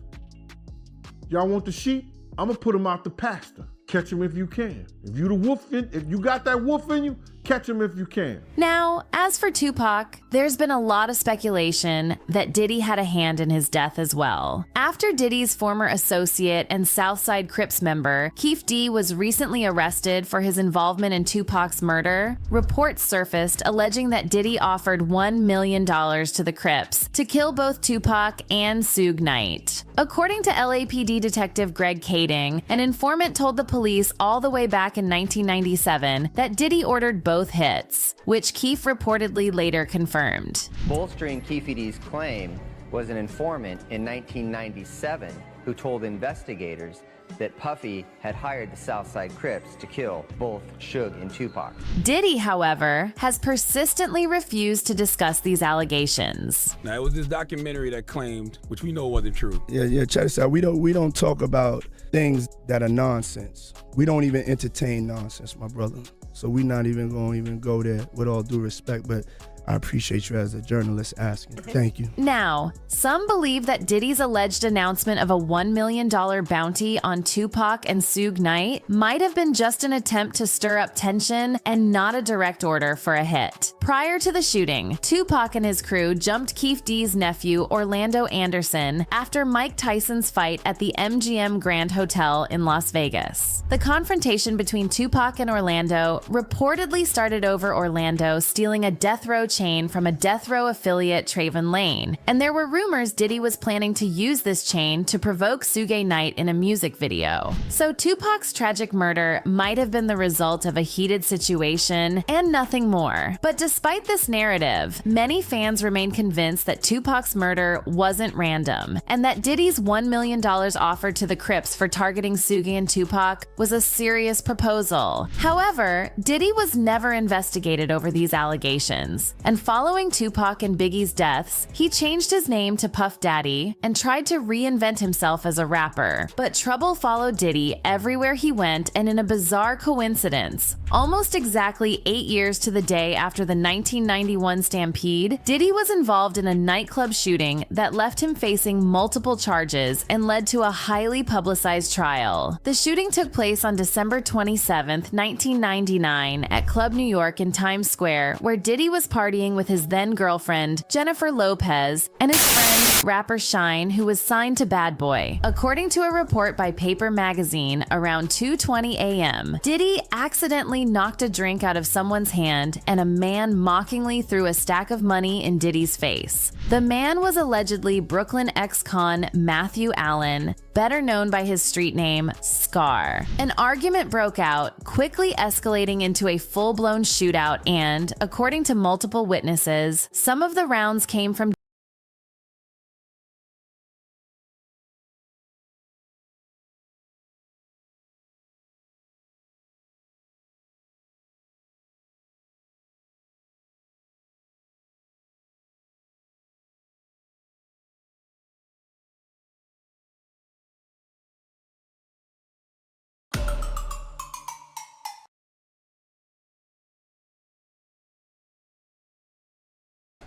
y'all want the sheep? I'm gonna put them out the pasture. Catch them if you can. If you the wolf, if you got that wolf in you, Catch him if you can. Now, as for Tupac, there's been a lot of speculation that Diddy had a hand in his death as well. After Diddy's former associate and Southside Crips member, Keef D, was recently arrested for his involvement in Tupac's murder, reports surfaced alleging that Diddy offered $1 million to the Crips to kill both Tupac and Suge Knight. According to LAPD detective Greg Kading, an informant told the police all the way back in 1997 that Diddy ordered both hits, which Keef reportedly later confirmed. Bolstering Keef D's claim was an informant in 1997 who told investigators that Puffy had hired the Southside Crips to kill both Suge and Tupac. Diddy, however, has persistently refused to discuss these allegations. Now, it was this documentary that claimed, which we know wasn't true. Yeah, check this out. We don't talk about things that are nonsense. We don't even entertain nonsense, my brother. So we're not even going to go there, with all due respect, but I appreciate you as a journalist asking. Thank you. Now, some believe that Diddy's alleged announcement of a $1 million bounty on Tupac and Suge Knight might have been just an attempt to stir up tension and not a direct order for a hit. Prior to the shooting, Tupac and his crew jumped Keef D's nephew, Orlando Anderson, after Mike Tyson's fight at the MGM Grand Hotel in Las Vegas. The confrontation between Tupac and Orlando reportedly started over Orlando stealing a death row chain from a death row affiliate, Traven Lane, and there were rumors Diddy was planning to use this chain to provoke Suge Knight in a music video. So Tupac's tragic murder might have been the result of a heated situation and nothing more. But despite this narrative, many fans remain convinced that Tupac's murder wasn't random, and that Diddy's $1 million offered to the Crips for targeting Suge and Tupac was a serious proposal. However, Diddy was never investigated over these allegations. And following Tupac and Biggie's deaths, he changed his name to Puff Daddy and tried to reinvent himself as a rapper. But trouble followed Diddy everywhere he went, and in a bizarre coincidence, almost exactly 8 years to the day after the 1991 stampede, Diddy was involved in a nightclub shooting that left him facing multiple charges and led to a highly publicized trial. The shooting took place on December 27, 1999 at Club New York in Times Square, where Diddy was partying with his then-girlfriend, Jennifer Lopez, and his friend, rapper Shine, who was signed to Bad Boy. According to a report by Paper Magazine, around 2:20 a.m., Diddy accidentally knocked a drink out of someone's hand, and a man mockingly threw a stack of money in Diddy's face. The man was allegedly Brooklyn ex-con Matthew Allen, better known by his street name, Scar. An argument broke out, quickly escalating into a full-blown shootout, and, according to multiple witnesses, some of the rounds came from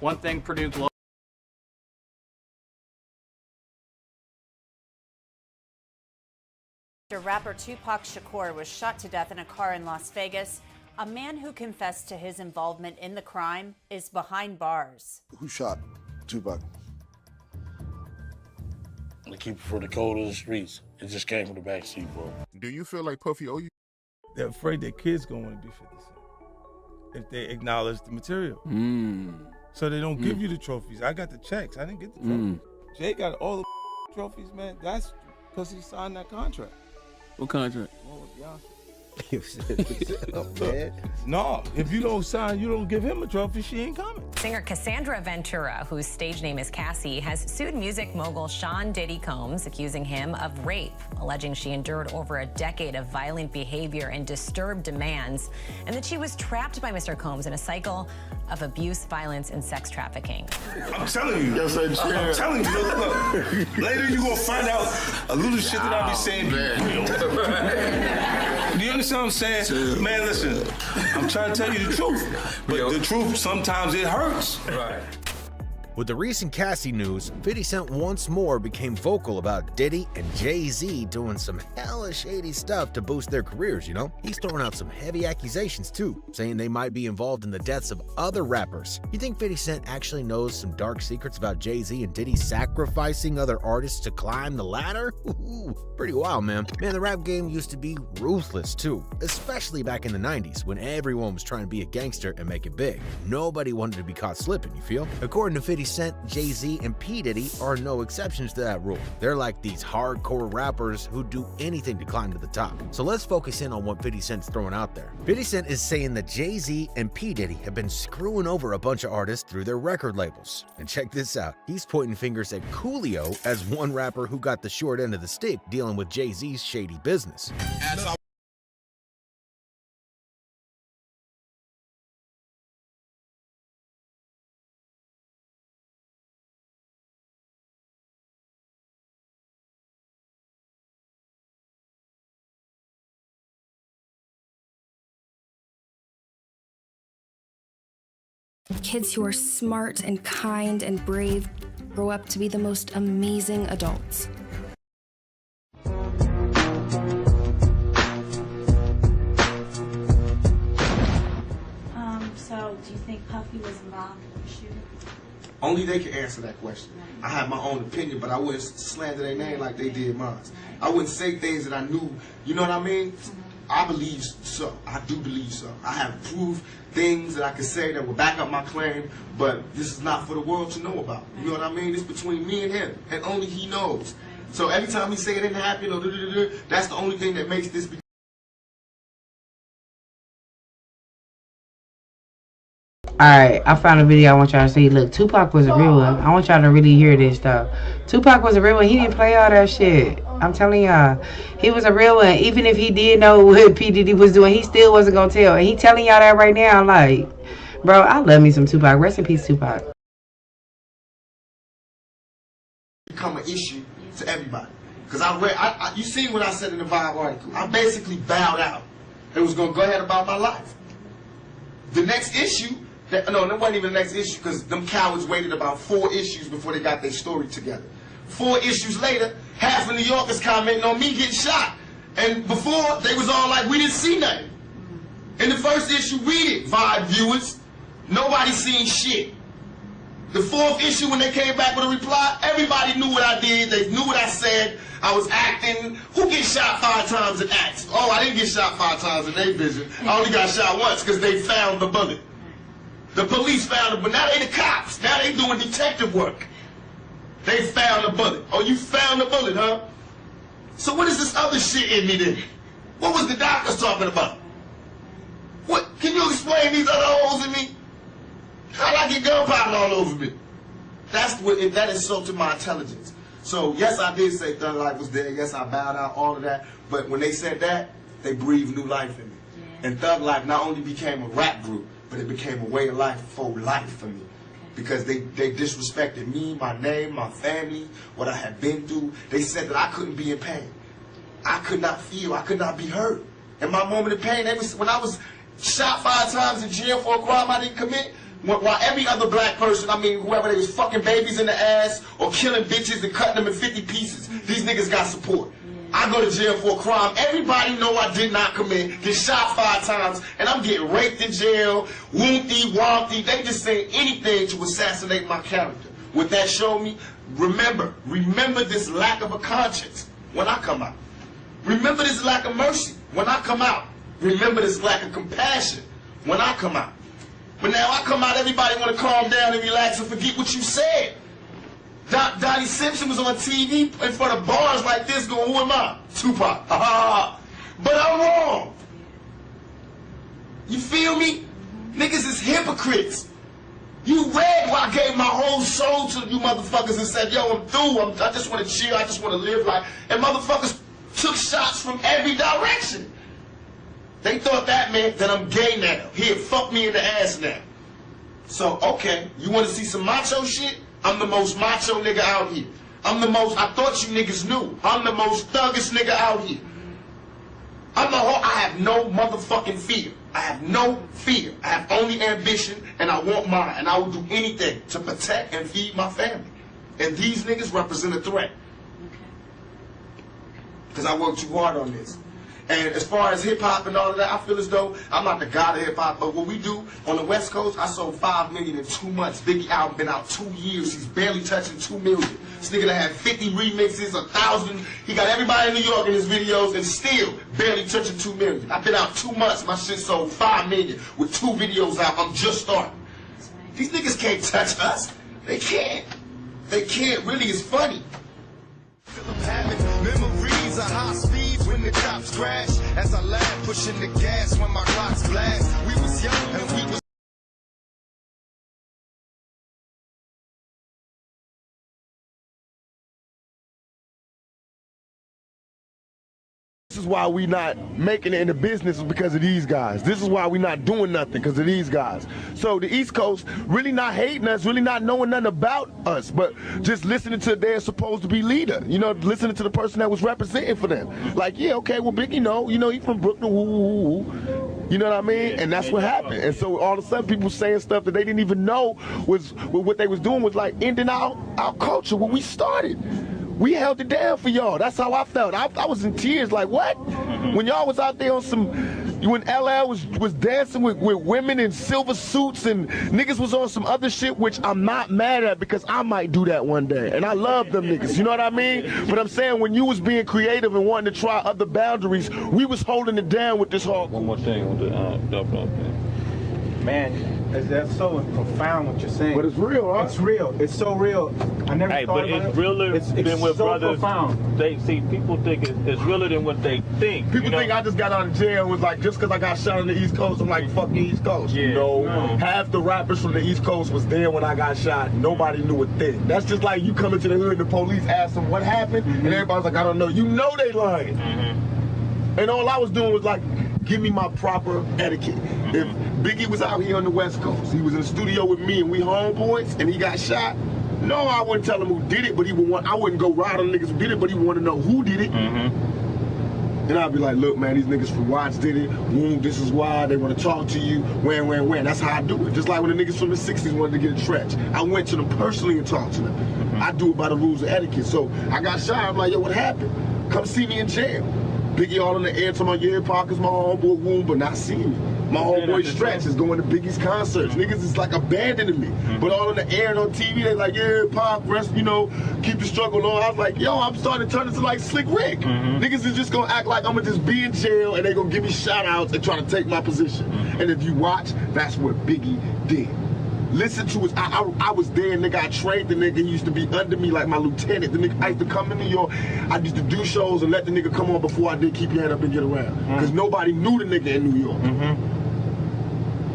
One thing Purdue Global. Rapper Tupac Shakur was shot to death in a car in Las Vegas. A man who confessed to his involvement in the crime is behind bars. Who shot Tupac? To keep it for the code of the streets. It just came from the backseat, bro. Do you feel like Puffy owe you? They're afraid their kids gonna want to do 50 Cent if they acknowledge the material. So they don't give you the trophies. I got the checks. I didn't get the trophies. Jay got all the trophies, man. That's because he signed that contract. What contract? Oh, no, if you don't sign, you don't give him a trophy, she ain't coming. Singer Cassandra Ventura, whose stage name is Cassie, has sued music mogul Sean Diddy Combs, accusing him of rape, alleging she endured over a decade of violent behavior and disturbed demands, and that she was trapped by Mr. Combs in a cycle of abuse, violence, and sex trafficking. I'm telling you. Yes, I'm telling you. Look. Later you gonna find out a little shit that I be saying. Do you understand what I'm saying? Man, listen, I'm trying to tell you the truth. But the truth, sometimes it hurts. Right. With the recent Cassie news, 50 Cent once more became vocal about Diddy and Jay-Z doing some hella shady stuff to boost their careers, you know? He's throwing out some heavy accusations too, saying they might be involved in the deaths of other rappers. You think 50 Cent actually knows some dark secrets about Jay-Z and Diddy sacrificing other artists to climb the ladder? Ooh, pretty wild, man. Man, the rap game used to be ruthless too, especially back in the 90s when everyone was trying to be a gangster and make it big. Nobody wanted to be caught slipping, you feel? According to 50 Cent, Jay-Z, and P. Diddy are no exceptions to that rule. They're like these hardcore rappers who do anything to climb to the top. So let's focus in on what 50 Cent's throwing out there. 50 Cent is saying that Jay-Z and P. Diddy have been screwing over a bunch of artists through their record labels. And check this out. He's pointing fingers at Coolio as one rapper who got the short end of the stick dealing with Jay-Z's shady business. Kids who are smart and kind and brave grow up to be the most amazing adults. So do you think Puffy was involved in the shooting? Only they can answer that question. I have my own opinion, but I wouldn't slander their name like they did mine. I wouldn't say things that I knew, you know what I mean? I believe so. I do believe so. I have proved things that I can say that will back up my claim, but this is not for the world to know about. You know what I mean? It's between me and him, and only he knows. So every time he say it didn't happen, or that's the only thing that makes this be. Alright, I found a video I want y'all to see. Look, Tupac was a real one. I want y'all to really hear this stuff. Tupac was a real one. He didn't play all that shit. I'm telling y'all. He was a real one. Even if he did know what P. Diddy was doing, he still wasn't going to tell. And he telling y'all that right now. Like, bro, I love me some Tupac. Rest in peace, Tupac. Become an issue to everybody. Because you seen what I said in the Vibe article. I basically bowed out. It was going to go ahead about my life. The next issue... No, that wasn't even the next issue because them cowards waited about 4 issues before they got their story together. 4 issues later, half of New Yorkers commenting on me getting shot. And before, they was all like, we didn't see nothing. In the first issue, read it, Vibe viewers. Nobody seen shit. The 4th issue, when they came back with a reply, everybody knew what I did. They knew what I said. I was acting. Who gets shot 5 times and acts? Oh, I didn't get shot 5 times in their vision. I only got shot once because they found the bullet. The police found it, but now they the cops. Now they doing detective work. They found the bullet. Oh, you found the bullet, huh? So what is this other shit in me then? What was the doctors talking about? What? Can you explain these other holes in me? How'd I get gunpowder all over me? That insulted my intelligence. So yes, I did say Thug Life was dead. Yes, I bowed out, all of that. But when they said that, they breathed new life in me. Yeah. And Thug Life not only became a rap group, but it became a way of life for life for me. Because they disrespected me, my name, my family, what I had been through. They said that I couldn't be in pain. I could not feel, I could not be hurt. In my moment of pain, when I was shot 5 times in jail for a crime I didn't commit, while every other black person, I mean, whoever, they was fucking babies in the ass or killing bitches and cutting them in 50 pieces, these niggas got support. I go to jail for a crime everybody know I did not commit, get shot 5 times, and I'm getting raped in jail, Wouldnt, they just saying anything to assassinate my character. What that showed me, remember this lack of a conscience when I come out. Remember this lack of mercy when I come out. Remember this lack of compassion when I come out. But now I come out, everybody want to calm down and relax and forget what you said. Donnie Simpson was on TV in front of bars like this going, who am I? Tupac. But I'm wrong. You feel me? Niggas is hypocrites. You read where I gave my whole soul to you motherfuckers and said, yo, I'm through. I just want to chill. I just want to live life. And motherfuckers took shots from every direction. They thought that meant that I'm gay now. Here, fuck me in the ass now. So, okay, you want to see some macho shit? I'm the most macho nigga out here. I thought you niggas knew. I'm the most thuggest nigga out here. I have no motherfucking fear. I have no fear. I have only ambition, and I want mine. And I will do anything to protect and feed my family. And these niggas represent a threat. Because I worked too hard on this. And as far as hip-hop and all of that, I feel as though I'm not the god of hip-hop, but what we do on the West Coast, I sold 5 million in 2 months. Biggie album been out 2 years. He's barely touching 2 million. This nigga that had 50 remixes, 1,000. He got everybody in New York in his videos and still barely touching 2 million. I've been out 2 months. My shit sold 5 million with 2 videos out. I'm just starting. These niggas can't touch us. They can't. They can't. Really, it's funny. Memories of high speed when the cops crash. As I laugh, pushing the gas when my clocks blast. We was young and we was. This is why we not making it in the business is because of these guys. This is why we not doing nothing because of these guys. So the East Coast really not hating us, really not knowing nothing about us, but just listening to their supposed to be leader. You know, listening to the person that was representing for them. Like, yeah, okay, well, Biggie, he from Brooklyn, woo. You know what I mean? And that's what happened. And so all of a sudden people saying stuff that they didn't even know was what they was doing was like ending our culture when we started. We held it down for y'all. That's how I felt. I was in tears like, what? When y'all was out there on some, when LL was dancing with women in silver suits and niggas was on some other shit, which I'm not mad at because I might do that one day. And I love them niggas, you know what I mean? But I'm saying when you was being creative and wanting to try other boundaries, we was holding it down with this whole. One more thing on the double thing. Man, that's so profound what you're saying. But it's real, huh? It's real. It's so real. I never thought about it. It's realer than what so brothers. Profound. They see. People think it's realer than what they think. People think I just got out of jail and was like, just because I got shot on the East Coast, I'm like, fuck the East Coast. Yeah, no, half the rappers from the East Coast was there when I got shot. Nobody knew a thing. That's just like you coming to the hood and the police ask them what happened, and everybody's like, I don't know. You know they lying. And all I was doing was like, give me my proper etiquette. If Biggie was out here on the West Coast, he was in the studio with me and we homeboys, and he got shot, no, I wouldn't tell him who did it, but I wouldn't go ride on niggas who did it, but he wanted to know who did it. And I'd be like, look, man, these niggas from Wouldnt did it. Wouldnt, this is why. They want to talk to you. When. That's how I do it. Just like when the niggas from the 60s wanted to get a stretch. I went to them personally and talked to them. I do it by the rules of etiquette. So I got shot. I'm like, yo, what happened? Come see me in jail. Biggie all in the air to my yeah, Parker's my homeboy Wouldnt, but not seeing me. My homeboy Stretch is going to Biggie's concerts. Niggas is like abandoning me. But all in the air and on TV, they like, yeah, Pop, rest, keep the struggle on. I was like, yo, I'm starting to turn into like Slick Rick. Niggas is just gonna act like I'm gonna just be in jail and they gonna give me shout outs and try to take my position. And if you watch, that's what Biggie did. Listen to us. I was there, nigga. I trained the nigga. He used to be under me like my lieutenant. The nigga, I used to come in New York. I used to do shows and let the nigga come on before I did Keep Your Head Up and Get Around. Because nobody knew the nigga in New York.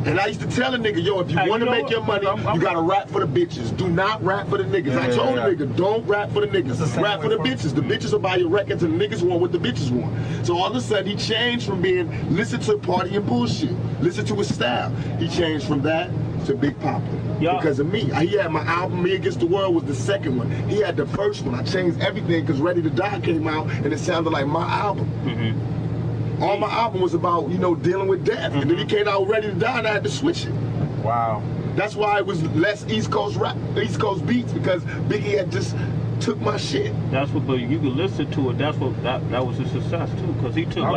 And I used to tell the nigga, yo, if you want to make your money, you gotta rap for the bitches. Do not rap for the niggas. I told the nigga, don't rap for the niggas. Rap for the bitches. The bitches will buy your records and the niggas want what the bitches want. So all of a sudden he changed from being listen to party and bullshit, listen to his style. He changed from that to Big Papa. Because of me. He had my album, Me Against the World was the second one. He had the first one. I changed everything because Ready to Die came out and it sounded like my album. All my album was about, dealing with death. And then he came out Ready to Die and I had to switch it. Wow. That's why it was less East Coast rap, East Coast beats, because Biggie had just took my shit. That's what, but you could listen to it. That's what that was a success too, because he took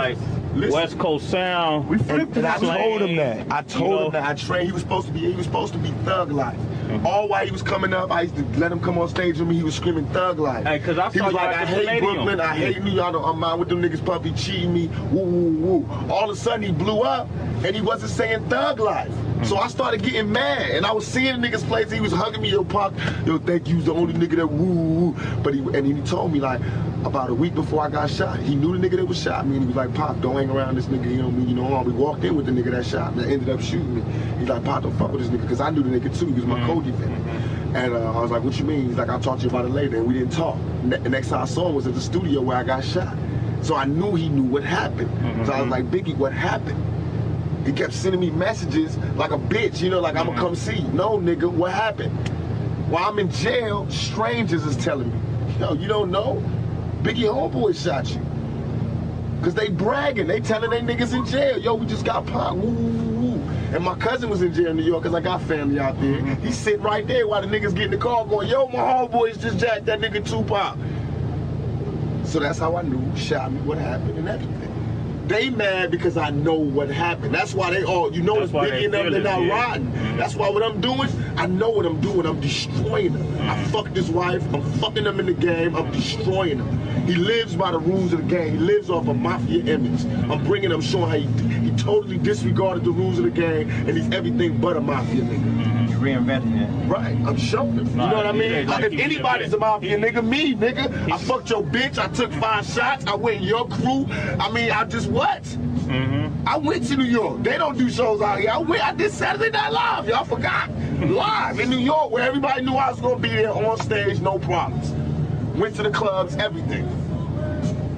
West Coast sound. We flipped it. I told him that. I told him that. I trained. He was supposed to be Thug Life. All while he was coming up, I used to let him come on stage with me. He was screaming Thug Life. Hey, cause I he was like, I hate Brooklyn. I hate New York. I'm out with them niggas, puppy cheating me. Woo woo woo. All of a sudden he blew up, and he wasn't saying Thug Life. So I started getting mad, and I was seeing niggas plays. He was hugging me, yo, Pac, yo, thank you, was the only nigga that woo. But he told me like about a week before I got shot. He knew the nigga that was shot me, and he was like, Pac, don't hang around this nigga. We walked in with the nigga that shot me, that ended up shooting me. He's like, Pac, don't fuck with this nigga, because I knew the nigga too. He was my co-defendant. And I was like, what you mean? He's like, I'll talk to you about it later. And we didn't talk. The next time I saw him was at the studio where I got shot. So I knew he knew what happened. So I was like, Biggie, what happened? He kept sending me messages like a bitch, like I'm gonna come see you. No, nigga, what happened? While I'm in jail, strangers is telling me, yo, you don't know? Biggie homeboy shot you. Because they bragging. They telling they niggas in jail. Yo, we just got popped. Woo, woo, woo. And my cousin was in jail in New York because I got family out there. He's sitting right there while the niggas get in the car going, yo, my homeboys just jacked that nigga Tupac. So that's how I knew who shot me, what happened, and everything. They mad because I know what happened. That's why they all, you know, it's Biggie and them, they're not riding. That's why what I'm doing, I know what I'm doing. I'm destroying them. I fucked his wife. I'm fucking them in the game. I'm destroying him. He lives by the rules of the game. He lives off a mafia image. I'm bringing him, showing how he totally disregarded the rules of the game, and he's everything but a mafia nigga. You're reinventing it. Right, I'm showing him. You know what I mean? Like, if anybody's a mafia nigga, me, nigga. I fucked your bitch. I took 5 shots. I went in your crew. I mean, I just what? I went to New York. They don't do shows out here. I did Saturday Night Live. Y'all forgot? Live in New York, where everybody knew I was gonna be there on stage, no problems. Went to the clubs, everything.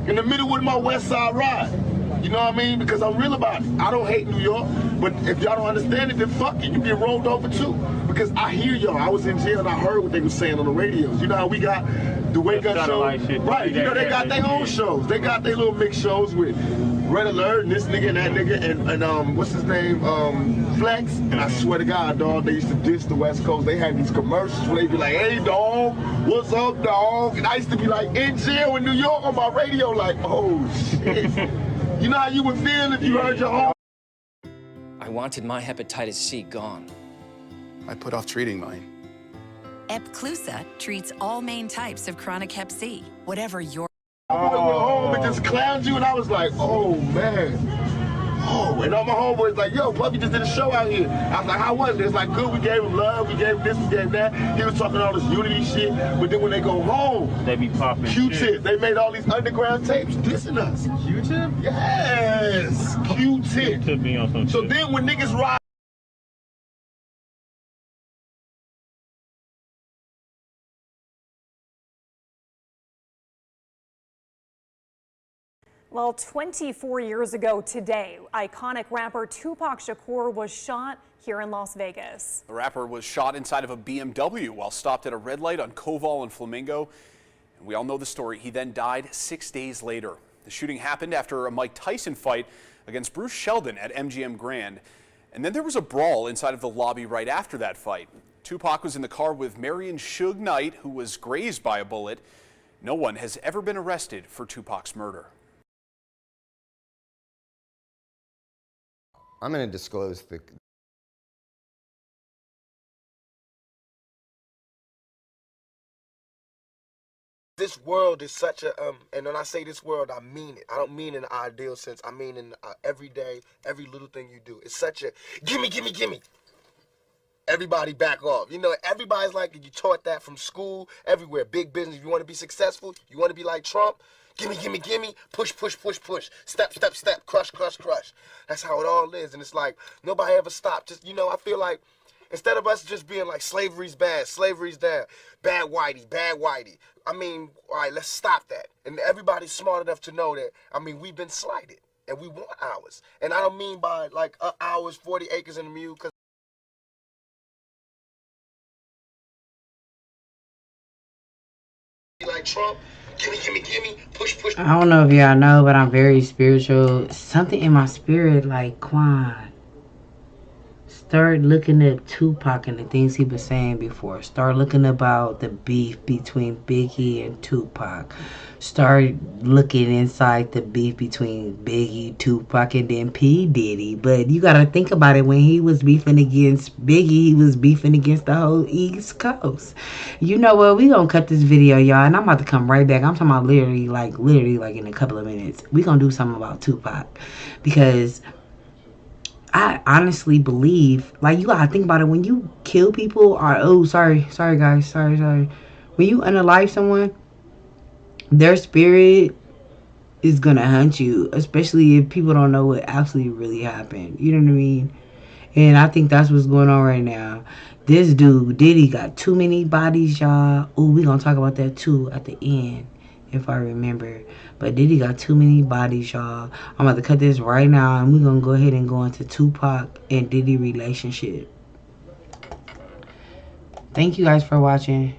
In the middle with my West Side ride. You know what I mean? Because I'm real about it. I don't hate New York, but if y'all don't understand it, then fuck it. You get rolled over too. Because I hear y'all. I was in jail and I heard what they were saying on the radios. You know how we got the Wake Up show? Right. You know, they got their own shows. They got their little mix shows with Red Alert and this nigga and that nigga and what's his name? Flex. And I swear to God, dog, they used to diss the West Coast. They had these commercials where they be like, hey, dog, what's up, dog? And I used to be like in jail in New York on my radio like, oh, shit. You know how you would feel if you heard your own? I wanted my hepatitis C gone. I put off treating mine. Epclusa treats all main types of chronic hep C, whatever your... My boy went home and just clowned you, and I was like, oh, man. Oh, and all my homeboys like, yo, Puffy just did a show out here. I was like, how was it? It's like, good, we gave him love, we gave him this, we gave him that. He was talking all this unity shit, but then when they go home, they be popping Q-Tip, they made all these underground tapes dissing us. Q-Tip? Yes, Q-Tip. Q-Tip be on some So shit. then when niggas ride, Well, 24 years ago today, iconic rapper Tupac Shakur was shot here in Las Vegas. The rapper was shot inside of a BMW while stopped at a red light on Koval and Flamingo. And we all know the story. He then died 6 days later. The shooting happened after a Mike Tyson fight against Bruce Sheldon at MGM Grand. And then there was a brawl inside of the lobby right after that fight. Tupac was in the car with Marion Suge Knight, who was grazed by a bullet. No one has ever been arrested for Tupac's murder. I'm going to disclose the... this world is such a, and when I say this world, I mean it. I don't mean in an ideal sense. I mean in every day, every little thing you do. It's such a, gimme, gimme, gimme. Everybody back off. You know, everybody's like, you taught that from school, everywhere. Big business. If you want to be successful, you want to be like Trump, gimme, gimme, gimme, push, push, push, push, step, step, step, crush, crush, crush. That's how it all is. And it's like, nobody ever stopped. Just, you know, I feel like instead of us just being like, slavery's bad, slavery's down, bad whitey, bad whitey. I mean, all right, let's stop that. And everybody's smart enough to know that, I mean, we've been slighted and we want ours. And I don't mean by like ours, 40 acres and a mule, because like Trump, gimme, gimme, gimme, push, push. I don't know if y'all know, but I'm very spiritual. Something in my spirit, like Quan. Start looking at Tupac and the things he was saying before. Start looking about the beef between Biggie and Tupac. Start looking inside the beef between Biggie, Tupac, and then P. Diddy. But you gotta think about it. When he was beefing against Biggie, he was beefing against the whole East Coast. You know what? We gonna cut this video, y'all, and I'm about to come right back. I'm talking about literally like in a couple of minutes. We gonna do something about Tupac, because I honestly believe, like, you gotta think about it, when you kill people, or, oh, sorry guys, when you unalive someone, their spirit is gonna hunt you, especially if people don't know what actually really happened. You know what I mean? And I think that's what's going on right now. This dude, Diddy, got too many bodies, y'all. Oh, we gonna talk about that too at the end, if I remember. But Diddy got too many bodies, y'all. I'm about to cut this right now, and we're gonna go ahead and go into Tupac and Diddy relationship. Thank you guys for watching.